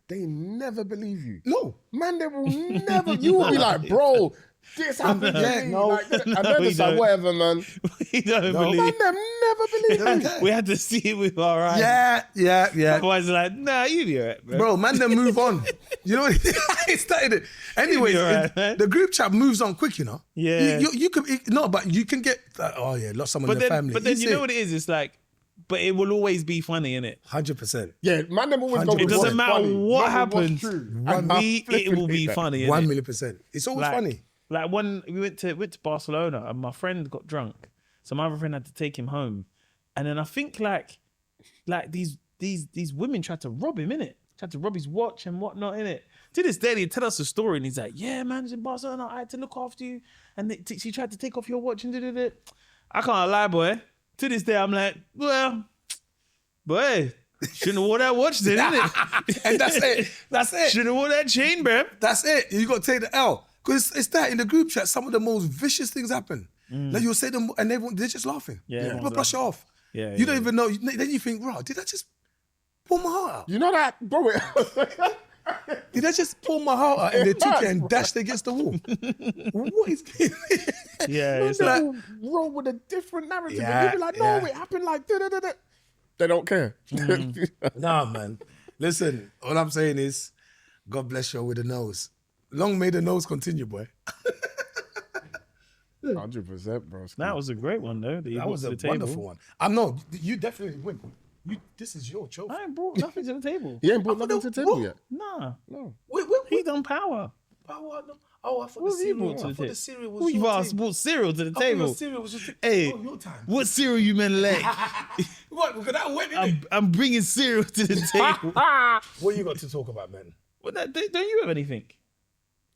Speaker 3: they never believe you.
Speaker 1: No,
Speaker 3: man, they will never. You will be like, bro, this happened. Like, and then it's like, whatever, man.
Speaker 2: We don't believe.
Speaker 3: Man, them never believe you.
Speaker 2: We had to see it with our eyes.
Speaker 1: Yeah.
Speaker 2: Otherwise, like, nah, you be alright,
Speaker 1: bro. Man, then move on. You know, it started it. Anyway, the group chat moves on quick, you know.
Speaker 2: Yeah.
Speaker 1: You could but you can get. Lost someone in the family.
Speaker 2: But then you know what it is. It's like, but it will always be funny, innit?
Speaker 1: 100%.
Speaker 3: Yeah, man, them always go.
Speaker 2: It doesn't matter what happens.
Speaker 3: It
Speaker 2: will be funny.
Speaker 1: 1,000,000%. It's always funny.
Speaker 2: Like when we went to Barcelona and my friend got drunk, so my other friend had to take him home, and then I think like these women tried to rob him, innit? Tried to rob his watch and whatnot, innit? To this day, he tell us a story and he's like, "Yeah, man, it's in Barcelona. I had to look after you, and she tried to take off your watch and did it." I can't lie, boy. To this day, I'm like, well, boy, shouldn't have wore that watch then, innit?
Speaker 1: And that's it.
Speaker 2: Shouldn't have wore that chain, bro.
Speaker 1: That's it. You got to take the L. Because it's that in the group chat, some of the most vicious things happen. Like you'll say them and they're just laughing.
Speaker 2: Yeah.
Speaker 1: People brush it off.
Speaker 2: Yeah.
Speaker 1: You don't even know. Then you think, bro, did I just pull my heart out?
Speaker 3: You know that, bro?
Speaker 1: Did I just pull my heart out and they took it and dashed against the wall? What is
Speaker 2: Yeah, it's
Speaker 3: like,
Speaker 2: like,
Speaker 3: roll with a different narrative.
Speaker 1: Yeah,
Speaker 3: And people like, no, it happened like da-da-da-da. They don't care.
Speaker 1: Nah, man. Listen, all I'm saying is, God bless you with the nose. Long may the nose continue, boy.
Speaker 3: 100%, bro.
Speaker 2: that was a great one, though.
Speaker 1: That was a wonderful one. No, you definitely win. This is your trophy.
Speaker 2: I ain't brought nothing to the table.
Speaker 3: You ain't brought nothing to the table yet.
Speaker 2: Nah.
Speaker 3: No.
Speaker 1: Wait.
Speaker 2: He done power.
Speaker 1: Oh, I thought
Speaker 2: What
Speaker 1: the
Speaker 2: have you
Speaker 1: cereal.
Speaker 2: brought to
Speaker 1: I
Speaker 2: the
Speaker 1: thought the
Speaker 2: table?
Speaker 1: cereal was
Speaker 2: Who you
Speaker 1: your
Speaker 2: asked
Speaker 1: team.
Speaker 2: brought cereal to the
Speaker 1: I thought
Speaker 2: table?
Speaker 1: your cereal was just
Speaker 2: Hey,
Speaker 1: your time.
Speaker 2: what cereal you men like?
Speaker 1: What? Because that went in it.
Speaker 2: I'm bringing cereal to the table.
Speaker 1: What you got to talk about, man?
Speaker 2: Don't you have anything?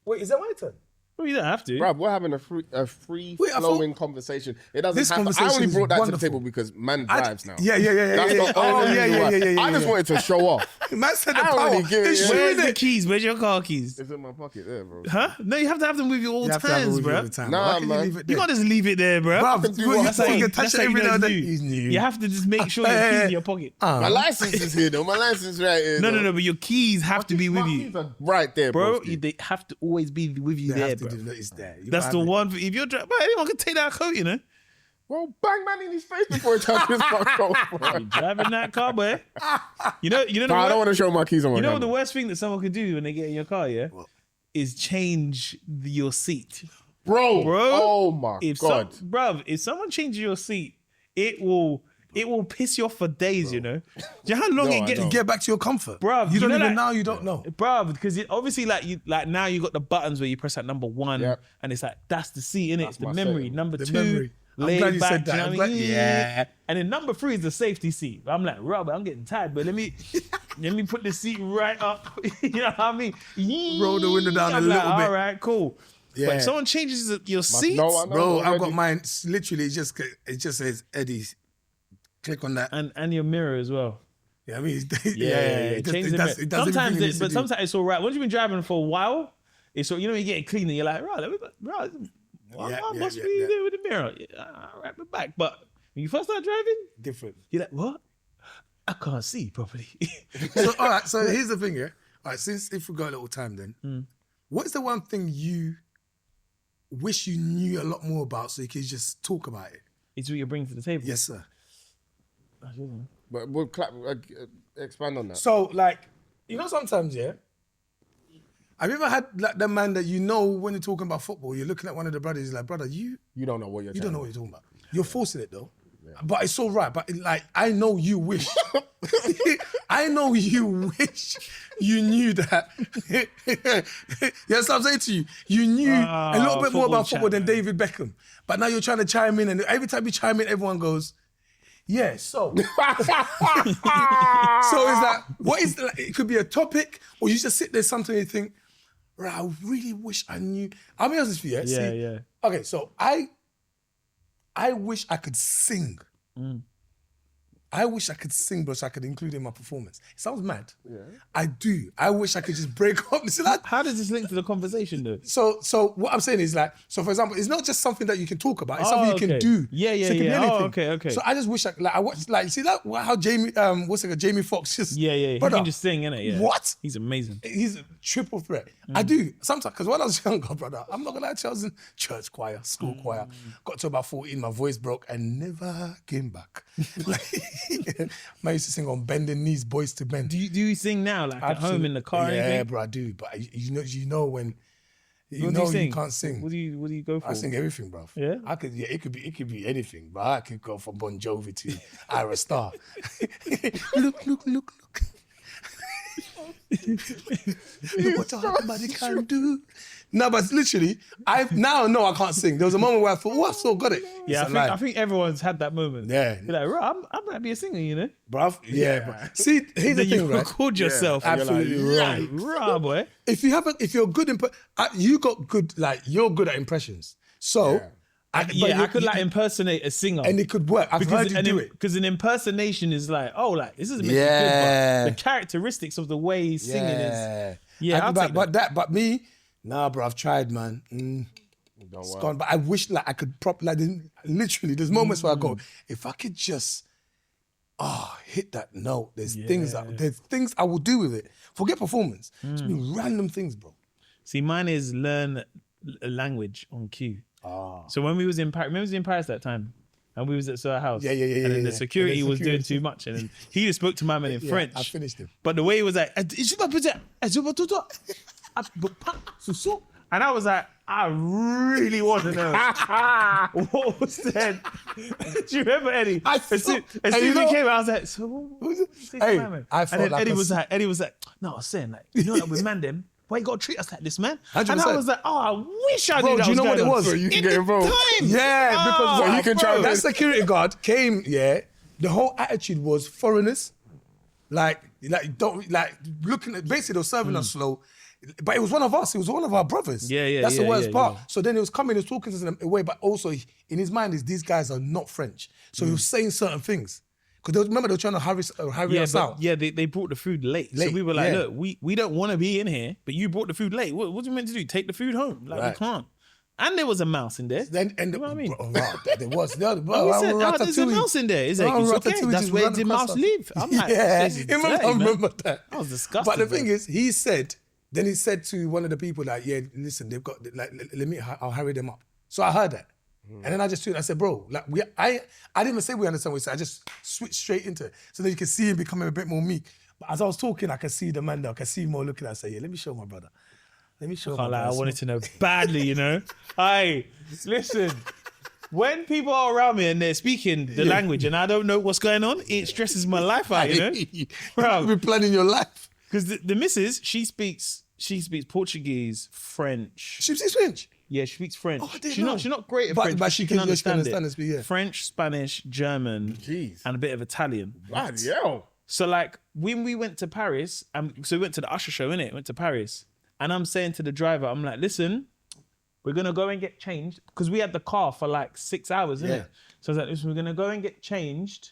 Speaker 1: Wait, is that my turn?
Speaker 2: Well, you don't have to.
Speaker 3: Bruv, we're having a free
Speaker 1: Wait, I
Speaker 3: flowing conversation. It doesn't
Speaker 1: This
Speaker 3: have to, I
Speaker 1: conversation
Speaker 3: only
Speaker 1: is
Speaker 3: brought that to
Speaker 1: wonderful.
Speaker 3: the table because man drives now.
Speaker 1: Yeah.
Speaker 3: That's the only reason why. I just wanted to show off.
Speaker 1: Man said the
Speaker 3: I
Speaker 1: power.
Speaker 3: only give it-
Speaker 1: It's
Speaker 3: yeah.
Speaker 1: true,
Speaker 2: Where's
Speaker 1: innit?
Speaker 2: the keys? Where's your car keys?
Speaker 3: It's in my pocket there, bro.
Speaker 2: Huh? No, you have to have them with you all
Speaker 1: You have to have it
Speaker 2: times,
Speaker 1: with you
Speaker 2: bro.
Speaker 1: all the time.
Speaker 3: Nah,
Speaker 1: Why can
Speaker 3: man.
Speaker 1: you leave it
Speaker 2: You
Speaker 1: there?
Speaker 2: can't just leave it there, bro.
Speaker 1: Bruv,
Speaker 3: can do what I
Speaker 2: That's how
Speaker 1: you
Speaker 2: you
Speaker 1: can touch
Speaker 2: that's
Speaker 1: it
Speaker 2: how you
Speaker 1: every now
Speaker 2: know
Speaker 1: and
Speaker 2: it's
Speaker 1: then.
Speaker 2: you.
Speaker 1: He's new.
Speaker 2: You have to just make sure your keys in your pocket.
Speaker 3: My license is here, though. My license right here.
Speaker 2: No,
Speaker 3: though.
Speaker 2: but your keys have to be with
Speaker 3: My
Speaker 2: you,
Speaker 3: keys are right there,
Speaker 2: bro.
Speaker 3: bro.
Speaker 2: They have to always be with you
Speaker 1: They
Speaker 2: there,
Speaker 1: have to
Speaker 2: bro.
Speaker 1: do that. It's there. You
Speaker 2: That's
Speaker 1: gotta
Speaker 2: the
Speaker 1: have it.
Speaker 2: one. If you're driving, anyone can take that coat, you know.
Speaker 3: Well, bang man in his face before he turns his fuck off.
Speaker 2: You driving that car, boy. You know.
Speaker 3: No, I don't want to show my keys on my
Speaker 2: You know
Speaker 3: camera.
Speaker 2: the worst thing that someone could do when they get in your car, is change your seat,
Speaker 3: bro.
Speaker 2: Bro,
Speaker 3: Oh my god,
Speaker 2: bruv, if someone changes your seat, it will piss you off for days. You know. Do you know how long it gets?
Speaker 1: To get back to your comfort,
Speaker 2: Bruv,
Speaker 1: You don't even
Speaker 2: know,
Speaker 1: know. You don't know,
Speaker 2: bruv, because obviously, now you got the buttons where you press that number 1, and it's like that's the seat, innit? It's the memory.
Speaker 3: setting.
Speaker 2: Number
Speaker 1: The
Speaker 2: 2,
Speaker 1: memory. I'm glad
Speaker 2: laid
Speaker 1: you
Speaker 2: back.
Speaker 1: said that.
Speaker 2: You know
Speaker 1: I'm
Speaker 2: what I
Speaker 1: glad-
Speaker 2: mean?
Speaker 1: yeah.
Speaker 2: And then number 3 is the safety seat. I'm like, Rob, I'm getting tired, but let me put the seat right up. You know what I mean?
Speaker 1: Roll the window down
Speaker 2: I'm
Speaker 1: a
Speaker 2: like,
Speaker 1: little bit.
Speaker 2: All right, cool.
Speaker 1: Yeah.
Speaker 2: But if someone changes your seat,
Speaker 3: No, I know
Speaker 1: bro. I've
Speaker 3: already.
Speaker 1: got mine. Literally, it just says Eddie. Click on that.
Speaker 2: and your mirror as well.
Speaker 1: Yeah, I mean,
Speaker 2: It changes the mirror. Sometimes it's all right. Once you've been driving for a while, it's all, you know, you get it clean and you're like, right, what must be there with the mirror? Yeah, all right, we're back. But when you first start driving,
Speaker 1: different.
Speaker 2: you're like, what? I can't see properly.
Speaker 1: So, all right. So here's the thing, yeah. All right. Since if we got a little time, then what is the one thing you wish you knew a lot more about so you could just talk about it?
Speaker 2: It's what you bring to the table.
Speaker 1: Yes, sir.
Speaker 3: But we'll expand on that.
Speaker 1: So, like, you know, sometimes, yeah. Have you ever had like the man that you know when you're talking about football, you're looking at one of the brothers, he's like, brother, you
Speaker 3: don't know what you're.
Speaker 1: You don't know what you're talking about. You're forcing it though. Yeah. But it's all right. But like, I know you wish. I know you wish you knew that. Yes, I'm saying to you, you knew a little bit more about football than David Beckham. But now you're trying to chime in, and every time you chime in, everyone goes, yeah, so. So it's like, what is the, it could be a topic, or you just sit there sometimes and you think, right, I really wish I knew. I'll be honest with you.
Speaker 2: Yeah.
Speaker 1: Okay, so I wish I could sing. I wish I could sing, bro, so I could include it in my performance. It sounds mad. Yeah. I do. I wish I could just break up. Listen,
Speaker 2: how does this link to the conversation, though?
Speaker 1: So what I'm saying is like, so for example, it's not just something that you can talk about. It's something you can do.
Speaker 2: Yeah.
Speaker 1: So it can be anything.
Speaker 2: Okay.
Speaker 1: So I just wish I watched, like, you see that how Jamie, Jamie Foxx just.
Speaker 2: Yeah.
Speaker 1: Brother,
Speaker 2: he can just sing, innit? Yeah.
Speaker 1: What?
Speaker 2: He's amazing.
Speaker 1: He's a triple threat. I do sometimes, because when I was younger, brother, I'm not gonna lie to you, I was in church choir, school choir. Got to about 14, my voice broke and never came back. I used to sing on bending knees, boys to bend.
Speaker 2: Do you sing now, like at home in the car?
Speaker 1: Yeah,
Speaker 2: anything?
Speaker 1: bro, I do. But you know when you can't sing.
Speaker 2: What do you go for?
Speaker 1: I sing everything, bro.
Speaker 2: Yeah,
Speaker 1: it could be anything, but I could go from Bon Jovi to Ira Star. Look. Look what your hot body can do. No, but literally, I now know I can't sing. There was a moment where I thought, I still got it.
Speaker 2: Yeah, I think everyone's had that moment.
Speaker 1: Yeah.
Speaker 2: You're like, bro, I might be a singer, you know?
Speaker 1: Bruv. Yeah. Bro. See, here's the thing,
Speaker 2: you
Speaker 1: right?
Speaker 2: record yourself.
Speaker 1: Yeah, absolutely right.
Speaker 2: Right, boy.
Speaker 1: If you're good, you're good at impressions. So,
Speaker 2: I could like impersonate a singer.
Speaker 1: And it could work. I've heard you do it.
Speaker 2: Because an impersonation is like, this is making good, but the characteristics of the way he's singing is... Yeah,
Speaker 1: but me... Nah, bro, I've tried, man. It's gone. But I wish like I could literally, there's moments where I go, if I could just hit that note, there's things I will do with it. Forget performance. Just be random things, bro.
Speaker 2: See, mine is learn a language on cue. So when we was in Paris, remember we was in Paris that time? And we was at Sir House.
Speaker 1: Yeah.
Speaker 2: And then the security was doing too much. And then he just spoke to my man in French.
Speaker 1: I finished him.
Speaker 2: But the way he was like, and I was like, I really want to know what was said. Do you remember Eddie? As soon as he came out, I was like, so what was it?
Speaker 1: I felt
Speaker 2: and then
Speaker 1: like
Speaker 2: Eddie was like, no, I was saying like, you know that with man them, why you gotta treat us like this, man?
Speaker 1: 100%.
Speaker 2: And I was like, I wish I
Speaker 1: bro,
Speaker 2: knew that.
Speaker 1: Do you know what it was?
Speaker 3: So you can get involved.
Speaker 1: Yeah, because
Speaker 3: you can try.
Speaker 1: That security guard came. Yeah, the whole attitude was foreigners, like looking at. Basically, they were serving us slow. But it was one of us. It was one of our brothers.
Speaker 2: Yeah.
Speaker 1: That's the worst part.
Speaker 2: Yeah.
Speaker 1: So then he was coming, he was talking to them away, but also in his mind is these guys are not French. So he was saying certain things. Because remember they were trying to hurry us out.
Speaker 2: Yeah, they brought the food late. So we were like, look, we don't want to be in here, but you brought the food late. What are you meant to do? Take the food home? Like, we can't. And there was a mouse in there. You know what I mean?
Speaker 1: There was. There's
Speaker 2: a mouse in there. It's like, it's okay. That's where the mouse live. I'm like,
Speaker 1: I remember that.
Speaker 2: I was disgusted.
Speaker 1: But the thing is, he said to one of the people, like, yeah, listen, they've got, like, I'll hurry them up. So I heard that. And then I just I said, bro, like I didn't even say we understand what he said. I just switched straight into it. So then you can see him becoming a bit more meek. But as I was talking, I could see the man there. I could see Mo looking at it and say, yeah, let me show my brother. Let me show my brother.
Speaker 2: I wanted to know badly, you know. Hey, listen. When people are around me and they're speaking the language and I don't know what's going on, it stresses my life out, you know? Bro.
Speaker 1: You've been planning your life.
Speaker 2: Because the missus, she speaks Portuguese, French.
Speaker 1: She speaks French?
Speaker 2: Yeah, she speaks French.
Speaker 1: Oh,
Speaker 2: she's not great at French,
Speaker 1: but she can understand it. Yeah.
Speaker 2: French, Spanish, German, and a bit of Italian.
Speaker 3: Bloody hell.
Speaker 2: So like when we went to Paris, so we went to the Usher show, innit? Went to Paris. And I'm saying to the driver, I'm like, listen, we're going to go and get changed. Because we had the car for like 6 hours, innit? So I was like, listen, we're going to go and get changed.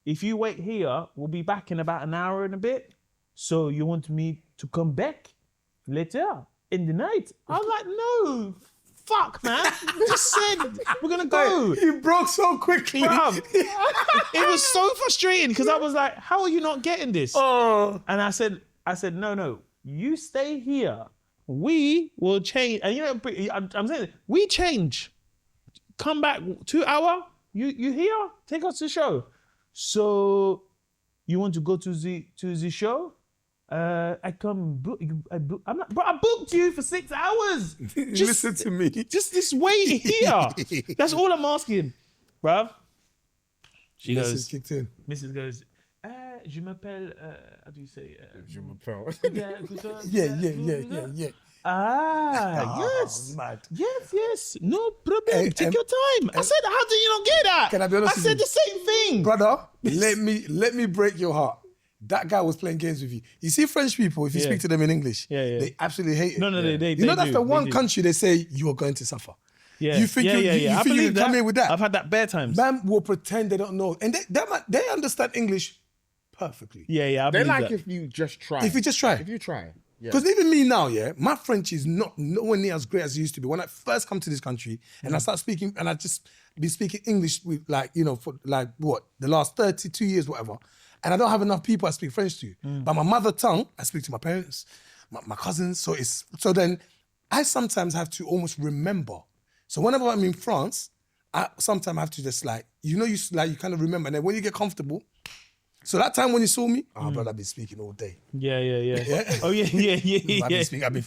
Speaker 2: If you wait here, we'll be back in about an hour and a bit. So you want me to come back later in the night? I was like, no, fuck, man. You just said we're going to go.
Speaker 1: You broke so quickly.
Speaker 2: Bruv, it was so frustrating because I was like, how are you not getting this?
Speaker 1: Oh.
Speaker 2: And I said, no, you stay here. We will change. And you know, I'm saying, we change. Come back 2 hours. You here? Take us to the show. So you want to go to the show? I come book you. I'm not, bro, I booked you for 6 hours.
Speaker 1: Listen to me.
Speaker 2: Just this wait here. That's all I'm asking, bruv. She goes.
Speaker 1: Kicked in.
Speaker 2: Mrs. goes. Je m'appelle. How do you say?
Speaker 3: Je m'appelle.
Speaker 1: Yeah.
Speaker 2: Yes.
Speaker 1: Mad.
Speaker 2: Yes. No problem. Take your time. I said, how do you not get that?
Speaker 1: Can I be honest
Speaker 2: I
Speaker 1: with
Speaker 2: said
Speaker 1: you?
Speaker 2: the same thing.
Speaker 1: Brother, let me break your heart. That guy was playing games with you. You see French people, if you speak to them in English, they absolutely hate it.
Speaker 2: No, they
Speaker 1: You know that's
Speaker 2: do.
Speaker 1: the one
Speaker 2: They do.
Speaker 1: country they say you are going to suffer.
Speaker 2: Yeah.
Speaker 1: You think you
Speaker 2: I
Speaker 1: think you
Speaker 2: believe
Speaker 1: can come in with that?
Speaker 2: I've had that bare times.
Speaker 1: Man will pretend they don't know. And they understand English perfectly.
Speaker 2: Yeah, I
Speaker 3: They
Speaker 2: believe
Speaker 3: like
Speaker 2: that.
Speaker 3: if you just try.
Speaker 1: If you just try.
Speaker 3: If you try. Yeah.
Speaker 1: Because even me now, my French is not nowhere near as great as it used to be. When I first come to this country and I start speaking, and I just been speaking English with for the last 32 years, whatever. And I don't have enough people I speak French to. But my mother tongue, I speak to my parents, my cousins. So then I sometimes have to almost remember. So whenever I'm in France, I sometimes have to just you kind of remember. And then when you get comfortable, so that time when you saw me, brother, I've been speaking all day.
Speaker 2: Yeah. Oh yeah.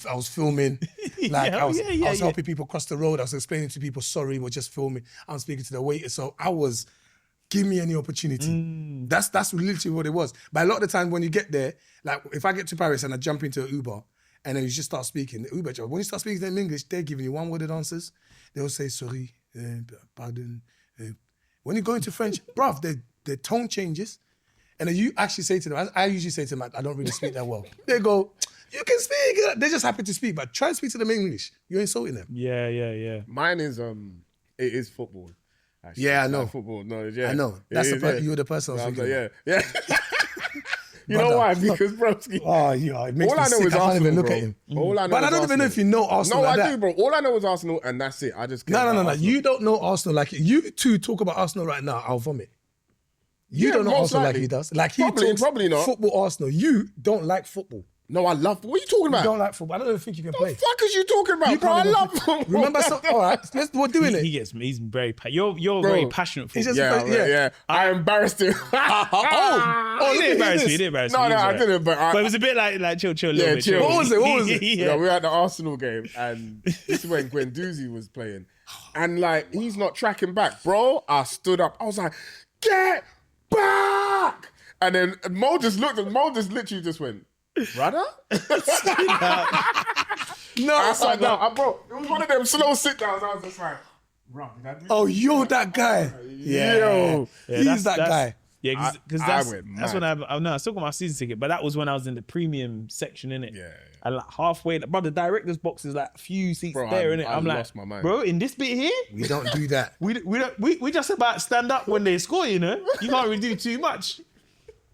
Speaker 1: I was filming. I was helping people cross the road. I was explaining to people, sorry, we're just filming. I'm speaking to the waiter. So I was, give me any opportunity. That's literally what it was. But a lot of the time when you get there, like if I get to Paris and I jump into an Uber and then you just start speaking, the Uber driver, when you start speaking to them in English, they're giving you one-worded answers. They'll say, sorry, pardon. When you go into French, bruv, their tone changes. And then you actually say to them, I usually say to them, I don't really speak that well. They go, you can speak. They're just happy to speak, but try and speak to them in English. You're insulting them.
Speaker 2: Yeah.
Speaker 3: Mine is it is football. Actually.
Speaker 1: Yeah, I know.
Speaker 3: Football knowledge. Yeah,
Speaker 1: I know. That's you're the person I was thinking.
Speaker 3: Yeah. You know why? Because broski.
Speaker 1: Oh, yeah. It makes
Speaker 3: All
Speaker 1: me
Speaker 3: I know
Speaker 1: sick.
Speaker 3: is
Speaker 1: I can't
Speaker 3: Arsenal,
Speaker 1: even look
Speaker 3: bro.
Speaker 1: at him.
Speaker 3: All I know
Speaker 1: But
Speaker 3: is
Speaker 1: I don't even know if you know Arsenal
Speaker 3: No,
Speaker 1: like
Speaker 3: I
Speaker 1: that.
Speaker 3: do, bro. All I know is Arsenal, and that's it. I just care about
Speaker 1: No.
Speaker 3: Arsenal.
Speaker 1: You don't know Arsenal like it. You two talk about Arsenal right now, I'll vomit. You
Speaker 3: Yeah,
Speaker 1: don't know
Speaker 3: most
Speaker 1: Arsenal like
Speaker 3: likely.
Speaker 1: he does. Like he
Speaker 3: Probably-
Speaker 1: talks
Speaker 3: probably not.
Speaker 1: football Arsenal. You don't like football.
Speaker 3: No, I love. What are you talking
Speaker 1: You
Speaker 3: about?
Speaker 1: don't like football. I don't even think you can
Speaker 3: What
Speaker 1: play.
Speaker 3: the fuck is you talking about,
Speaker 1: You
Speaker 3: bro? I
Speaker 1: can't even-
Speaker 3: love football.
Speaker 1: Remember, all right, we're doing it.
Speaker 2: He's very you're
Speaker 3: Bro,
Speaker 2: very passionate for
Speaker 1: he's
Speaker 2: it.
Speaker 1: just-
Speaker 3: Yeah. I embarrassed him.
Speaker 2: You didn't embarrass me. You didn't embarrass me.
Speaker 3: No,
Speaker 2: You was
Speaker 3: I
Speaker 2: alright.
Speaker 3: didn't. But
Speaker 2: it was a bit like chill.
Speaker 3: Yeah,
Speaker 2: little bit,
Speaker 3: chill.
Speaker 1: What was it?
Speaker 3: Yeah, we were at the Arsenal game, and this is when Guendouzi was playing, and he's not tracking back, bro. I stood up. I was like, "Get back!" And then Mo just looked, and Mo just literally just went, "Brother."
Speaker 1: No,
Speaker 3: I sat down, bro. It was one of them slow sit downs. I was just like, "Bro, did I do
Speaker 1: Oh, you're that guy.
Speaker 3: Yo.
Speaker 1: He's that guy.
Speaker 2: Yeah, because
Speaker 3: I
Speaker 2: that's
Speaker 3: went
Speaker 2: when I still got my season ticket, but that was when I was in the premium section, innit?
Speaker 3: Yeah.
Speaker 2: And halfway, bro, the director's box is a few seats
Speaker 3: Bro,
Speaker 2: there, innit?
Speaker 3: I
Speaker 2: I'm
Speaker 3: lost
Speaker 2: like,
Speaker 3: my mind.
Speaker 2: bro, in this bit here,
Speaker 1: We don't do that.
Speaker 2: we just about stand up when they score, you know? You can't really do too much.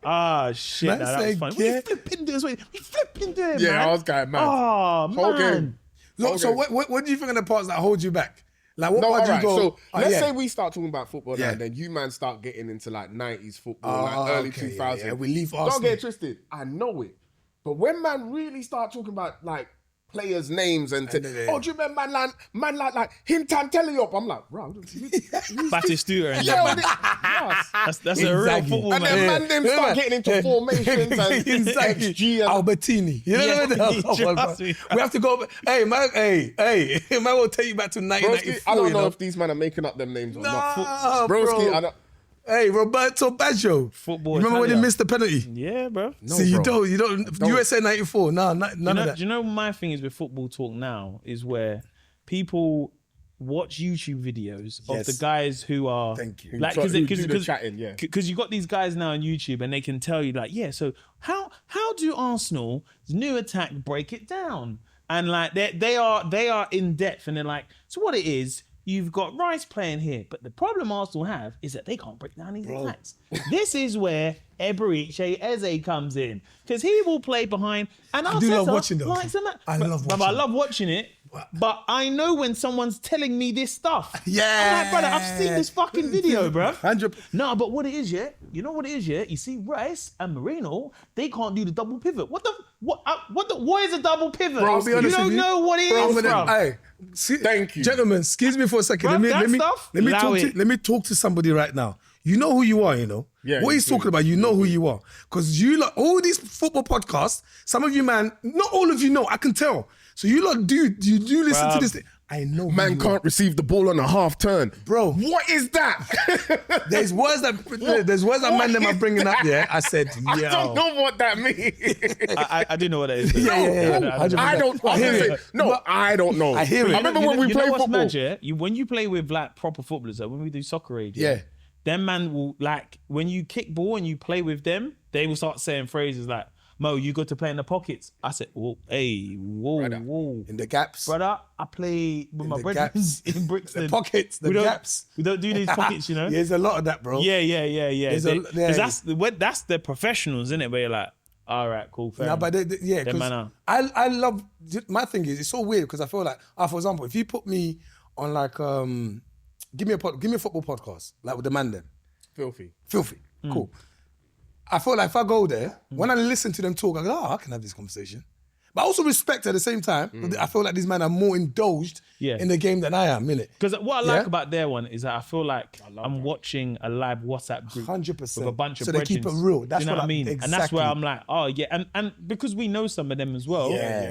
Speaker 2: Ah, shit,
Speaker 1: Man
Speaker 2: that was
Speaker 1: said,
Speaker 2: funny.
Speaker 1: "Get-"
Speaker 2: We flipping this way. We flipping there,
Speaker 3: Yeah,
Speaker 2: man.
Speaker 3: I was going mad.
Speaker 2: Oh,
Speaker 3: Whole
Speaker 2: man.
Speaker 3: game.
Speaker 1: Look, so what do you think are the parts that hold you back? Like, what
Speaker 3: No,
Speaker 1: part
Speaker 3: all
Speaker 1: do you
Speaker 3: right.
Speaker 1: go?
Speaker 3: So
Speaker 1: oh,
Speaker 3: let's
Speaker 1: yeah.
Speaker 3: say we start talking about football now,
Speaker 1: Yeah.
Speaker 3: and then you man start getting into 90s football,
Speaker 1: Oh,
Speaker 3: early
Speaker 1: okay,
Speaker 3: 2000s.
Speaker 1: yeah, we leave
Speaker 3: Don't
Speaker 1: Arsenal.
Speaker 3: get it twisted. I know it. But when man really start talking about players' names and do you remember man like Hintan Telliop? I'm like, bro,
Speaker 2: Batistuta. That's a real football
Speaker 3: and
Speaker 2: man.
Speaker 3: then man them start getting into formations and XG and
Speaker 1: Albertini. You know we have to go. Hey, man, man will take you back to 1994.
Speaker 3: I don't know if these men are making up them names or not.
Speaker 1: Broski,
Speaker 3: I don't.
Speaker 1: Hey, Roberto Baggio.
Speaker 2: Football.
Speaker 1: Remember when he missed the penalty?
Speaker 2: Yeah, bro.
Speaker 3: No,
Speaker 1: See,
Speaker 3: bro.
Speaker 1: you don't. USA 94. No, none of that.
Speaker 2: Do you know my thing is with football talk now is where people watch YouTube videos of the guys who are like because
Speaker 3: chatting, yeah.
Speaker 2: Because you got these guys now on YouTube and they can tell you like, yeah, so how do Arsenal's new attack break it down? And like they are in depth and they're like, so what it is. You've got Rice playing here, but the problem Arsenal have is that they can't break down these attacks. This is where Eberechi Eze comes in because he will play behind. And
Speaker 1: I do love watching those. I
Speaker 2: love watching it. But I know when someone's telling me this stuff.
Speaker 1: Yeah.
Speaker 2: I'm like, brother, I've seen this fucking video, bro.
Speaker 1: 100%.
Speaker 2: No, but what it is, yeah? You know what it is, yeah? You see Rice and Moreno, they can't do the double pivot. What is a double pivot?
Speaker 1: Bro, I'll be honest
Speaker 2: you don't
Speaker 1: with you.
Speaker 2: know what it is, bro.
Speaker 1: Hey,
Speaker 3: thank you.
Speaker 1: Gentlemen, excuse me for a second.
Speaker 2: Bruv,
Speaker 1: Let me talk to somebody right now. You know who you are, you know?
Speaker 3: Yeah,
Speaker 1: what he's talking about, you know who you are. Because you lot, all these football podcasts, some of you, man, not all of you know, I can tell. So you lot do listen to this thing. I know.
Speaker 3: Man can't receive the ball on a half turn.
Speaker 1: Bro.
Speaker 3: What is that?
Speaker 1: There's words that man them are bringing up there. I said, yo.
Speaker 3: I don't know what that means.
Speaker 2: I do know what that is.
Speaker 3: I don't know.
Speaker 1: I hear it.
Speaker 3: I remember when we played football.
Speaker 2: Mad, yeah? When you play with like proper footballers, like when we do soccer age, them man will like when you kick ball and you play with them, they will start saying phrases like, Mo, you got to play in the pockets. I said, whoa.
Speaker 1: In the gaps.
Speaker 2: Brother, I play with my brothers in Brixton.
Speaker 1: The pockets, the gaps.
Speaker 2: We don't do these pockets, you know?
Speaker 1: There's a lot of that, bro.
Speaker 2: Yeah. Because that's the professionals, isn't it? Where you're like, all right, cool, fair enough.
Speaker 1: But because I love, my thing is, it's so weird because I feel like, for example, if you put me on like, give me a football podcast, like with the man then.
Speaker 3: Filthy.
Speaker 1: Cool. I feel like if I go there, when I listen to them talk, I go, I can have this conversation. But I also respect at the same time. I feel like these men are more indulged in the game than I am, innit?
Speaker 2: Because what I like about their one is that I feel like I'm watching a live WhatsApp group
Speaker 1: 100%.
Speaker 2: with a bunch of
Speaker 1: so they keep it real. That's
Speaker 2: you know what I mean?
Speaker 1: Exactly.
Speaker 2: And that's where I'm like, oh yeah. And because we know some of them as well,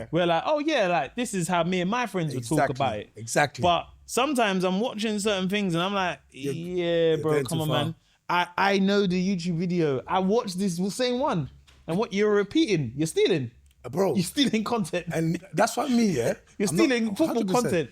Speaker 2: we're like, oh yeah, like this is how me and my friends would talk about it.
Speaker 1: Exactly.
Speaker 2: But sometimes I'm watching certain things and I'm like, yeah, bro, come on, man. I know the YouTube video. I watched this same one. And what you're repeating, you're stealing.
Speaker 1: Bro.
Speaker 2: You're stealing content.
Speaker 1: And that's what me, yeah.
Speaker 2: You're stealing football
Speaker 1: 100%.
Speaker 2: content.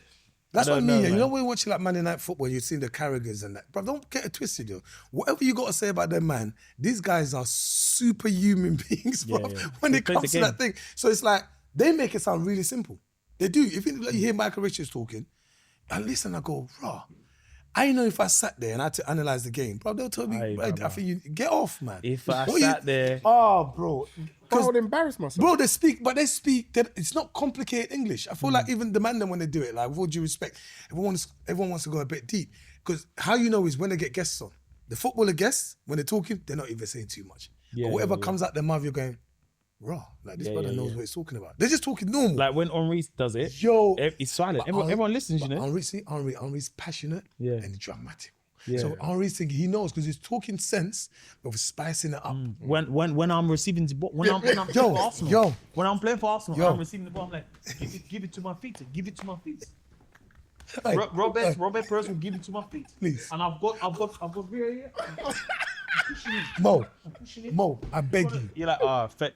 Speaker 1: That's what me, yeah. You know when you're watching like Monday Night Football, you're seeing the Carragers and that. Bro, don't get it twisted, yo. Whatever you got to say about them, man, these guys are superhuman beings, bro, when it comes to that thing. So it's like, they make it sound really simple. They do. If you hear Michael Richards talking, and listen, I go, raw. I know if I sat there and I had to analyze the game, bro, they'll tell me, I think you get off, man.
Speaker 2: If I sat there.
Speaker 1: Oh, bro.
Speaker 3: I would embarrass myself.
Speaker 1: Bro, they speak, it's not complicated English. I feel like even the man them when they do it, like with all due respect, everyone wants to go a bit deep. Because how you know is when they get guests on. The footballer guests, when they're talking, they're not even saying too much. Or whatever comes out their mouth, you're going, raw. Like this brother knows what he's talking about. They're just talking normal.
Speaker 2: Like when Henri does it, it's silent. Everyone listens, you know.
Speaker 1: Henri's passionate and dramatic.
Speaker 2: Yeah.
Speaker 1: So Henri's thinking he knows because he's talking sense, but we're spicing it up.
Speaker 2: When I'm receiving the ball, when I'm playing for Arsenal, when I'm playing for Arsenal, I'm receiving the ball. I'm like, give it to my feet. Give it to my feet.
Speaker 1: Hey,
Speaker 2: Robert Perez will give it to my feet.
Speaker 1: Please.
Speaker 2: And I've got here.
Speaker 1: Mo, I beg you.
Speaker 2: You're like,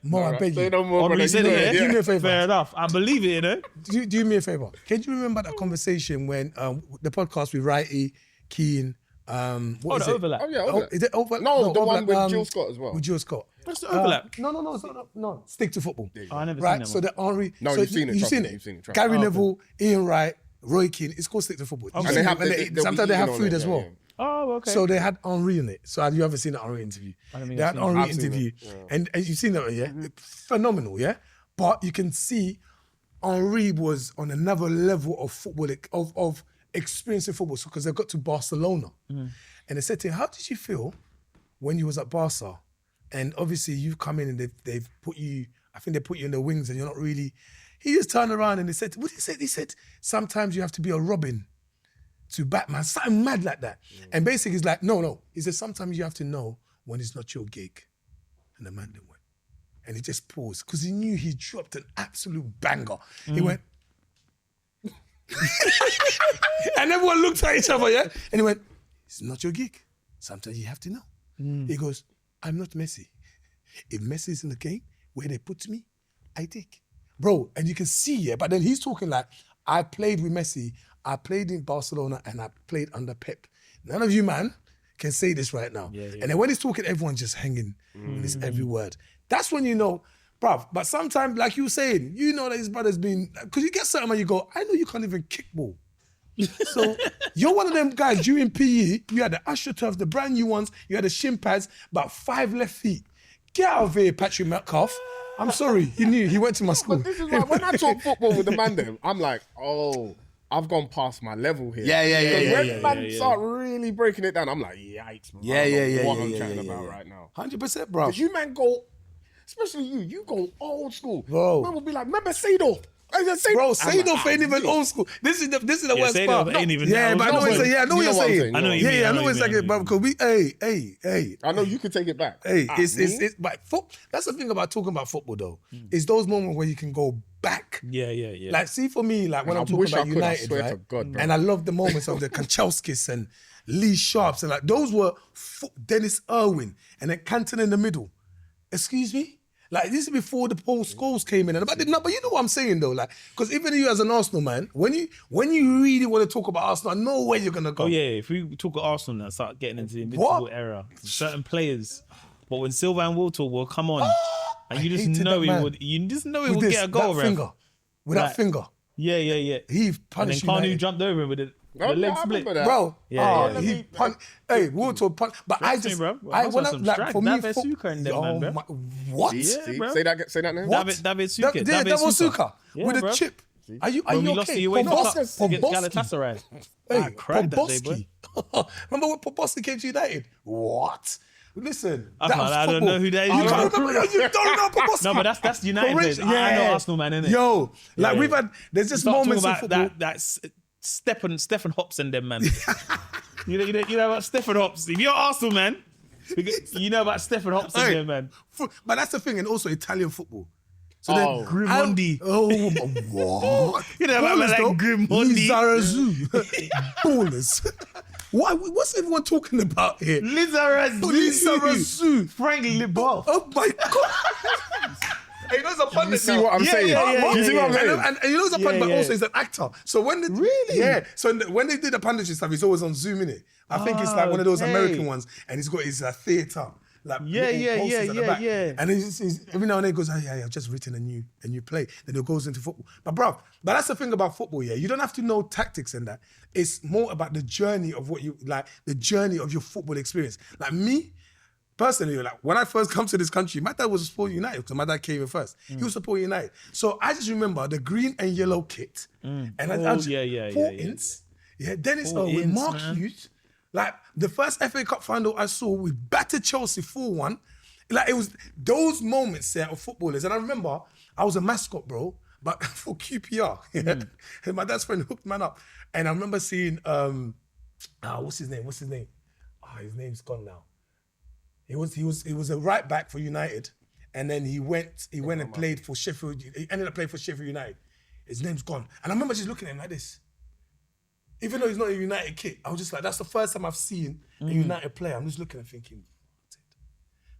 Speaker 1: Mo, I beg you.
Speaker 3: No more,
Speaker 2: Henri said it,
Speaker 1: Do me a favor.
Speaker 2: Fair enough. I believe it, you know.
Speaker 1: Do me a favor. Can you remember that conversation when the podcast with Righty, Keane, what is it?
Speaker 2: Overlap.
Speaker 3: Oh, yeah, overlap.
Speaker 1: Is it overlap?
Speaker 3: No, the
Speaker 1: overlap,
Speaker 3: one with Jill Scott as well.
Speaker 1: With Jill Scott.
Speaker 2: What's the overlap?
Speaker 1: No. Stick to football.
Speaker 2: I never
Speaker 1: Right,
Speaker 2: seen that
Speaker 1: so
Speaker 2: one.
Speaker 1: the Henri.
Speaker 3: No,
Speaker 1: so
Speaker 3: you've seen it.
Speaker 1: You've seen it. Gary Neville, Ian Wright, Roy Keane. It's called Stick to Football.
Speaker 3: And they have,
Speaker 1: sometimes they have food as well.
Speaker 2: Oh, okay.
Speaker 1: So they had Henri in it. So have you ever seen the Henri interview? They had Henri interview. And you've seen that, yeah? Phenomenal, yeah? But you can see Henri was on another level of football, of experiencing football. So because they got to Barcelona. And they said to him, how did you feel when you was at Barca? And obviously you've come in and they've put you, I think they put you in the wings and you're not really He just turned around and he said, what did he say? He said, sometimes you have to be a Robin to Batman, something mad like that. And basically he's like, no. He said, sometimes you have to know when it's not your gig. And the man then went. And he just paused because he knew he dropped an absolute banger. He went, and everyone looked at each other, yeah? And he went, it's not your gig. Sometimes you have to know. He goes, I'm not Messi. If Messi is in the game, where they put me, I take. Bro, and you can see, yeah, but then he's talking like, I played with Messi, I played in Barcelona, and I played under Pep. None of you, man, can say this right now. Yeah. And then when he's talking, everyone's just hanging in his every word. That's when you know, bruv, but sometimes, like you were saying, you know that his brother's been, because you get something and you go, I know you can't even kick ball. So you're one of them guys, during PE, you had the AstroTurf, the brand new ones, you had the shin pads, about 5 left feet. Get out of here, Patrick Metcalf. I'm sorry, he knew, he went to my school.
Speaker 3: But this is like, when I talk football with the man them, I'm like, oh, I've gone past my level here. When man start really breaking it down, I'm like, yikes, man. What I'm chatting about right now.
Speaker 1: 100%, bro.
Speaker 3: Because you man go, especially you go old school.
Speaker 1: Bro.
Speaker 3: Man will be like, remember Seedorf?
Speaker 1: Bro, Seedorf ain't even old school. This is the worst part.
Speaker 2: Ain't even
Speaker 1: yeah, but I know what you're saying. Yeah, I know what you're saying.
Speaker 2: I know you mean.
Speaker 1: I know it's like it, bro. Because hey.
Speaker 3: I know you can take it back.
Speaker 1: Hey, it's but that's the thing about talking about football though. Is those moments where you can go back.
Speaker 2: Yeah.
Speaker 1: Like, see for me, like when I'm talking about United, right?
Speaker 3: God,
Speaker 1: and I love the moments of the Kanchelskis and Lee Sharps and like those were Dennis Irwin and then Canton in the middle. Excuse me? Like, this is before the Paul Scholes came in. But you know what I'm saying, though? Like, because even you as an Arsenal man, when you really want to talk about Arsenal, I know where you're going to go.
Speaker 2: Oh, yeah. If we talk about Arsenal now, start getting into the invincible era, certain players. But when Silva and Will talk, will come on. And you just know he would get a goal,
Speaker 1: that finger. With that finger.
Speaker 2: Yeah.
Speaker 1: He punished you.
Speaker 2: And then Kanu jumped over him with the leg split.
Speaker 1: Bro, he punched. Hey, Walter punched. But I just,
Speaker 2: bro.
Speaker 1: I want to, like, for me,
Speaker 2: David Suka in them, man, bro.
Speaker 1: What?
Speaker 2: Yeah, bro.
Speaker 3: Say that name.
Speaker 2: David Suka.
Speaker 1: David Suka. With a chip. Are you okay?
Speaker 2: Against Galatasaray.
Speaker 1: Hey,
Speaker 2: cried that day, boy.
Speaker 1: Remember when Poboski came to United? What? Listen,
Speaker 2: I don't know who that is.
Speaker 1: You can't remember. You don't know Poboski.
Speaker 2: No, but that's United players. I know Arsenal, man, innit?
Speaker 1: Yo, like we've had. There's just moments in football.
Speaker 2: That's Stefan Hops and them, man. you know about Stefan Hops. If you're Arsenal, man, you know about Stefan Hops and them, man.
Speaker 1: But that's the thing, and also Italian football. So then
Speaker 2: Grimondi.
Speaker 1: What?
Speaker 2: You know about like Grimondi.
Speaker 1: Lizarazu. Ballers. What's everyone talking about here?
Speaker 2: Lizarazu. Frank Libov.
Speaker 1: Oh my God. Hey, you know he's a pundit.
Speaker 3: You see what I'm saying? You see what I'm saying?
Speaker 1: And you know he's a pundit, but also he's an actor. So when when they did the punditry stuff, he's always on Zoom, innit? I think it's like one of those American ones, and he's got his theatre. Like
Speaker 2: yeah.
Speaker 1: And he's every now and then he goes, I've just written a new play. Then he goes into football. But that's the thing about football, yeah. You don't have to know tactics and that. It's more about the journey of what you like, the journey of your football experience. Like me, personally, like when I first come to this country, my dad was supporting United because my dad came in first. He was supporting United. So I just remember the green and yellow kit. And Ince. Yeah, Dennis Irwin, Mark Hughes. Like, the first FA Cup final I saw, we battered Chelsea 4-1. Like, it was those moments there of footballers. And I remember, I was a mascot, bro, but for QPR. And my dad's friend hooked man up. And I remember seeing, what's his name? His name's gone now. He was a right back for United. And then he went and played for Sheffield. He ended up playing for Sheffield United. His name's gone. And I remember just looking at him like this. Even though he's not a United kid, I was just like, that's the first time I've seen a United player. I'm just looking and thinking,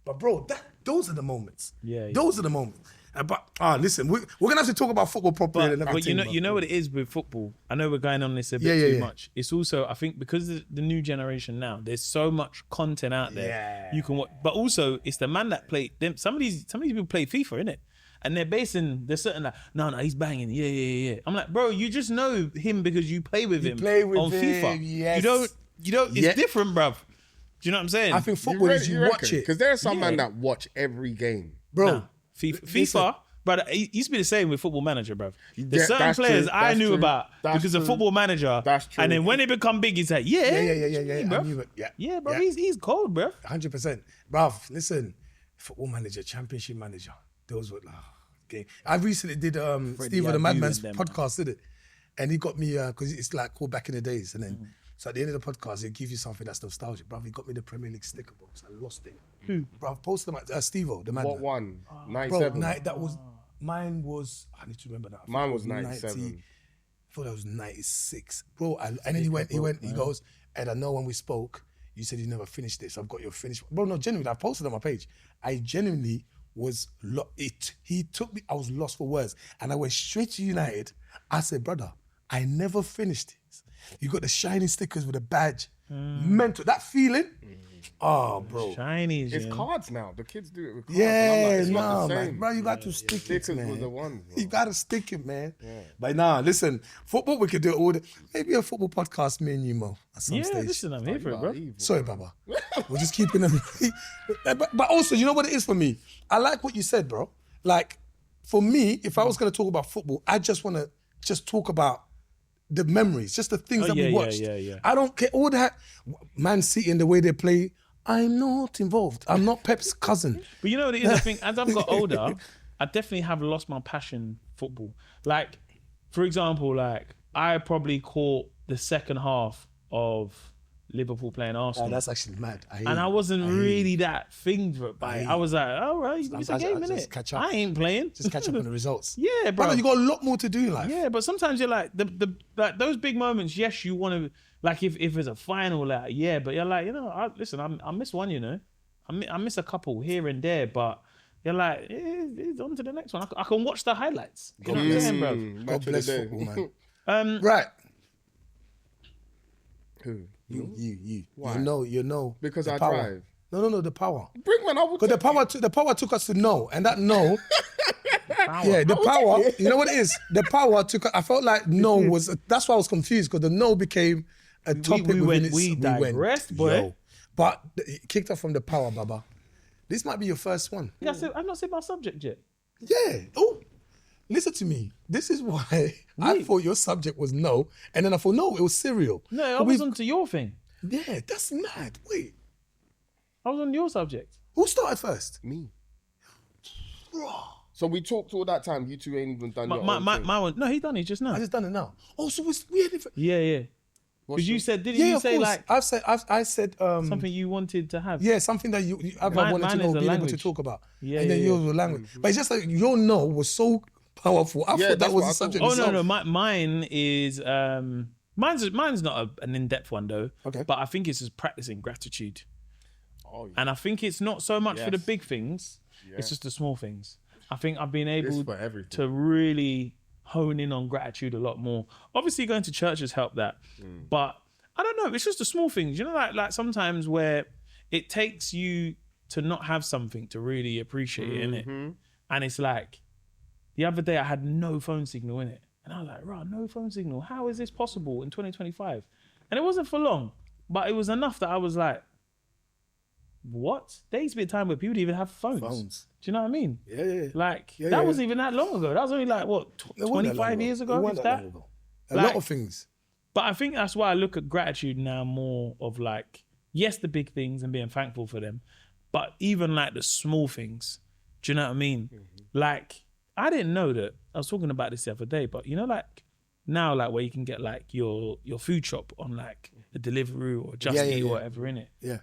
Speaker 1: but bro, those are the moments. Yeah. Those are the moments. Listen, we're gonna have to talk about football properly.
Speaker 2: But you know what it is with football. I know we're going on this a bit too much. It's also, I think, because of the new generation now, there's so much content out there you can watch. But also, it's the man that play them. Some of these people play FIFA, innit? And they're certain like, no, he's banging. Yeah. I'm like, bro, you just know him because you play with him on FIFA.
Speaker 1: Yes.
Speaker 2: You don't. It's different, bruv. Do you know what I'm saying?
Speaker 1: I think football is you watch it.
Speaker 3: Because there are some men that watch every game.
Speaker 1: Bro.
Speaker 2: Nah, FIFA, but it used to be the same with Football Manager, bruv. There's certain players I knew about because of Football Manager.
Speaker 3: That's true.
Speaker 2: And then when they become big, he's like,
Speaker 1: Yeah,
Speaker 2: bro. Yeah, bro, he's cold, bro.
Speaker 1: 100%. Bruv, listen, Football Manager, Championship Manager, those were game. I recently did Steve the Madman's podcast, did it? And he got me, because it's like called Back in the Days. And then, so at the end of the podcast, he'll give you something that's nostalgic. Bruv, he got me the Premier League sticker box. I lost it. Who? Bruv, posted them at Steve-O, the Madman.
Speaker 3: What one?
Speaker 1: Bro,
Speaker 3: 97?
Speaker 1: Mine was, I need to remember that.
Speaker 3: Mine was 97.
Speaker 1: I thought that was 96. Bro, and then he goes, Ed, I know when we spoke, you said you never finished this. I've got your finished. Bro, no, genuinely, I posted on my page. I genuinely was, he took me, I was lost for words. And I went straight to United. I said, brother, I never finished this. You got the shiny stickers with a badge. Mental. That feeling. Oh, bro.
Speaker 2: Shinies.
Speaker 3: It's cards now. The kids do it with cards.
Speaker 1: Yeah,
Speaker 3: it's not the same.
Speaker 1: man. Bro, you got to stick it,
Speaker 3: Stickers
Speaker 1: man.
Speaker 3: were the ones, bro.
Speaker 1: You got to stick it, man. Yeah. But nah, listen, football, we could do it all. Maybe a football podcast, me and you, Mo, at some stage.
Speaker 2: Listen, I'm here for it, bro.
Speaker 1: Sorry, Baba. We're just keeping them. but also, you know what it is for me? I like what you said, bro. Like, for me, if I was going to talk about football, I just want to just talk about the memories, just the things that we watched.
Speaker 2: Yeah.
Speaker 1: I don't care all that. Man City and the way they play, I'm not involved. I'm not Pep's cousin.
Speaker 2: But you know what it is, I think as I've got older, I definitely have lost my passion for football. Like, for example, like I probably caught the second half of Liverpool playing Arsenal.
Speaker 1: That's actually mad.
Speaker 2: I wasn't really that thing for it. But I was like, all right, it's a game, innit? I ain't playing.
Speaker 1: Just catch up on the results.
Speaker 2: Yeah, bro.
Speaker 1: You got a lot more to do in life.
Speaker 2: Yeah, but sometimes you're like, like those big moments, yes, you want to, like if it's a final, like, yeah, but you're like, you know, I miss one, you know. I miss a couple here and there, but you're like, it's on to the next one. I can watch the highlights. You know what I'm saying, bro?
Speaker 1: God bless football, man. Right.
Speaker 3: Who?
Speaker 1: You.
Speaker 3: Why?
Speaker 1: You know.
Speaker 3: Because I
Speaker 1: power.
Speaker 3: drive.
Speaker 1: No, the power.
Speaker 3: Brinkman, I would.
Speaker 1: Because the power took us to know, and that no. Yeah, the power. You know what it is? The power took. I felt like no was. That's why I was confused because the no became a topic.
Speaker 2: We digressed, boy.
Speaker 1: Yo. But it kicked off from the power, Baba. This might be your first one.
Speaker 2: I've not said my subject yet.
Speaker 1: Yeah. Oh, listen to me. This is why I thought your subject was no, and then I thought no, it was cereal.
Speaker 2: No, I was onto your thing.
Speaker 1: Yeah, that's mad. Wait,
Speaker 2: I was on your subject.
Speaker 1: who started first?
Speaker 3: Me. So we talked all that time. You two ain't even done your own thing.
Speaker 2: My one. No, he done it just now.
Speaker 1: I just done it now. Oh, so we had it.
Speaker 2: Yeah. Because you said, didn't
Speaker 1: Yeah,
Speaker 2: you
Speaker 1: of
Speaker 2: say
Speaker 1: course.
Speaker 2: like
Speaker 1: I said
Speaker 2: something you wanted to have?
Speaker 1: Yeah, something that you ever wanted to
Speaker 2: mine
Speaker 1: know,
Speaker 2: is a
Speaker 1: be able to
Speaker 2: language.
Speaker 1: talk about.
Speaker 2: Yeah,
Speaker 1: and then
Speaker 2: yeah,
Speaker 1: yours was language. But it's just like your no was so powerful. I thought that
Speaker 3: that's
Speaker 1: was
Speaker 3: what
Speaker 1: the
Speaker 3: I
Speaker 1: subject.
Speaker 3: thought.
Speaker 2: Oh
Speaker 1: itself.
Speaker 2: no, mine is mine's not an in-depth one though.
Speaker 1: Okay.
Speaker 2: But I think it's just practicing gratitude.
Speaker 3: Oh, yeah.
Speaker 2: And I think it's not so much for the
Speaker 3: Yes.
Speaker 2: big things, it's just the small things. I think I've been
Speaker 3: It's
Speaker 2: able
Speaker 3: for everything.
Speaker 2: to really hone in on gratitude a lot more. Obviously going to church has helped that. But I don't know, it's just the small things. You know, like sometimes where it takes you to not have something to really appreciate it, innit? And it's like, the other day I had no phone signal in it. And I was like, right, no phone signal. How is this possible in 2025? And it wasn't for long, but it was enough that I was like, what? There used to be a time where people didn't even have phones. Do you know what I mean?
Speaker 1: Yeah.
Speaker 2: Like, that wasn't even that long ago. That was only like, what, 25 years ago? If that?
Speaker 1: A lot of things.
Speaker 2: But I think that's why I look at gratitude now more of like, yes, the big things and being thankful for them, but even like the small things. Do you know what I mean? Like, I didn't know that. I was talking about this the other day, but you know, like now, like where you can get like your food shop on like a Deliveroo or Just Eat or whatever in it.
Speaker 1: Yeah.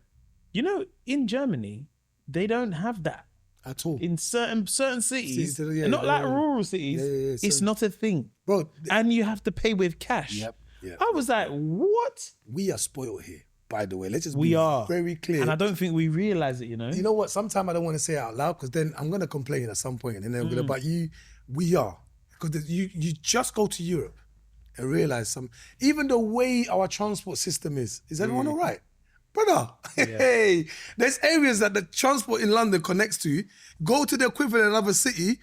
Speaker 2: You know, in Germany, they don't have that.
Speaker 1: At all.
Speaker 2: In certain cities,
Speaker 1: Yeah,
Speaker 2: not like rural cities, it's not a thing.
Speaker 1: Bro.
Speaker 2: And you have to pay with cash.
Speaker 1: Yep.
Speaker 2: I was like, what?
Speaker 1: We are spoiled here, by the way. Let's just
Speaker 2: We
Speaker 1: be
Speaker 2: are
Speaker 1: very clear.
Speaker 2: And I don't think we realize it, you know?
Speaker 1: You know what? Sometimes I don't want to say it out loud because then I'm going to complain at some point and then I'm going to, but we are. Because you just go to Europe and realize even the way our transport system is everyone all right? Brother, hey, there's areas that the transport in London connects to. Go to the equivalent in another city.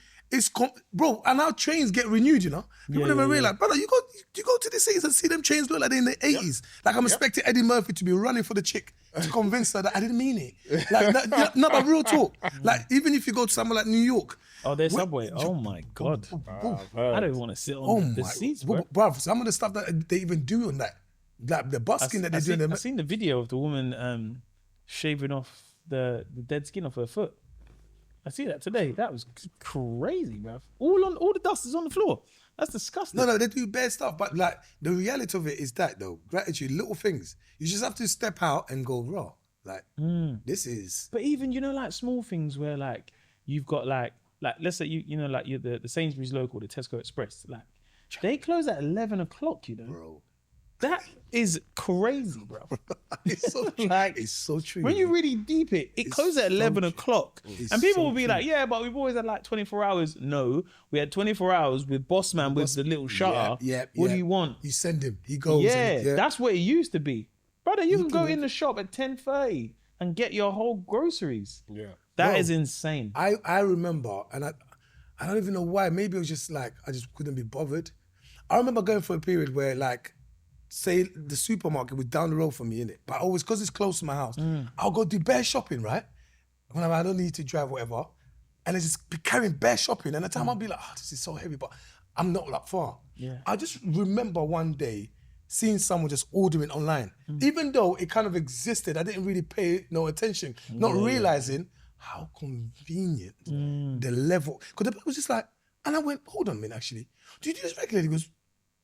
Speaker 1: Bro, and our trains get renewed, you know? People never realize, brother, you go to the cities and see them trains look like they're in the 80s. Like I'm expecting Eddie Murphy to be running for the chick to convince her that I didn't mean it. Like, no, but real talk. Like, even if you go to somewhere like New York.
Speaker 2: Oh, there's Subway. Oh my God. I don't want to sit on the seats, bro.
Speaker 1: Bro, some of the stuff that they even do on that, like the busking that they do.
Speaker 2: I've seen the video of the woman shaving off the dead skin off her foot. I see that today. That was crazy, bruv. All the dust is on the floor. That's disgusting.
Speaker 1: No, they do bad stuff. But like the reality of it is that though, gratitude, little things. You just have to step out and go raw. Like this is.
Speaker 2: But even like small things where like you've got like let's say you know like the Sainsbury's local, the Tesco Express, like they close at 11 o'clock. You know,
Speaker 1: Bro.
Speaker 2: That is crazy, bro.
Speaker 1: It's so true.
Speaker 2: Like,
Speaker 1: it's so true.
Speaker 2: When you really deep it, it closes at 11 o'clock. And people will be like, yeah, but we've always had like 24 hours. No, we had 24 hours with boss man with the little shutter. What do you want?
Speaker 1: You send him. He goes.
Speaker 2: Yeah, that's what it used to be. Brother, you can go in the shop at 10:30 and get your whole groceries.
Speaker 3: Yeah.
Speaker 2: That is insane.
Speaker 1: I remember, and I don't even know why. Maybe it was just like, I just couldn't be bothered. I remember going for a period where like, say the supermarket was down the road from me, innit? But always, because it's close to my house, I'll go do bare shopping, right? When I don't need to drive, whatever. And I just be carrying bare shopping. And at the time I'll be like, this is so heavy, but I'm not that far.
Speaker 2: Yeah.
Speaker 1: I just remember one day seeing someone just ordering online. Even though it kind of existed, I didn't really pay no attention, not realizing how convenient the level. Because the bloke was just like, and I went, hold on a minute, actually. Do you do this regularly? He goes,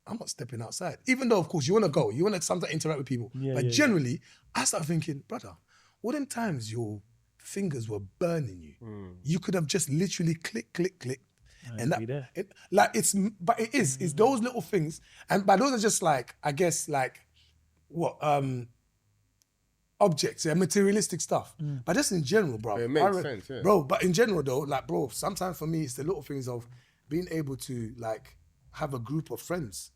Speaker 1: I'm not stepping outside. Even though, of course, you want to go, you want to sometimes interact with people. But generally, I started thinking, brother, all them times your fingers were burning you, you could have just literally click. And that, it's those little things. And but those are just like, I guess, like, what, objects, materialistic stuff. But just in general, bro.
Speaker 3: It makes sense, yeah.
Speaker 1: Bro, but in general though, like, bro, sometimes for me, it's the little things of being able to, like, have a group of friends.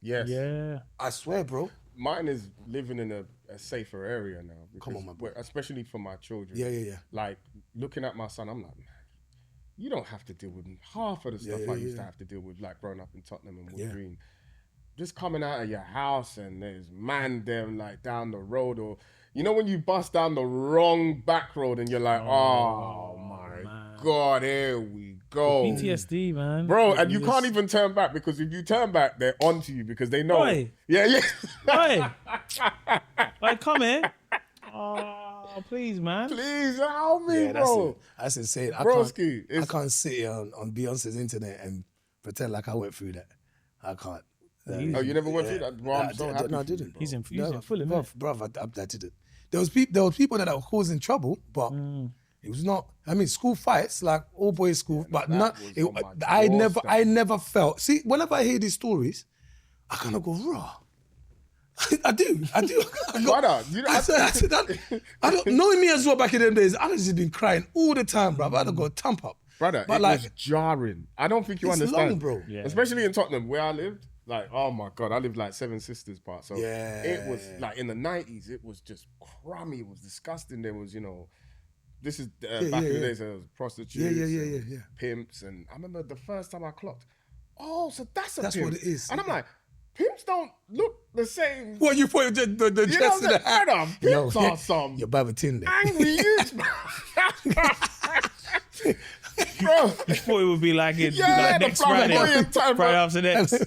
Speaker 3: Yes.
Speaker 2: Yeah.
Speaker 1: I swear, bro.
Speaker 3: Mine is living in a safer area now.
Speaker 1: Come on, my boy.
Speaker 3: Especially for my children.
Speaker 1: Yeah.
Speaker 3: Like, looking at my son, I'm like, man, you don't have to deal with half of the stuff I used to have to deal with, like growing up in Tottenham and Wood Green. Just coming out of your house and there's man them like down the road, or you know when you bust down the wrong back road and you're like, oh my God, here we go.
Speaker 2: PTSD, man.
Speaker 3: Bro, and you can't even turn back, because if you turn back, they're onto you because they know.
Speaker 2: Oi.
Speaker 3: Yeah.
Speaker 2: Oi. Like, come here. Oh, please, man.
Speaker 3: Please help me,
Speaker 1: Yeah,
Speaker 3: bro.
Speaker 1: that's insane. I can't sit here on Beyonce's internet and pretend like I went through that. I can't.
Speaker 3: Oh, you never went through that? Bro, I'm so happy.
Speaker 1: No, I didn't.
Speaker 2: He's in full of it.
Speaker 1: Bro, I didn't. There was people that were causing trouble, but it was not. I mean, school fights, like all boys school, but not. I never felt. See, whenever I hear these stories, I kind of go raw. I do.
Speaker 3: Brother,
Speaker 1: I don't knowing me as well back in them days. I just been crying all the time, bro. I'd go thump up.
Speaker 3: Brother,
Speaker 1: but
Speaker 3: it was jarring. I don't think you understand,
Speaker 1: long, bro.
Speaker 2: Yeah.
Speaker 3: Especially in Tottenham, where I lived. Like, oh my God, I lived like Seven Sisters part. So it was like in the 90s, it was just crummy. It was disgusting. There was, this is back in the days, there was prostitutes, pimps. And I remember the first time I clocked, so that's pimp.
Speaker 1: What it is.
Speaker 3: And I'm like, pimps don't look the same.
Speaker 1: What you put the dress in the hat?
Speaker 3: Pimps are some
Speaker 1: your Babatunde.
Speaker 3: angry youths, bro.
Speaker 2: You thought it would be like it
Speaker 3: Yeah,
Speaker 2: next
Speaker 3: the
Speaker 2: Friday.
Speaker 3: time,
Speaker 2: Friday after next.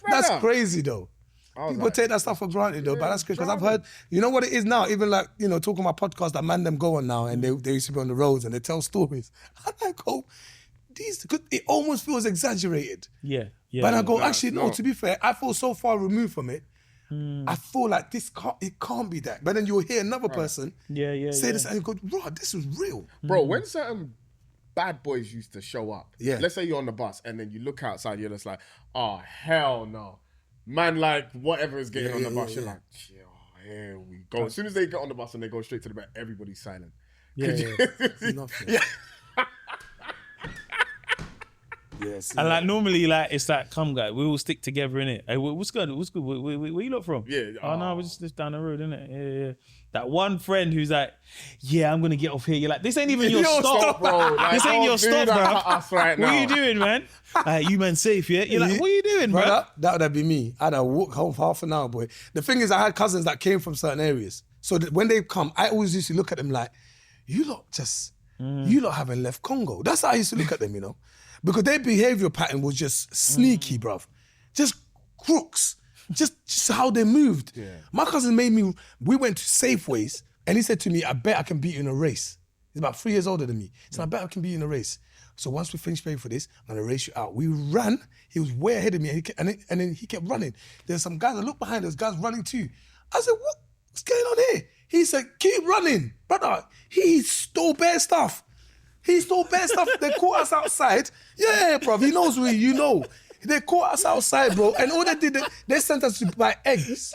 Speaker 1: That's crazy though. People
Speaker 3: like,
Speaker 1: take that stuff for granted though, but that's crazy because I've heard, you know what it is now, even like, talking about podcasts that man them go on now and they used to be on the roads and they tell stories. I'm like, it almost feels exaggerated.
Speaker 2: Yeah.
Speaker 1: But I go, actually, no, to be fair, I feel so far removed from it. I feel like it can't be that. But then you'll hear another person say this and you go, bro, this is real.
Speaker 3: Bro, when certain bad boys used to show up,
Speaker 1: Yeah.
Speaker 3: let's say you're on the bus and then you look outside, you're just like, oh, hell no. Man, like, whatever is getting on the bus, you're like, here we go. As soon as they get on the bus and they go straight to the bed, everybody's silent.
Speaker 1: Nothing.
Speaker 3: Yeah.
Speaker 1: Yes.
Speaker 2: And like normally, like it's like, come guy, we all stick together in it. Hey, what's good? What's good? Where you lot from?
Speaker 3: Yeah.
Speaker 2: Oh no, we're just down the road, innit? Yeah. That one friend who's like, yeah, I'm gonna get off here. You're like, this ain't even your stop,
Speaker 3: bro. Like,
Speaker 2: this ain't your stop, bro.
Speaker 3: Us right now.
Speaker 2: What are you doing, man? You man safe, yeah? You're like, what are you doing, bro?
Speaker 1: Brother, that would have been me. I'd have walked home for half an hour, boy. The thing is, I had cousins that came from certain areas. So that when they come, I always used to look at them like, you lot haven't left Congo. That's how I used to look at them, Because their behavior pattern was just sneaky, bruv. Just crooks. Just how they moved. Yeah. My cousin we went to Safeways and he said to me, I bet I can beat you in a race. He's about 3 years older than me. So I bet I can be in a race. So once we finish paying for this, I'm gonna race you out. We ran. He was way ahead of me, and then he kept running. There's some guys. I look behind. There's guys running too. I said, what's going on here? He said, keep running, brother. He stole bare stuff. They caught us outside. Yeah, bro. He knows where you know. They caught us outside, bro. And all they did, they sent us to buy eggs.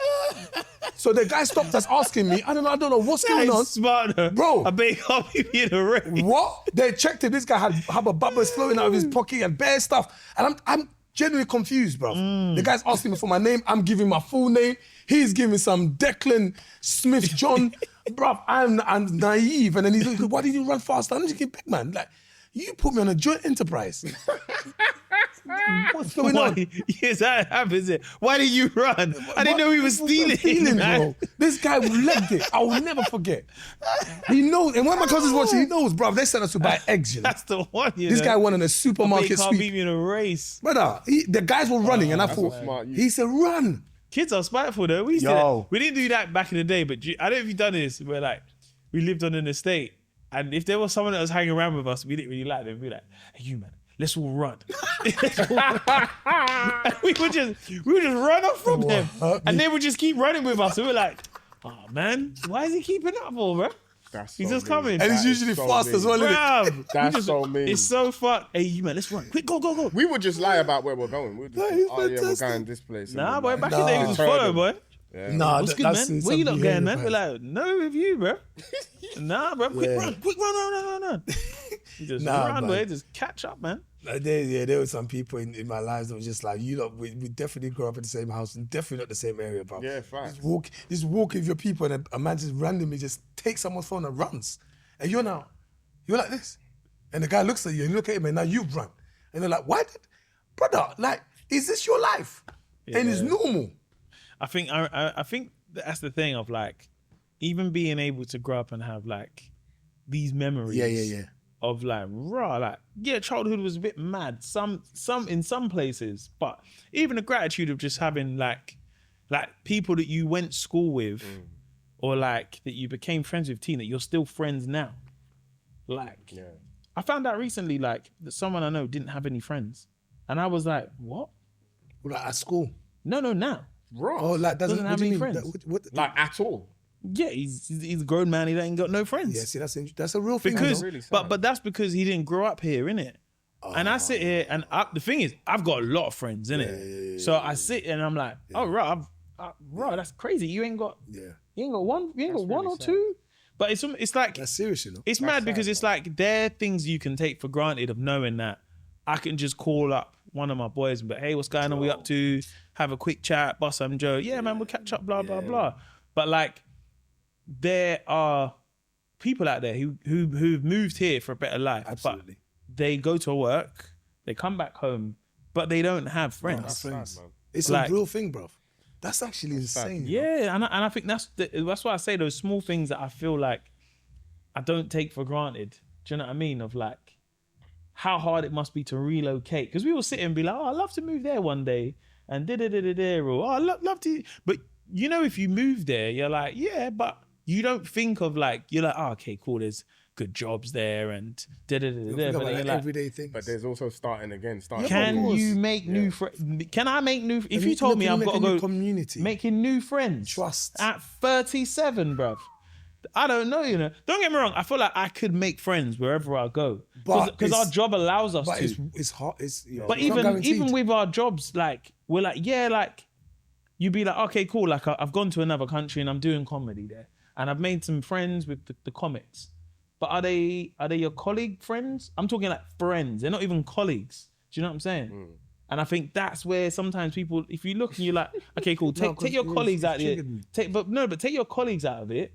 Speaker 1: So the guy stopped us asking me, I don't know what's going on.
Speaker 2: Smarter.
Speaker 1: Bro.
Speaker 2: I bet he can't be in a race.
Speaker 1: What? They checked him. This guy had bubbles flowing out of his pocket and bare stuff. And I'm genuinely confused, bro. The guy's asking me for my name. I'm giving my full name. He's giving me some Declan Smith John. Bro, I'm naive. And then he's like, why did you run faster? I'm just getting big, man. Like, you put me on a joint enterprise. What's going on?
Speaker 2: Yes, that happens. Why did you run? I didn't know he was stealing,
Speaker 1: bro. This guy legged it. I will never forget. He knows. And when my cousin's watching, he knows, bro. They sent us to buy eggs, you know.
Speaker 2: That's the one,
Speaker 1: This guy won in a supermarket
Speaker 2: he can't
Speaker 1: sweep.
Speaker 2: beat me in a race.
Speaker 1: Brother, the guys were running and I thought, he said, run.
Speaker 2: Kids are spiteful though. We didn't do that back in the day, but I don't know if you've done this, where like, we lived on an estate, and if there was someone that was hanging around with us, we didn't really like them. We'd be like, hey, you man, let's all run. we would just run off from them. And they would just keep running with us. And we're like, oh man, why is he keeping up for, bro? He's just coming.
Speaker 1: And he's usually fast as well, isn't it?
Speaker 3: That's so mean.
Speaker 2: It's so fucked. Hey, you man, let's run. Quick, go.
Speaker 3: We would just lie about where we're going. We'd just say, oh yeah, we're going this place.
Speaker 2: Nah, boy, back in the day, we just follow, boy.
Speaker 3: Yeah.
Speaker 1: Nah,
Speaker 2: What's good, man? Where you not going, man? We're like, no review, bro. Nah, bro, quick run. You just run, boy, just catch up, man.
Speaker 1: There were some people in my lives that were just like, we definitely grew up in the same house and definitely not the same area, bro.
Speaker 3: Yeah, fine.
Speaker 1: Just walk with your people and a man just randomly just takes someone's phone and runs. And you're like this. And the guy looks at you and you look at him and now you've run. And they're like, brother, like, is this your life? Yeah. And it's normal.
Speaker 2: I think that's the thing of like, even being able to grow up and have like these memories.
Speaker 1: Yeah.
Speaker 2: Of like, childhood was a bit mad. Some in some places, but even the gratitude of just having like people that you went to school with, or like that you became friends with, that you're still friends now. Like, I found out recently like that someone I know didn't have any friends, and I was like, what?
Speaker 1: Like at school?
Speaker 2: No, now.
Speaker 3: Right.
Speaker 1: Oh, like
Speaker 2: doesn't have any friends.
Speaker 3: What? Like at all?
Speaker 2: Yeah, he's a grown man. He ain't got no friends.
Speaker 1: Yeah, see, that's a real thing.
Speaker 2: Because,
Speaker 3: really
Speaker 2: but that's because he didn't grow up here, innit? And I sit here, and the thing is, I've got a lot of friends, innit? So I sit and I'm like, oh, right, that's crazy. You ain't got one or two. But it's like
Speaker 1: that's serious, you know.
Speaker 2: It's mad because it's like there are things you can take for granted of knowing that I can just call up one of my boys and be like, hey, what's going on? We up to have a quick chat, bust some Joe. Yeah, man, we'll catch up, blah, blah, blah. But like, there are people out there who've moved here for a better life.
Speaker 1: Absolutely.
Speaker 2: But they go to work, they come back home, but they don't have friends.
Speaker 1: It's like, a real thing, bro. That's actually insane.
Speaker 2: Yeah, and I think that's why I say those small things that I feel like I don't take for granted. Do you know what I mean? Of like how hard it must be to relocate. Because we will sit and be like, oh, I'd love to move there one day. And or oh, I'd love to. But you know, if you move there, you're like, yeah, but you don't think of like, you're like, oh, okay, cool, there's good jobs there and
Speaker 1: But you're like everyday things.
Speaker 3: But there's also starting again.
Speaker 2: Can you make new friends? Can I make new? If you told me I've got to go
Speaker 1: community,
Speaker 2: making new friends,
Speaker 1: trust
Speaker 2: at 37, bruv. I don't know, you know. Don't get me wrong. I feel like I could make friends wherever I go, because our job allows us to.
Speaker 1: It's hard.
Speaker 2: But even with our jobs, like we're like, yeah, like you'd be like, okay, cool. Like I've gone to another country and I'm doing comedy there, and I've made some friends with the comics. But are they your colleague friends? I'm talking like friends. They're not even colleagues. Do you know what I'm saying? And I think that's where sometimes people, if you look and you're like, okay, cool, take your colleagues out of it. Take your colleagues out of it.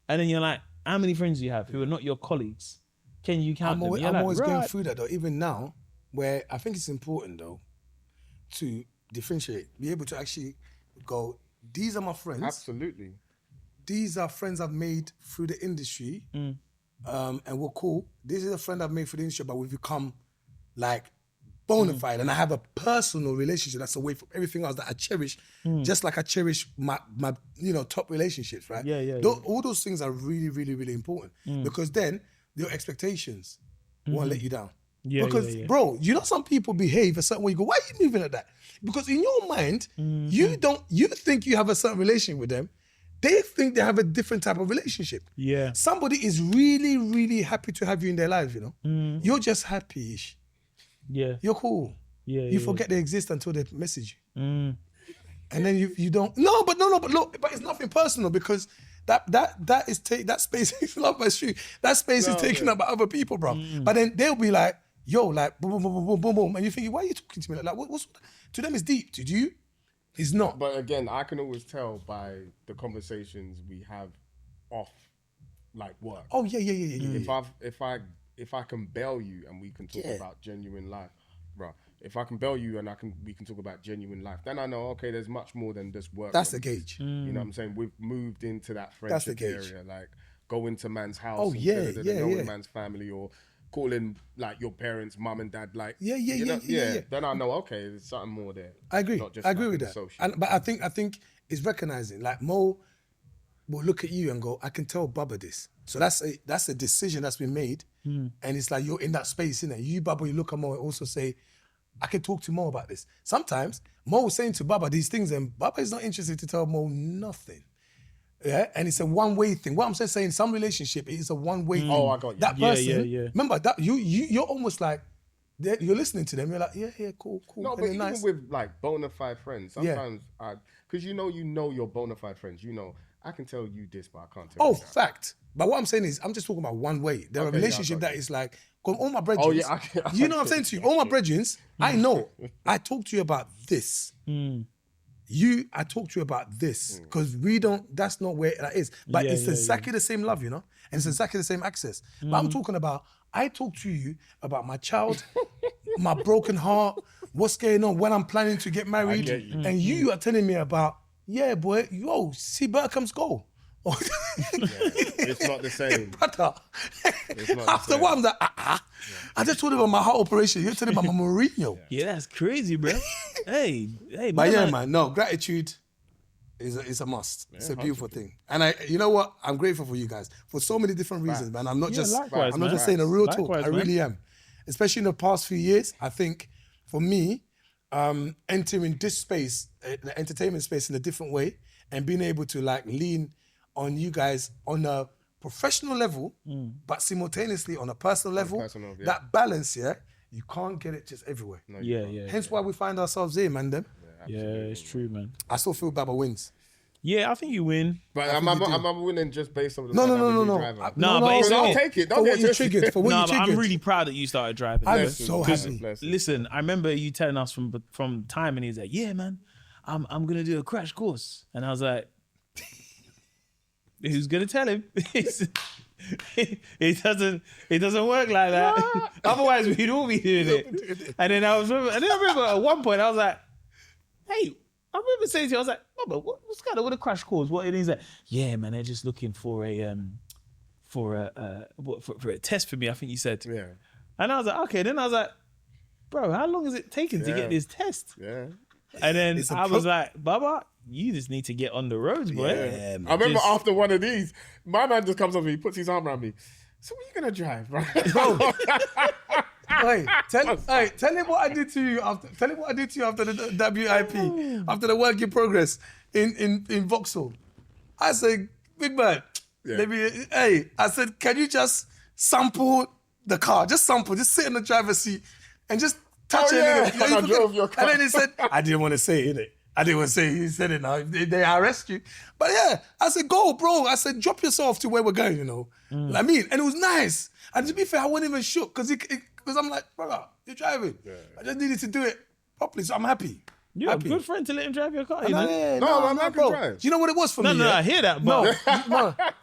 Speaker 2: And then you're like, how many friends do you have who are not your colleagues? Can you count them?
Speaker 1: I'm always going through that though, even now, where I think it's important though to differentiate, be able to actually go, these are my friends.
Speaker 3: Absolutely.
Speaker 1: These are friends I've made through the industry, and we're cool. This is a friend I've made through the industry, but we've become like bona fide, and I have a personal relationship that's away from everything else that I cherish, just like I cherish my top relationships, right?
Speaker 2: Yeah.
Speaker 1: All those things are really, really, really important because then your expectations won't let you down.
Speaker 2: Yeah,
Speaker 1: because,
Speaker 2: yeah.
Speaker 1: bro, you know some people behave a certain way. You go, why are you moving like that? Because in your mind, you think you have a certain relationship with them. They think they have a different type of relationship.
Speaker 2: Yeah.
Speaker 1: Somebody is really, really happy to have you in their life, you know? You're just happy-ish.
Speaker 2: Yeah.
Speaker 1: You're cool.
Speaker 2: Yeah.
Speaker 1: You forget they exist until they message you.
Speaker 2: Mm.
Speaker 1: And then you don't. No, but look, but it's nothing personal because that space is love by street. That space is taken up by other people, bro. But then they'll be like, yo, like boom, boom, boom, boom, boom, boom. And you're thinking, why are you talking to me like that? What's to them it's deep. To you, it's not.
Speaker 3: But again, I can always tell by the conversations we have off like work.
Speaker 1: Oh yeah.
Speaker 3: If I can bail you and we can talk about genuine life, bro. If I can bail you and we can talk about genuine life, then I know, okay, there's much more than just work.
Speaker 1: That's the gauge.
Speaker 3: You know what I'm saying? We've moved into that friendship area, like go into man's house.
Speaker 1: Oh yeah.
Speaker 3: Knowing man's family or calling like your parents, mum and dad, like
Speaker 1: yeah.
Speaker 3: Then I know, okay, there's something more there.
Speaker 1: I agree.
Speaker 3: Not just
Speaker 1: I agree with that. But I think it's recognizing. Like Mo will look at you and go, I can tell Baba this. So that's a decision that's been made, and it's like you're in that space, innit? You, Baba, you look at Mo and also say, I can talk to Mo about this. Sometimes Mo was saying to Baba these things, and Baba is not interested to tell Mo nothing. Yeah, and it's a one-way thing. What I'm saying, some relationship it is a one-way thing.
Speaker 3: Oh, I got you.
Speaker 1: That person,
Speaker 2: Yeah.
Speaker 1: remember that you're almost like you're listening to them. You're like, yeah, cool.
Speaker 3: No, but even
Speaker 1: nice.
Speaker 3: with like bona fide friends, sometimes because you know your bona fide friends. You know, I can tell you this, but I can't tell you that.
Speaker 1: Fact. But what I'm saying is, I'm just talking about one way. There are relationship that is like, all my brethren.
Speaker 3: Oh, yeah,
Speaker 1: you know what I'm saying to you? All my brethren, I know. I talk to you about this. I talk to you about this because that's not where that is. But it's exactly the same love, you know? And it's exactly the same access. But I'm talking about, I talk to you about my child, my broken heart, what's going on, when I'm planning to get married. And you are telling me about, yeah, boy, see Burping's goal.
Speaker 3: It's not the same.
Speaker 1: Brother. After what I'm like, I just told him about my heart operation. You're telling about my Mourinho.
Speaker 2: Yeah, that's crazy, bro. hey,
Speaker 1: but man, no, gratitude is a must. It's a beautiful thing. And you know what? I'm grateful for you guys for so many different reasons, man. I'm not just saying a real talk. I really am. Especially in the past few years, I think for me, entering this space, the entertainment space in a different way and being able to like lean on you guys on a professional level, but simultaneously on a personal level, that balance, you can't get it just everywhere.
Speaker 3: No,
Speaker 1: Hence why we find ourselves here, man.
Speaker 2: Yeah, it's true, man.
Speaker 1: I still feel Baba wins.
Speaker 2: Yeah, I think you win.
Speaker 3: But am I winning just based on the
Speaker 1: No.
Speaker 2: But
Speaker 3: I'll take it.
Speaker 1: For what you triggered. For what you triggered.
Speaker 2: I'm really proud that you started driving.
Speaker 1: I'm so happy.
Speaker 2: Listen, I remember you telling us from time, and he's like, "Yeah, man, I'm gonna do a crash course," and I was like, "Who's gonna tell him?" It doesn't work like that. Otherwise, we'd all be doing it. And then I remember at one point I was like, "Hey." I remember saying to you, I was like, "Baba, what's going on with a crash course?" What? And he's like, "Yeah, man, they're just looking for a test for me." I think you said.
Speaker 3: Yeah.
Speaker 2: And I was like, "Okay." Then I was like, "Bro, how long is it taking to get this test?"
Speaker 3: Yeah.
Speaker 2: And then I was like, "Baba, you just need to get on the roads, boy."
Speaker 1: Yeah, man.
Speaker 3: I remember after one of these, my man just comes up to me, puts his arm around me. So when you gonna drive, bro?
Speaker 1: Tell him what I did to you after. Tell him what I did to you after the WIP, after the work in progress in Vauxhall. I said, big man, I said, can you just sample the car? Just sample, just sit in the driver's seat and just touch it.
Speaker 3: I drove your car.
Speaker 1: And then he said, I didn't want to say it, innit? I didn't want to say it. He said it now. They arrest you. But yeah, I said, go, bro. I said, drop yourself to where we're going, you know. I mean, and it was nice. And to be fair, I wasn't even shook because I'm like, brother, you're driving. Yeah. I just needed to do it properly, so I'm happy.
Speaker 2: You're a good friend to let him drive your car, you know?
Speaker 3: No, bro.
Speaker 1: Do you know what it was for me?
Speaker 2: No, I hear that, but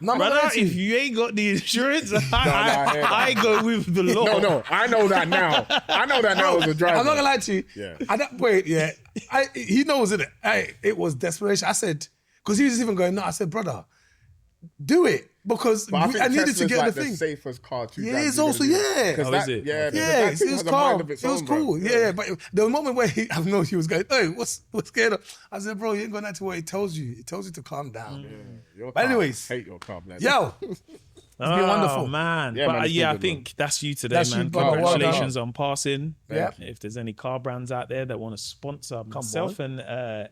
Speaker 2: brother, if you ain't got the insurance, I go with the law.
Speaker 3: No, I know that now. I know that now as a driver.
Speaker 1: I'm not gonna lie to you.
Speaker 3: Yeah.
Speaker 1: At that point, he knows it. It was desperation. I said, because he was even going, no, I said, brother, do it. Because I needed to get
Speaker 3: like
Speaker 1: the thing.
Speaker 3: The safest car to drive.
Speaker 1: Yeah, it's also,
Speaker 2: Is it?
Speaker 3: Yeah,
Speaker 1: it was calm. It was cool. Yeah, but the moment where he was going, hey, what's going on? I said, bro, you ain't going to what it tells you. It tells you to calm down.
Speaker 3: Yeah,
Speaker 1: but anyways.
Speaker 3: Hate your car, man.
Speaker 1: Yo, It's been wonderful.
Speaker 2: Man.
Speaker 3: Yeah,
Speaker 2: But
Speaker 3: man, it's been
Speaker 2: I
Speaker 3: good,
Speaker 2: think that's you today,
Speaker 1: That's you,
Speaker 2: man.
Speaker 1: brother. Well
Speaker 2: Congratulations on passing.
Speaker 1: Yeah.
Speaker 2: If there's any car brands out there that want to sponsor myself and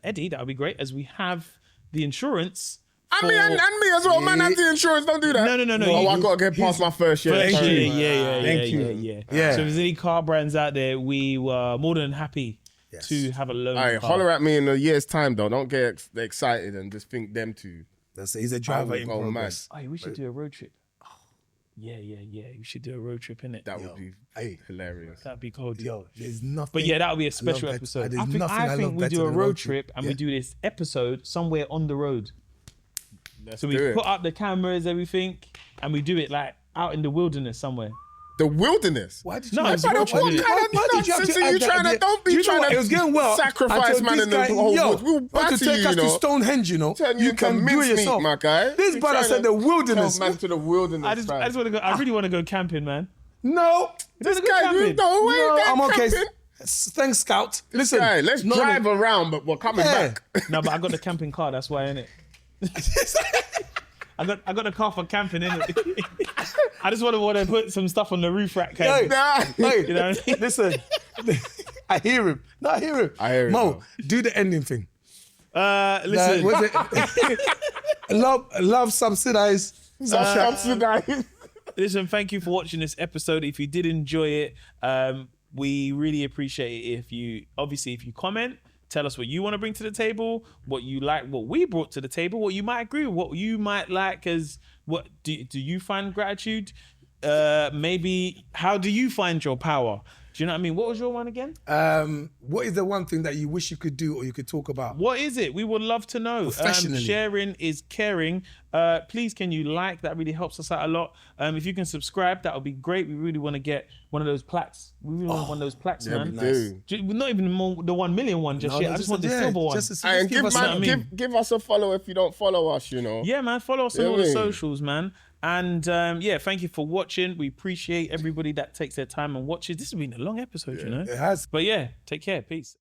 Speaker 2: Eddie, that would be great, as we have the insurance.
Speaker 3: And me as well, man. That's the insurance. Don't do that.
Speaker 2: No.
Speaker 3: Oh, I got to get past my first year.
Speaker 2: First
Speaker 3: Sorry.
Speaker 2: year,
Speaker 1: Thank you.
Speaker 2: yeah. So if there's any car brands out there, we were more than happy to have a loan.
Speaker 3: All right,
Speaker 2: car.
Speaker 3: holler at me in a year's time, though. Don't get excited and just think them two.
Speaker 1: He's a driver in
Speaker 3: Oh, man.
Speaker 1: progress.
Speaker 2: Oh, we should do a road trip. Yeah. We should do a road trip, innit?
Speaker 3: That would be hilarious.
Speaker 2: That'd be cold.
Speaker 1: Yo, there's nothing.
Speaker 2: But yeah, that would be a special
Speaker 1: love
Speaker 2: episode.
Speaker 1: better-
Speaker 2: I
Speaker 1: there's
Speaker 2: think,
Speaker 1: nothing
Speaker 2: I
Speaker 1: I
Speaker 2: think
Speaker 1: love
Speaker 2: we
Speaker 1: better
Speaker 2: do a
Speaker 1: than a
Speaker 2: road
Speaker 1: road
Speaker 2: trip
Speaker 1: trip.
Speaker 2: and we do this episode somewhere on the road.
Speaker 3: Let's
Speaker 2: So
Speaker 3: do
Speaker 2: we
Speaker 3: it.
Speaker 2: put up the cameras, everything, and we do it like out in the wilderness somewhere.
Speaker 3: The wilderness.
Speaker 1: Why did
Speaker 2: No,
Speaker 1: you
Speaker 2: it's
Speaker 1: have
Speaker 2: road
Speaker 1: to-
Speaker 2: trip.
Speaker 1: why did you have
Speaker 3: nonsense
Speaker 1: to
Speaker 3: are you
Speaker 1: add that
Speaker 3: trying to-
Speaker 1: idea?
Speaker 3: don't be
Speaker 1: Do you know
Speaker 3: trying
Speaker 1: what?
Speaker 3: to
Speaker 1: It was getting well.
Speaker 3: sacrifice
Speaker 1: until
Speaker 3: man
Speaker 1: this
Speaker 3: in the
Speaker 1: guy-
Speaker 3: whole
Speaker 1: yo,
Speaker 3: woods. We'll
Speaker 1: but to
Speaker 3: batter
Speaker 1: take
Speaker 3: you,
Speaker 1: us
Speaker 3: you
Speaker 1: to
Speaker 3: know.
Speaker 1: Stonehenge, you know,
Speaker 3: Turn
Speaker 1: you can do it
Speaker 3: mincemeat,
Speaker 1: yourself.
Speaker 3: my guy.
Speaker 1: This
Speaker 3: You're
Speaker 1: brother
Speaker 3: trying
Speaker 1: said
Speaker 3: to
Speaker 1: the wilderness.
Speaker 3: tell man to the wilderness.
Speaker 2: I just want to go. I really want to go camping, man.
Speaker 1: No,
Speaker 3: This
Speaker 2: go
Speaker 3: guy,
Speaker 2: camping.
Speaker 3: no way.
Speaker 1: no, I'm okay.
Speaker 3: Camping.
Speaker 1: Thanks, Scout. Listen,
Speaker 3: Guy, let's
Speaker 1: no,
Speaker 3: drive around, but we're coming back.
Speaker 2: No, but I got the camping car. That's why, innit? I got the car for camping, innit? I just want to put some stuff on the roof rack.
Speaker 1: Hey,
Speaker 3: Nah.
Speaker 1: hey,
Speaker 2: You know what I mean?
Speaker 1: listen. I hear him. No, I hear him.
Speaker 3: I hear him,
Speaker 1: Mo,
Speaker 3: though.
Speaker 1: do the ending thing.
Speaker 2: Listen.
Speaker 1: Was it love subsidized?
Speaker 3: Subsidized.
Speaker 2: Listen, thank you for watching this episode. If you did enjoy it, we really appreciate it if you comment, tell us what you want to bring to the table, what you like, what we brought to the table, what you might agree with, what you might like as what do you find gratitude? Maybe how do you find your power? Do you know what I mean? What was your one again?
Speaker 1: What is the one thing that you wish you could do or you could talk about?
Speaker 2: What is it? We would love to know.
Speaker 1: Professionally.
Speaker 2: Sharing is caring. Please, can you like? That really helps us out a lot. If you can subscribe, that would be great. We really want to get one of those plaques. We really want one of those plaques, man. Not even the 1 million one just yet. I just want the silver one.
Speaker 3: And give us a follow if you don't follow us, you know.
Speaker 2: Yeah, man. Follow us on all the socials, man. And thank you for watching. We appreciate everybody that takes their time and watches. This has been a long episode, you know.
Speaker 1: It has.
Speaker 2: But yeah, take care. Peace.